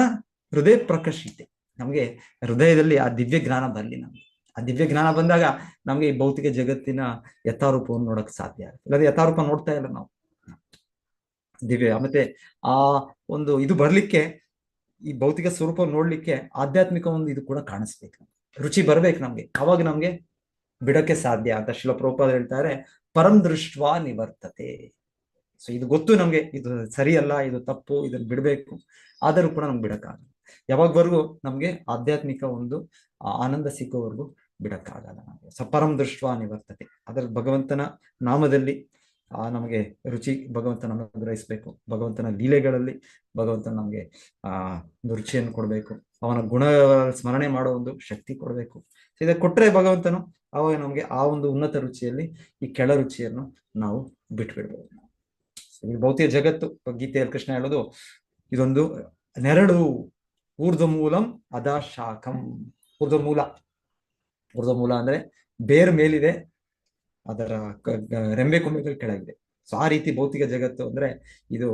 ಹೃದಯ ಪ್ರಕರ್ಷಿತೆ. ನಮಗೆ ಹೃದಯದಲ್ಲಿ ಆ ದಿವ್ಯ ಜ್ಞಾನ ಬರಲಿ. ನಮ್ಗೆ ಆ ದಿವ್ಯ ಜ್ಞಾನ ಬಂದಾಗ ನಮ್ಗೆ ಈ ಭೌತಿಕ ಜಗತ್ತಿನ ಯಥಾರೂಪವನ್ನು ನೋಡಕ್ ಸಾಧ್ಯ ಆಗುತ್ತೆ. ಇಲ್ಲದೆ ಯಥಾರೂಪ ನೋಡ್ತಾ ಇಲ್ಲ ನಾವು ದಿವ್ಯ. ಮತ್ತೆ ಆ ಒಂದು ಇದು ಬರ್ಲಿಕ್ಕೆ, ಈ ಭೌತಿಕ ಸ್ವರೂಪ ನೋಡ್ಲಿಕ್ಕೆ ಆಧ್ಯಾತ್ಮಿಕ ಒಂದು ಇದು ಕೂಡ ಕಾಣಿಸ್ಬೇಕು, ರುಚಿ ಬರ್ಬೇಕು ನಮ್ಗೆ, ಅವಾಗ ನಮ್ಗೆ ಬಿಡಕ್ಕೆ ಸಾಧ್ಯ ಅಂತ ಶಿಲ ಪ್ರಭುಪಾದ ಹೇಳ್ತಾರೆ, ಪರಂ ದೃಷ್ಟ್ವಾ ನಿವರ್ತತೆ. ಸೊ ಇದು ಗೊತ್ತು ನಮ್ಗೆ, ಇದು ಸರಿಯಲ್ಲ, ಇದು ತಪ್ಪು, ಇದನ್ನ ಬಿಡ್ಬೇಕು, ಆದರೂ ಕೂಡ ನಮ್ಗೆ ಬಿಡಕ್ಕಾಗಲ್ಲ. ಯಾವಾಗವರೆಗೂ ನಮ್ಗೆ ಆಧ್ಯಾತ್ಮಿಕ ಒಂದು ಆನಂದ ಸಿಕ್ಕುವವರೆಗೂ ಬಿಡಕ್ಕಾಗಲ್ಲ ನಮಗೆ. ಸೊ ಪರಂ ದೃಷ್ಟ್ವಾ ನಿವರ್ತತೆ, ಅದರ ಭಗವಂತನ ನಾಮದಲ್ಲಿ ನಮಗೆ ರುಚಿ ಭಗವಂತನ ಗ್ರಹಿಸ್ಬೇಕು, ಭಗವಂತನ ಲೀಲೆಗಳಲ್ಲಿ ಭಗವಂತನ ನಮ್ಗೆ ಒಂದು ರುಚಿಯನ್ನು ಕೊಡ್ಬೇಕು, ಅವನ ಗುಣ ಸ್ಮರಣೆ ಮಾಡೋ ಒಂದು ಶಕ್ತಿ ಕೊಡ್ಬೇಕು. ಇದು ಕೊಟ್ರೆ ಭಗವಂತನು ಅವಾಗ ನಮ್ಗೆ ಆ ಒಂದು ಉನ್ನತ ರುಚಿಯಲ್ಲಿ ಈ ಕೆಳ ರುಚಿಯನ್ನು ನಾವು ಬಿಟ್ಬಿಡ್ಬೋದು. ಈ ಭೌತಿಕ ಜಗತ್ತು, ಗೀತೆಯಲ್ಲಿ ಕೃಷ್ಣ ಹೇಳೋದು ಇದೊಂದು ನೆರಳು, ಊರ್ಧ್ವ ಮೂಲಂ ಅದಾ ಶಾಖಂ. ಊರ್ಧ್ವ ಮೂಲ ಅಂದ್ರೆ ಬೇರ್ ಮೇಲಿದೆ, ಅದರ ರೆಂಬೆ ಕೊಂಬೆಗಳು ಕೆಳಗಿದೆ. ಸೊ ಆ ರೀತಿ ಭೌತಿಕ ಜಗತ್ತು ಅಂದ್ರೆ ಇದು.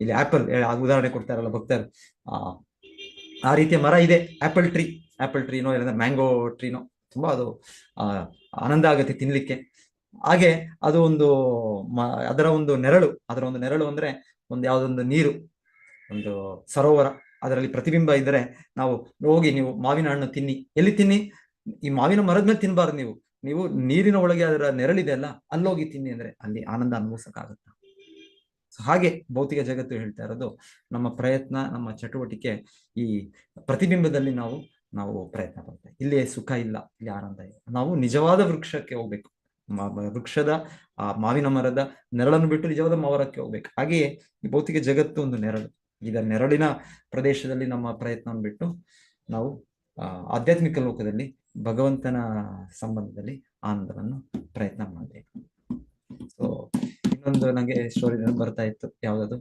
ಇಲ್ಲಿ ಆಪಲ್ ಉದಾಹರಣೆ ಕೊಡ್ತಾರಲ್ಲ ಭಕ್ತರು, ಆ ರೀತಿಯ ಮರ ಇದೆ, ಆಪಲ್ ಟ್ರೀನೋ ಇಲ್ಲಂದ್ರೆ ಮ್ಯಾಂಗೋ ಟ್ರೀನೋ, ತುಂಬಾ ಅದು ಆನಂದ ಆಗುತ್ತೆ ತಿನ್ಲಿಕ್ಕೆ. ಹಾಗೆ ಅದು ಒಂದು ಅದರ ಒಂದು ನೆರಳು ಅಂದ್ರೆ ಒಂದು ಯಾವುದೊಂದು ನೀರು, ಒಂದು ಸರೋವರ, ಅದರಲ್ಲಿ ಪ್ರತಿಬಿಂಬ ಇದ್ದರೆ ನಾವು ಹೋಗಿ ನೀವು ಮಾವಿನ ಹಣ್ಣು ತಿನ್ನಿ, ಎಲ್ಲಿ ತಿನ್ನಿ, ಈ ಮಾವಿನ ಮರದ ಮೇಲೆ ತಿನ್ಬಾರ್ದು, ನೀವು ನೀರಿನ ಒಳಗೆ ಅದರ ನೆರಳಿದೆ ಅಲ್ಲ, ಅಲ್ಲೋಗಿ ತಿನ್ನಿ ಅಂದ್ರೆ ಅಲ್ಲಿ ಆನಂದ ಅನುಭವಿಸಕ್ಕಾಗತ್ತ. ಸೊ ಹಾಗೆ ಭೌತಿಕ ಜಗತ್ತು ಹೇಳ್ತಾ ಇರೋದು, ನಮ್ಮ ಪ್ರಯತ್ನ, ನಮ್ಮ ಚಟುವಟಿಕೆ ಈ ಪ್ರತಿಬಿಂಬದಲ್ಲಿ ನಾವು ಪ್ರಯತ್ನ ಪಡ್ತೇವೆ. ಇಲ್ಲಿ ಸುಖ ಇಲ್ಲ, ಇಲ್ಲಿ ಆನಂದ ಇಲ್ಲ. ನಾವು ನಿಜವಾದ ವೃಕ್ಷಕ್ಕೆ ಹೋಗ್ಬೇಕು, ವೃಕ್ಷದ ಆ ಮಾವಿನ ಮರದ ನೆರಳನ್ನು ಬಿಟ್ಟು ನಿಜವಾದ ಮರಕ್ಕೆ ಹೋಗ್ಬೇಕು. ಹಾಗೆಯೇ ಈ ಭೌತಿಕ ಜಗತ್ತು ಒಂದು ನೆರಳು. ಇದರ ನೆರಳಿನ ಪ್ರದೇಶದಲ್ಲಿ ನಮ್ಮ ಪ್ರಯತ್ನವನ್ನು ಬಿಟ್ಟು ನಾವು ಆಧ್ಯಾತ್ಮಿಕ ಲೋಕದಲ್ಲಿ ಭಗವಂತನ ಸಂಬಂಧದಲ್ಲಿ ಆನಂದವನ್ನು ಪ್ರಯತ್ನ ಮಾಡಬೇಕು. ಸೊ ಇನ್ನೊಂದು ನಂಗೆ ಸ್ಟೋರಿ ಬರ್ತಾ ಇತ್ತು, ಯಾವ್ದದು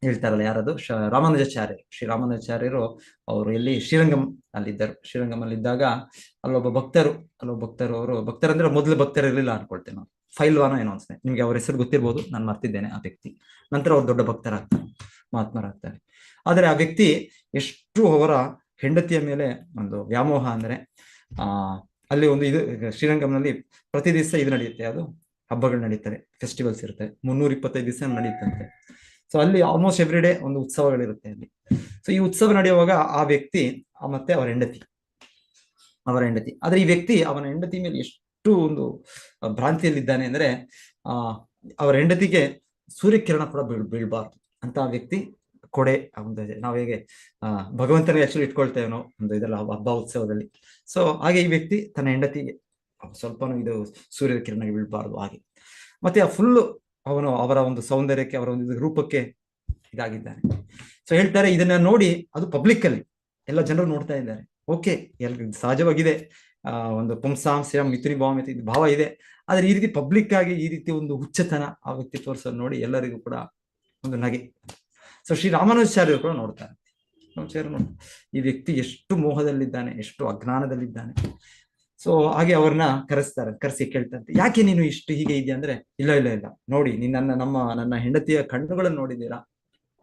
ಹೇಳ್ತಾರಲ್ಲ, ಯಾರದು, ರಾಮಾನುಜಾಚಾರ್ಯರು. ಶ್ರೀ ರಾಮಾನುಜಾಚಾರ್ಯರು ಅವರು ಎಲ್ಲಿ ಶ್ರೀರಂಗಂ ಅಲ್ಲಿದ್ದರು. ಶ್ರೀರಂಗಂ ಅಲ್ಲಿದ್ದಾಗ ಅಲ್ಲೊಬ್ಬ ಭಕ್ತರು ಅವರು ಭಕ್ತರಂದ್ರೆ ಮೊದಲು ಭಕ್ತರು ಇರಲಿಲ್ಲ ಅನ್ಕೊಳ್ತೇನೆ ನಾವು, ಫೈಲ್ವಾನೋ ಏನೋ ಅನ್ಸುತ್ತೆ, ನಿಮ್ಗೆ ಅವ್ರ ಹೆಸರು ಗೊತ್ತಿರ್ಬೋದು, ನಾನು ಮರ್ತಿದ್ದೇನೆ ಆ ವ್ಯಕ್ತಿ. ನಂತರ ಅವ್ರು ದೊಡ್ಡ ಭಕ್ತರಾಗ್ತಾರೆ, ಮಹಾತ್ಮರಾಗ್ತಾರೆ. ಆದ್ರೆ ಆ ವ್ಯಕ್ತಿ ಎಷ್ಟು ಅವರ ಹೆಂಡತಿಯ ಮೇಲೆ ಒಂದು ವ್ಯಾಮೋಹ ಅಂದ್ರೆ ಅಲ್ಲಿ ಒಂದು ಇದು ಶ್ರೀರಂಗಂನಲ್ಲಿ ಪ್ರತಿ ದಿವಸ ಇದು ನಡೆಯುತ್ತೆ, ಅದು ಹಬ್ಬಗಳು ನಡೀತಾರೆ, ಫೆಸ್ಟಿವಲ್ಸ್ ಇರುತ್ತೆ, 325 ದಿವಸ ನಡೆಯುತ್ತಂತೆ. ಸೊ ಅಲ್ಲಿ ಆಲ್ಮೋಸ್ಟ್ ಎವ್ರಿ ಡೇ ಒಂದು ಉತ್ಸವಗಳಿರುತ್ತೆ ಅಲ್ಲಿ. ಸೊ ಈ ಉತ್ಸವ ನಡೆಯುವಾಗ ಆ ವ್ಯಕ್ತಿ ಮತ್ತೆ ಅವರ ಹೆಂಡತಿ, ಆದ್ರೆ ಈ ವ್ಯಕ್ತಿ ಅವನ ಹೆಂಡತಿ ಮೇಲೆ ಎಷ್ಟು ಒಂದು ಭ್ರಾಂತಿಯಲ್ಲಿದ್ದಾನೆ ಅಂದ್ರೆ ಅವರ ಹೆಂಡತಿಗೆ ಸೂರ್ಯಕಿರಣ ಕೂಡ ಬೀಳ್ಬಾರ್ದು ಅಂತ ಆ ವ್ಯಕ್ತಿ ಕೊಡೆ ಒಂದು, ನಾವು ಹೇಗೆ ಭಗವಂತನಿಗೆ ಆಕ್ಚುಲಿ ಇಟ್ಕೊಳ್ತೇವನೋ ಒಂದು ಇದೆಲ್ಲ ಹಬ್ಬ ಉತ್ಸವದಲ್ಲಿ. ಸೊ ಹಾಗೆ ಈ ವ್ಯಕ್ತಿ ತನ್ನ ಹೆಂಡತಿಗೆ ಸ್ವಲ್ಪನೂ ಇದು ಸೂರ್ಯದ ಕಿರಣಕ್ಕೆ ಬೀಳ್ಬಾರ್ದು ಹಾಗೆ. ಮತ್ತೆ ಆ ಫುಲ್ಲು ಅವರ ಒಂದು ಸೌಂದರ್ಯಕ್ಕೆ, ಅವರ ಒಂದು ರೂಪಕ್ಕೆ ಇದಾಗಿದ್ದಾನೆ. ಸೊ ಹೇಳ್ತಾರೆ, ಇದನ್ನ ನೋಡಿ ಅದು ಪಬ್ಲಿಕ್ ಅಲ್ಲಿ ಎಲ್ಲ ಜನರು ನೋಡ್ತಾ ಇದ್ದಾರೆ. ಓಕೆ, ಎಲ್ರಿಗೂ ಸಹಜವಾಗಿದೆ, ಒಂದು ಪುಂಸಾಂ ಶ್ರೀರಾಮ್ ಮಿಥುನಿ ಭಾವ ಇದೆ. ಆದ್ರೆ ಈ ರೀತಿ ಪಬ್ಲಿಕ್ ಆಗಿ ಈ ರೀತಿ ಒಂದು ಹುಚ್ಚತನ ಆ ವ್ಯಕ್ತಿ ತೋರಿಸೋದು ನೋಡಿ ಎಲ್ಲರಿಗೂ ಕೂಡ ಒಂದು ನಗೆ. ಸೊ ಶ್ರೀ ರಾಮಾನುಜಾಚಾರ್ಯರು ಕೂಡ ನೋಡ್ತಾರೆ, ಈ ವ್ಯಕ್ತಿ ಎಷ್ಟು ಮೋಹದಲ್ಲಿದ್ದಾನೆ, ಎಷ್ಟು ಅಜ್ಞಾನದಲ್ಲಿದ್ದಾನೆ. ಸೊ ಹಾಗೆ ಅವ್ರನ್ನ ಕರೆಸಿ ಕೇಳ್ತಾರೆ, ಯಾಕೆ ನೀನು ಇಷ್ಟು ಹೀಗೆ ಇದೆಯಾ ಅಂದ್ರೆ, ಇಲ್ಲ ನೋಡಿ, ನನ್ನ ಹೆಂಡತಿಯ ಕಣ್ಣುಗಳನ್ನು ನೋಡಿದ್ದೀರಾ,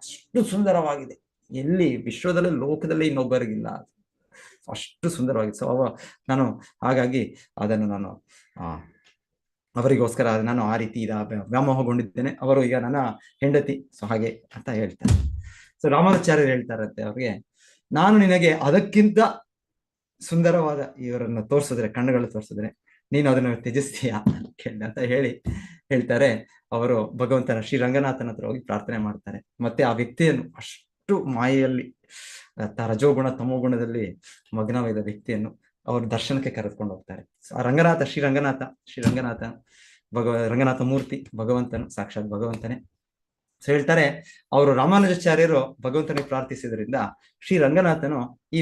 ಅಷ್ಟು ಸುಂದರವಾಗಿದೆ, ಎಲ್ಲಿ ವಿಶ್ವದಲ್ಲಿ ಲೋಕದಲ್ಲಿ ಇನ್ನೊಬ್ಬರಿಗಿಲ್ಲ, ಅಷ್ಟು ಸುಂದರವಾಗಿತ್ತು. ಸೊ ನಾನು ಹಾಗಾಗಿ ಅದನ್ನು ನಾನು ಅವರಿಗೋಸ್ಕರ ನಾನು ಆ ರೀತಿ ವ್ಯಾಮೋಹಗೊಂಡಿದ್ದೇನೆ, ಅವರು ಈಗ ನನ್ನ ಹೆಂಡತಿ, ಸೊ ಹಾಗೆ ಅಂತ ಹೇಳ್ತಾರೆ. ಸೊ ರಾಮಾನುಚಾರ್ಯರು ಹೇಳ್ತಾರಂತೆ ಅವ್ರಿಗೆ, ನಾನು ನಿನಗೆ ಅದಕ್ಕಿಂತ ಸುಂದರವಾದ ಇವರನ್ನು ತೋರಿಸಿದ್ರೆ, ಕಣ್ಣುಗಳು ತೋರಿಸಿದ್ರೆ ನೀನು ಅದನ್ನು ತ್ಯಜಿಸ್ತೀಯಾ ಅಂತ ಹೇಳ್ತಾರೆ. ಅವರು ಭಗವಂತನ ಶ್ರೀರಂಗನಾಥನ ಹತ್ರ ಹೋಗಿ ಪ್ರಾರ್ಥನೆ ಮಾಡ್ತಾರೆ. ಮತ್ತೆ ಆ ವ್ಯಕ್ತಿಯನ್ನು, ಅಷ್ಟು ಮಾಯೆಯಲ್ಲಿ ರಜೋಗುಣ ತಮೋಗುಣದಲ್ಲಿ ಮಗ್ನವಾದ ವ್ಯಕ್ತಿಯನ್ನು ಅವರು ದರ್ಶನಕ್ಕೆ ಕರೆದುಕೊಂಡು ಹೋಗ್ತಾರೆ. ಆ ರಂಗನಾಥ, ಶ್ರೀರಂಗನಾಥ ರಂಗನಾಥ ಮೂರ್ತಿ ಭಗವಂತನು, ಸಾಕ್ಷಾತ್ ಭಗವಂತನೇ. ಸೊ ಹೇಳ್ತಾರೆ, ಅವರು ರಾಮಾನುಜಾಚಾರ್ಯರು ಭಗವಂತನಿಗೆ ಪ್ರಾರ್ಥಿಸಿದ್ರಿಂದ ಶ್ರೀರಂಗನಾಥನು ಈ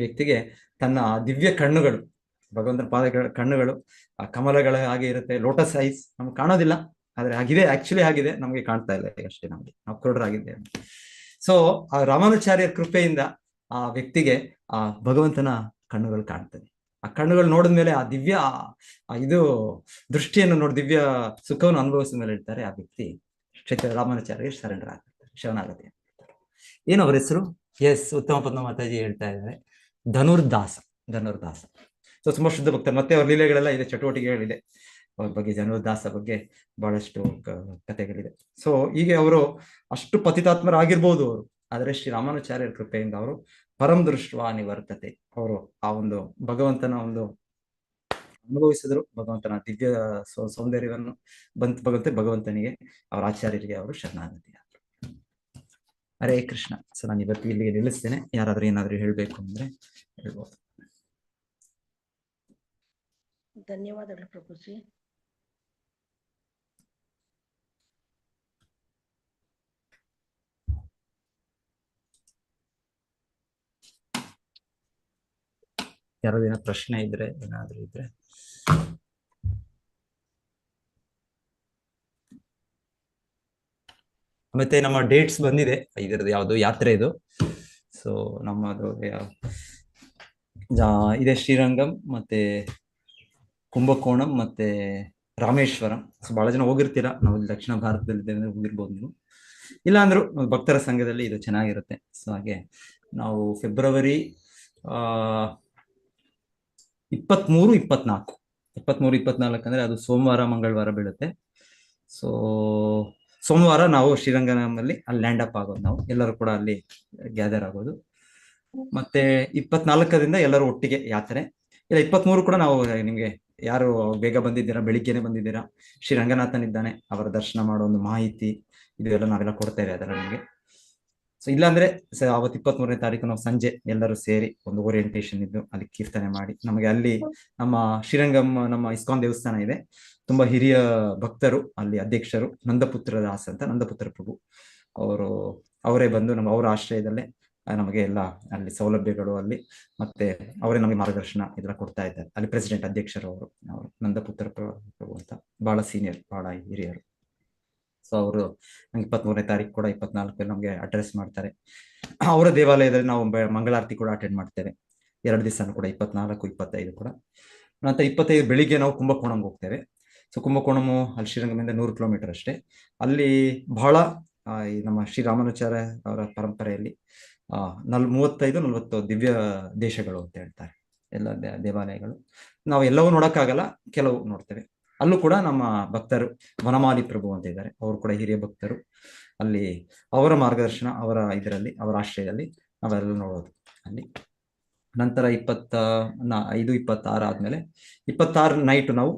ವ್ಯಕ್ತಿಗೆ ತನ್ನ ದಿವ್ಯ ಕಣ್ಣುಗಳು, ಭಗವಂತನ ಪಾದಗಳ ಕಣ್ಣುಗಳು ಆ ಕಮಲಗಳ ಹಾಗೆ ಇರುತ್ತೆ, ಲೋಟಸ್ ಐಸ್ ನಮ್ಗೆ ಕಾಣೋದಿಲ್ಲ, ಆದ್ರೆ ಆಗಿದೆ, ಆಕ್ಚುಲಿ ಆಗಿದೆ, ನಮ್ಗೆ ಕಾಣ್ತಾ ಇಲ್ಲ ಅಷ್ಟೇ, ನಾವು ಕುರುಡರಾಗಿದ್ದೇವೆ. ಸೊ ಆ ರಾಮಾನುಚಾರ್ಯರ ಕೃಪೆಯಿಂದ ಆ ವ್ಯಕ್ತಿಗೆ ಆ ಭಗವಂತನ ಕಣ್ಣುಗಳು ಕಾಣ್ತದೆ. ಆ ಕಣ್ಣುಗಳು ನೋಡಿದ್ಮೇಲೆ ಆ ದಿವ್ಯ ಇದು ದೃಷ್ಟಿಯನ್ನು ನೋಡಿ ದಿವ್ಯ ಸುಖವನ್ನು ಅನುಭವಿಸಿದ ಮೇಲೆ ಹೇಳ್ತಾರೆ, ಆ ವ್ಯಕ್ತಿ ರಾಮಾನುಚಾರ್ಯ ಸರೆಂಡರ್ ಆಗ್ತಾರೆ, ಶರಣಾಗತಿ. ಏನು ಅವ್ರ ಹೆಸರು? ಎಸ್, ಉತ್ತಮ ಪದ್ಮ ಮಾತಾಜಿ ಹೇಳ್ತಾ ಇದ್ದಾರೆ, ಧನುರ್ದಾಸ. ಸೊ ತುಂಬಾ ಶುದ್ಧ ಭಕ್ತರು. ಮತ್ತೆ ಅವ್ರ ಲೀಲೆಗಳೆಲ್ಲ ಇದೆ, ಚಟುವಟಿಕೆಗಳಿದೆ ಅವ್ರ ಬಗ್ಗೆ, ಧನುರ್ದಾಸ ಬಗ್ಗೆ ಬಹಳಷ್ಟು ಕಥೆಗಳಿದೆ. ಸೊ ಹೀಗೆ ಅವರು ಅಷ್ಟು ಪತಿತಾತ್ಮರಾಗಿರ್ಬೋದು ಅವರು, ಆದರೆ ಶ್ರೀ ರಾಮಾನುಚಾರ್ಯರ ಕೃಪೆಯಿಂದ ಅವರು ಪರಂ ದೃಷ್ಟ ನಿವರ್ತತೆ, ಅವರು ಆ ಒಂದು ಭಗವಂತನ ಒಂದು ಅನುಭವಿಸಿದ್ರು, ಭಗವಂತನ ದಿವ್ಯ ಸೌಂದರ್ಯವನ್ನು ಭಗವಂತನಿಗೆ, ಅವರ ಆಚಾರ್ಯರಿಗೆ ಅವರು ಶರಣಾಗತಿ ಆದರು. ಹರೇ ಕೃಷ್ಣ. ಸೊ ನಾನು ಇವತ್ತು ಇಲ್ಲಿಗೆ ನಿಲ್ಲಿಸ್ತೇನೆ. ಯಾರಾದ್ರೂ ಏನಾದ್ರೂ ಹೇಳ್ಬೇಕು ಅಂದ್ರೆ ಹೇಳ್ಬೋದು. ಧನ್ಯವಾದಗಳು ಪ್ರಭುಜಿ. ಯಾರಾದ್ರೂ ಪ್ರಶ್ನೆ ಇದ್ರೆ, ಏನಾದ್ರೂ ಇದ್ರೆ ಮತ್ತೆ ನಮ್ಮ ಡೇಟ್ಸ್ ಬಂದಿದೆ ಇದರದ್ದು, ಯಾವುದು ಯಾತ್ರೆ ಇದು. ಸೊ ನಮ್ಮದು ಇದೆ ಶ್ರೀರಂಗಂ, ಮತ್ತೆ ಕುಂಭಕೋಣಂ, ಮತ್ತೆ ರಾಮೇಶ್ವರಂ. ಸೊ ಬಹಳ ಜನ ಹೋಗಿರ್ತೀರಾ, ನಾವು ದಕ್ಷಿಣ ಭಾರತದಲ್ಲಿ ಹೋಗಿರ್ಬೋದು ನೀವು, ಇಲ್ಲ ಅಂದ್ರು ಭಕ್ತರ ಸಂಘದಲ್ಲಿ ಇದು ಚೆನ್ನಾಗಿರುತ್ತೆ. ಸೊ ಹಾಗೆ ನಾವು ಫೆಬ್ರವರಿ 23, 24 ಅಂದ್ರೆ ಅದು ಸೋಮವಾರ ಮಂಗಳವಾರ ಬೀಳುತ್ತೆ. ಸೊ ಸೋಮವಾರ ನಾವು ಶ್ರೀರಂಗಂನಲ್ಲಿ ಅಲ್ಲಿ ಲ್ಯಾಂಡ್ ಅಪ್ ಆಗೋದು, ನಾವು ಎಲ್ಲರೂ ಕೂಡ ಅಲ್ಲಿ ಗ್ಯಾದರ್ ಆಗೋದು. ಮತ್ತೆ 24ರಿಂದ ಎಲ್ಲರೂ ಒಟ್ಟಿಗೆ ಯಾತ್ರೆ. ಇಲ್ಲ 23 ಕೂಡ ನಾವು ನಿಮ್ಗೆ ಯಾರು ಬೇಗ ಬಂದಿದ್ದೀರಾ, ಬೆಳಿಗ್ಗೆನೆ ಬಂದಿದ್ದೀರಾ, ಶ್ರೀರಂಗನಾಥನಿದ್ದಾನೆ, ಅವರ ದರ್ಶನ ಮಾಡೋ ಒಂದು ಮಾಹಿತಿ ಇದೆಲ್ಲ ನಾವೆಲ್ಲ ಕೊಡ್ತೇವೆ ಅದರ ನಿಮಗೆ. ಸೊ ಇಲ್ಲಾಂದ್ರೆ ಅವತ್ತು 23ನೇ ತಾರೀಕು ನಾವು ಸಂಜೆ ಎಲ್ಲರೂ ಸೇರಿ ಒಂದು ಓರಿಯೆಂಟೇಶನ್ ಇದ್ದು ಅಲ್ಲಿ ಕೀರ್ತನೆ ಮಾಡಿ, ನಮಗೆ ಅಲ್ಲಿ ನಮ್ಮ ಶ್ರೀರಂಗಂ, ನಮ್ಮ ಇಸ್ಕಾನ್ ದೇವಸ್ಥಾನ ಇದೆ, ತುಂಬಾ ಹಿರಿಯ ಭಕ್ತರು ಅಲ್ಲಿ ಅಧ್ಯಕ್ಷರು ನಂದಪುತ್ರ ದಾಸ್ ಅಂತ, ನಂದಪುತ್ರ ಪ್ರಭು ಅವರೇ ಬಂದು ಅವರ ಆಶ್ರಯದಲ್ಲೇ ನಮಗೆ ಎಲ್ಲ ಅಲ್ಲಿ ಸೌಲಭ್ಯಗಳು ಅಲ್ಲಿ, ಮತ್ತೆ ಅವರೇ ನಮಗೆ ಮಾರ್ಗದರ್ಶನ ಇದೆಲ್ಲ ಕೊಡ್ತಾ ಇದ್ದಾರೆ. ಅಲ್ಲಿ ಪ್ರೆಸಿಡೆಂಟ್ ಅಧ್ಯಕ್ಷರು ಅವರು ನಂದಪುತ್ರ ಪ್ರಭು ಅಂತ, ಬಹಳ ಸೀನಿಯರ್, ಬಹಳ ಹಿರಿಯರು. ಸೊ ಅವರು ನಮ್ಗೆ 23ನೇ ತಾರೀಕು ಕೂಡ 24 ನಮ್ಗೆ ಅಡ್ರೆಸ್ ಮಾಡ್ತಾರೆ. ಅವರ ದೇವಾಲಯದಲ್ಲಿ ನಾವು ಮಂಗಳಾರತಿ ಕೂಡ ಅಟೆಂಡ್ ಮಾಡ್ತೇವೆ 2 ದಿವಸ ಕೂಡ, 24, 25 ಕೂಡ. ನಂತರ 25 ಬೆಳಿಗ್ಗೆ ನಾವು ಕುಂಭಕೋಣಂಗೆ ಹೋಗ್ತೇವೆ. ಸೊ ಕುಂಭಕೋಣಮು ಅಲ್ಲಿ ಶ್ರೀರಂಗಮಿಂದ 100 ಕಿಲೋಮೀಟರ್ ಅಷ್ಟೇ. ಅಲ್ಲಿ ಬಹಳ ನಮ್ಮ ಶ್ರೀರಾಮಾನುಚಾರ್ಯ ಅವರ ಪರಂಪರೆಯಲ್ಲಿ 35-40 ದಿವ್ಯ ದೇಶಗಳು ಅಂತ ಹೇಳ್ತಾರೆ, ಎಲ್ಲ ದೇವಾಲಯಗಳು. ನಾವು ಎಲ್ಲವೂ ನೋಡಕ್ಕಾಗಲ್ಲ, ಕೆಲವು ನೋಡ್ತೇವೆ. ಅಲ್ಲೂ ಕೂಡ ನಮ್ಮ ಭಕ್ತರು ವನಮಾಲಿ ಪ್ರಭು ಅಂತ ಇದ್ದಾರೆ, ಅವರು ಕೂಡ ಹಿರಿಯ ಭಕ್ತರು. ಅಲ್ಲಿ ಅವರ ಮಾರ್ಗದರ್ಶನ, ಅವರ ಅವರ ಆಶ್ರಯದಲ್ಲಿ ನಾವೆಲ್ಲ ನೋಡೋದು ಅಲ್ಲಿ. ನಂತರ 25, 26 ಆದ್ಮೇಲೆ 26 ನೈಟ್ ನಾವು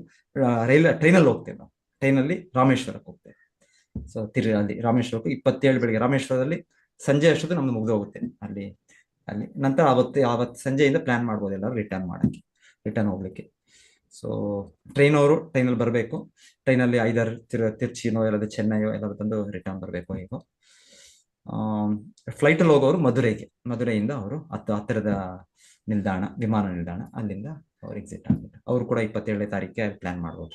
ಟ್ರೈನಲ್ಲಿ ಹೋಗ್ತೇವೆ. ನಾವು ಟ್ರೈನಲ್ಲಿ ರಾಮೇಶ್ವರಕ್ಕೆ ಹೋಗ್ತೇವೆ. ಸೊ ಅಲ್ಲಿ ರಾಮೇಶ್ವರಕ್ಕೆ 27 ಬೆಳಿಗ್ಗೆ, ರಾಮೇಶ್ವರದಲ್ಲಿ ಸಂಜೆ ಅಷ್ಟೊತ್ತು ನಮ್ದು ಮುಗ್ದು ಹೋಗುತ್ತೆ ಅಲ್ಲಿ. ನಂತರ ಅವತ್ತು ಸಂಜೆಯಿಂದ ಪ್ಲಾನ್ ಮಾಡ್ಬೋದು ಎಲ್ಲರೂ ರಿಟರ್ನ್ ಹೋಗ್ಲಿಕ್ಕೆ. ಸೊ ಟ್ರೈನಲ್ಲಿ ಬರಬೇಕು. ಟ್ರೈನಲ್ಲಿ 5 ತಿರ್ಚಿನೋ ಎಲ್ಲದು ಚೆನ್ನೈಯೋ ಎಲ್ಲದು ಬಂದು ರಿಟರ್ನ್ ಬರಬೇಕು. ಹೇಗೋ ಫ್ಲೈಟಲ್ಲಿ ಹೋಗೋರು ಮಧುರೈಯಿಂದ ಅವರು ಹತ್ತಿರದ ನಿಲ್ದಾಣ, ವಿಮಾನ ನಿಲ್ದಾಣ, ಅಲ್ಲಿಂದ ಅವ್ರು ಎಕ್ಸಿಟ್ ಆಗ್ಬೇಕು. ಅವರು ಕೂಡ 27ನೇ ತಾರೀಕಿಗೆ ಪ್ಲಾನ್ ಮಾಡ್ಬೋದು,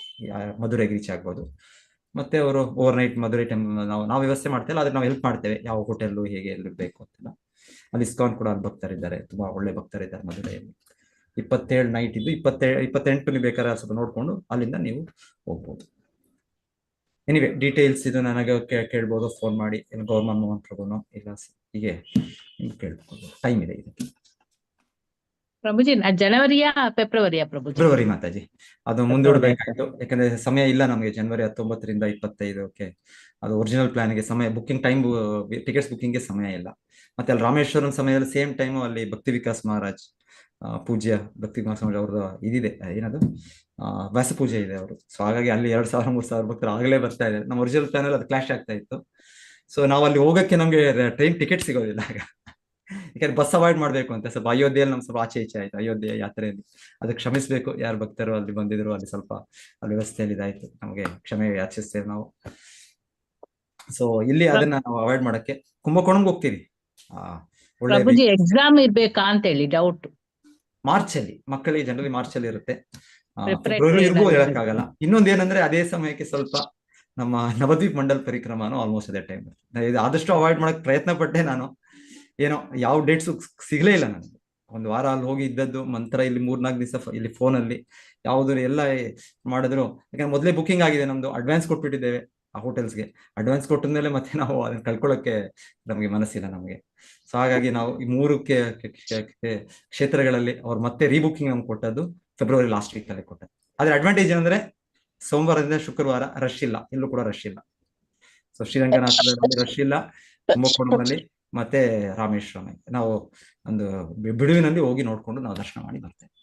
ಮಧುರೈಗೆ ರೀಚ್ ಆಗ್ಬೋದು. ಮತ್ತೆ ಅವರು ಓವರ್ ನೈಟ್ ಮಧುರೈ ಟೈಮ್ ನಾವು ವ್ಯವಸ್ಥೆ ಮಾಡ್ತೇವೆ, ಆದ್ರೆ ನಾವು ಹೆಲ್ಪ್ ಮಾಡ್ತೇವೆ, ಯಾವ ಹೋಟೆಲ್ಲು ಹೇಗೆ ಎಲ್ಲಿರ್ಬೇಕು ಅಂತೆಲ್ಲ. ಅಲ್ಲಿ ಇಸ್ಕಾನ್ ಕೂಡ ಅಲ್ಲಿ ಭಕ್ತರಿದ್ದಾರೆ, ತುಂಬಾ ಒಳ್ಳೆ ಭಕ್ತರಿದ್ದಾರೆ ಮಧುರೈಯಲ್ಲಿ. 27 ನೈಟ್ ಇದ್ದು 28 ನೀವು ಬೇಕಾದ್ರೆ ಸ್ವಲ್ಪ ನೋಡ್ಕೊಂಡು ಅಲ್ಲಿಂದ ನೀವು ಹೋಗ್ಬೋದು. ಎನಿವೆ ಡೀಟೇಲ್ಸ್ ಇದು ನನಗೆ ಕೇಳ್ಬೋದು, ಫೋನ್ ಮಾಡಿ ಗೌರ್ಮೆಂಟ್ ಮೋಹನ್ ಪ್ರಭುನೋ ಇಲ್ಲ ಹೀಗೆ ನಿಮ್ಗೆ ಕೇಳ್ಬೋದು, ಟೈಮ್ ಇದೆ ಇದಕ್ಕೆ. ಪ್ರಭುಜಿ ಜನವರಿಯಾ ಫೆಬ್ರವರಿಯಾ ಪ್ರಭುಜಿ? ಫೆಬ್ರವರಿ ಮಾತಾಜಿ, ಅದು ಮುಂದೂಡಬೇಕಾಯ್ತು ಯಾಕಂದ್ರೆ ಸಮಯ ಇಲ್ಲ ನಮಗೆ. ಜನವರಿ 19ರಿಂದ 25 ಅದು ಒರಿಜಿನಲ್ ಪ್ಲಾನ್ಗೆ ಸಮಯ, ಬುಕ್ಕಿಂಗ್ ಟೈಮ್, ಟಿಕೆಟ್ಸ್ ಬುಕ್ಕಿಂಗ್ಗೆ ಸಮಯ ಇಲ್ಲ. ಮತ್ತೆ ಅಲ್ಲಿ ರಾಮೇಶ್ವರಂ ಸಮಯದಲ್ಲಿ ಸೇಮ್ ಟೈಮು ಅಲ್ಲಿ ಭಕ್ತಿ ವಿಕಾಸ್ ಮಹಾರಾಜ್ ಪೂಜ್ಯ ಭಕ್ತಿ ವಿಕಾಸ್ ಮಹಾರಾಜ್ ಅವ್ರದ್ದು ಇದಿದೆ, ಏನದು ವ್ಯಾಸ ಪೂಜೆ ಇದೆ ಅವರು. ಸೊ ಹಾಗಾಗಿ ಅಲ್ಲಿ 2,000-3,000 ಭಕ್ತರು ಆಗಲೇ ಬರ್ತಾ ಇದೆ. ನಮ್ಮ ಒರಿಜಿನಲ್ ಪ್ಲಾನ್ ಅಲ್ಲಿ ಅದು ಕ್ಲಾಶ್ ಆಗ್ತಾ ಇತ್ತು. ಸೊ ನಾವು ಅಲ್ಲಿ ಹೋಗಕ್ಕೆ ನಮ್ಗೆ ಟ್ರೈನ್ ಟಿಕೆಟ್ ಸಿಗೋದಿಲ್ಲ ಆಗ, ಯಾಕಂದ್ರೆ ಬಸ್ ಅವಾಯ್ಡ್ ಮಾಡ್ಬೇಕು ಅಂತ. ಸ್ವಲ್ಪ ಅಯೋಧ್ಯೆಯಲ್ಲಿ ನಮ್ಗೆ ಸ್ವಲ್ಪ ಆಚೆ ಈಚೆ ಆಯ್ತು ಅಯೋಧ್ಯೆ ಯಾತ್ರೆಯಲ್ಲಿ, ಅದಕ್ಕೆ ಕ್ಷಮಿಸ್ಬೇಕು ಯಾರು ಭಕ್ತರು ಅಲ್ಲಿ ಬಂದಿದ್ರು, ಅಲ್ಲಿ ಸ್ವಲ್ಪ ಅಲ್ಲಿ ವ್ಯವಸ್ಥೆಯಲ್ಲಿ ಇದಾಯ್ತು, ನಮಗೆ ಕ್ಷಮೆ ಯಾಚಿಸ್ತೇವೆ ನಾವು. ಸೊ ಇಲ್ಲಿ ಅದನ್ನ ನಾವು ಅವಾಯ್ಡ್ ಮಾಡಕ್ಕೆ ಕುಂಭಕೋಣಂಗೆ ಹೋಗ್ತೀವಿ. ಒಳ್ಳೆ ಪ್ರಭುಜಿ ಎಕ್ಸಾಮ್ ಇರ್ಬೇಕಾ ಅಂತ ಹೇಳಿ ಡೌಟ್. ಮಾರ್ಚ್ ಅಲ್ಲಿ ಮಕ್ಕಳಿಗೆ ಜನರಲಿ ಮಾರ್ಚ್ ಅಲ್ಲಿ ಇರುತ್ತೆ, Preparatory ಫೆಬ್ರವರಿ ಏನಾದ್ರು ಹೇಳಕ್ಕಾಗಲ್ಲ. ಇನ್ನೊಂದೇನಂದ್ರೆ ಅದೇ ಸಮಯಕ್ಕೆ ಸ್ವಲ್ಪ ನಮ್ಮ ನವದ್ವೀಪ್ ಮಂಡಲ್ ಪರಿಕ್ರಮನೂ ಆಲ್ಮೋಸ್ಟ್ ಅದೇ ಟೈಮ್. ಆದಷ್ಟು ಅವಾಯ್ಡ್ ಮಾಡಕ್ ಪ್ರಯತ್ನ ಪಟ್ಟೆ ನಾನು, ಏನೋ ಯಾವ ಡೇಟ್ಸ್ ಸಿಗ್ಲೇ ಇಲ್ಲ ನನಗೆ. ಒಂದು ವಾರ ಅಲ್ಲಿ ಹೋಗಿ ಇದ್ದದ್ದು, ನಂತರ ಇಲ್ಲಿ 3-4 ದಿವಸ ಇಲ್ಲಿ ಫೋನಲ್ಲಿ ಯಾವ್ದು ಎಲ್ಲ ಮಾಡಿದ್ರು. ಯಾಕಂದ್ರೆ ಮೊದಲೇ ಬುಕಿಂಗ್ ಆಗಿದೆ ನಮ್ದು, ಅಡ್ವಾನ್ಸ್ ಕೊಟ್ಬಿಟ್ಟಿದ್ದೇವೆ ಆ ಹೋಟೆಲ್ಸ್ಗೆ. ಅಡ್ವಾನ್ಸ್ ಕೊಟ್ಟಿದ್ಮೇಲೆ ಮತ್ತೆ ನಾವು ಅದನ್ನ ಕಳ್ಕೊಳ್ಳೋಕೆ ನಮಗೆ ಮನಸ್ಸಿಲ್ಲ ನಮಗೆ. ಸೊ ಹಾಗಾಗಿ ನಾವು ಈ 3 ಕ್ಷೇತ್ರಗಳಲ್ಲಿ ಅವ್ರು ಮತ್ತೆ ರೀಬುಕಿಂಗ್ ನಮ್ಗೆ ಕೊಟ್ಟದ್ದು ಫೆಬ್ರವರಿ ಲಾಸ್ಟ್ ವೀಕ್ ಅಲ್ಲಿ ಕೊಟ್ಟದ್ದು. ಅದ್ರ ಅಡ್ವಾಂಟೇಜ್ ಏನಂದ್ರೆ ಸೋಮವಾರದಿಂದ ಶುಕ್ರವಾರ ರಶ್ ಇಲ್ಲ, ಇಲ್ಲೂ ಕೂಡ ರಶ್ ಇಲ್ಲ. ಸೊ ಶ್ರೀರಂಗನಾಥದಲ್ಲಿ ರಶ್ ಇಲ್ಲ, ಕುಂಭಕೋಣಂನಲ್ಲಿ ಮತ್ತೆ ರಾಮೇಶ್ವರಂ ನಾವು ಒಂದು ಬಿಡುವಿನಲ್ಲಿ ಹೋಗಿ ನೋಡ್ಕೊಂಡು ನಾವು ದರ್ಶನ ಮಾಡಿ ಬರ್ತೇವೆ.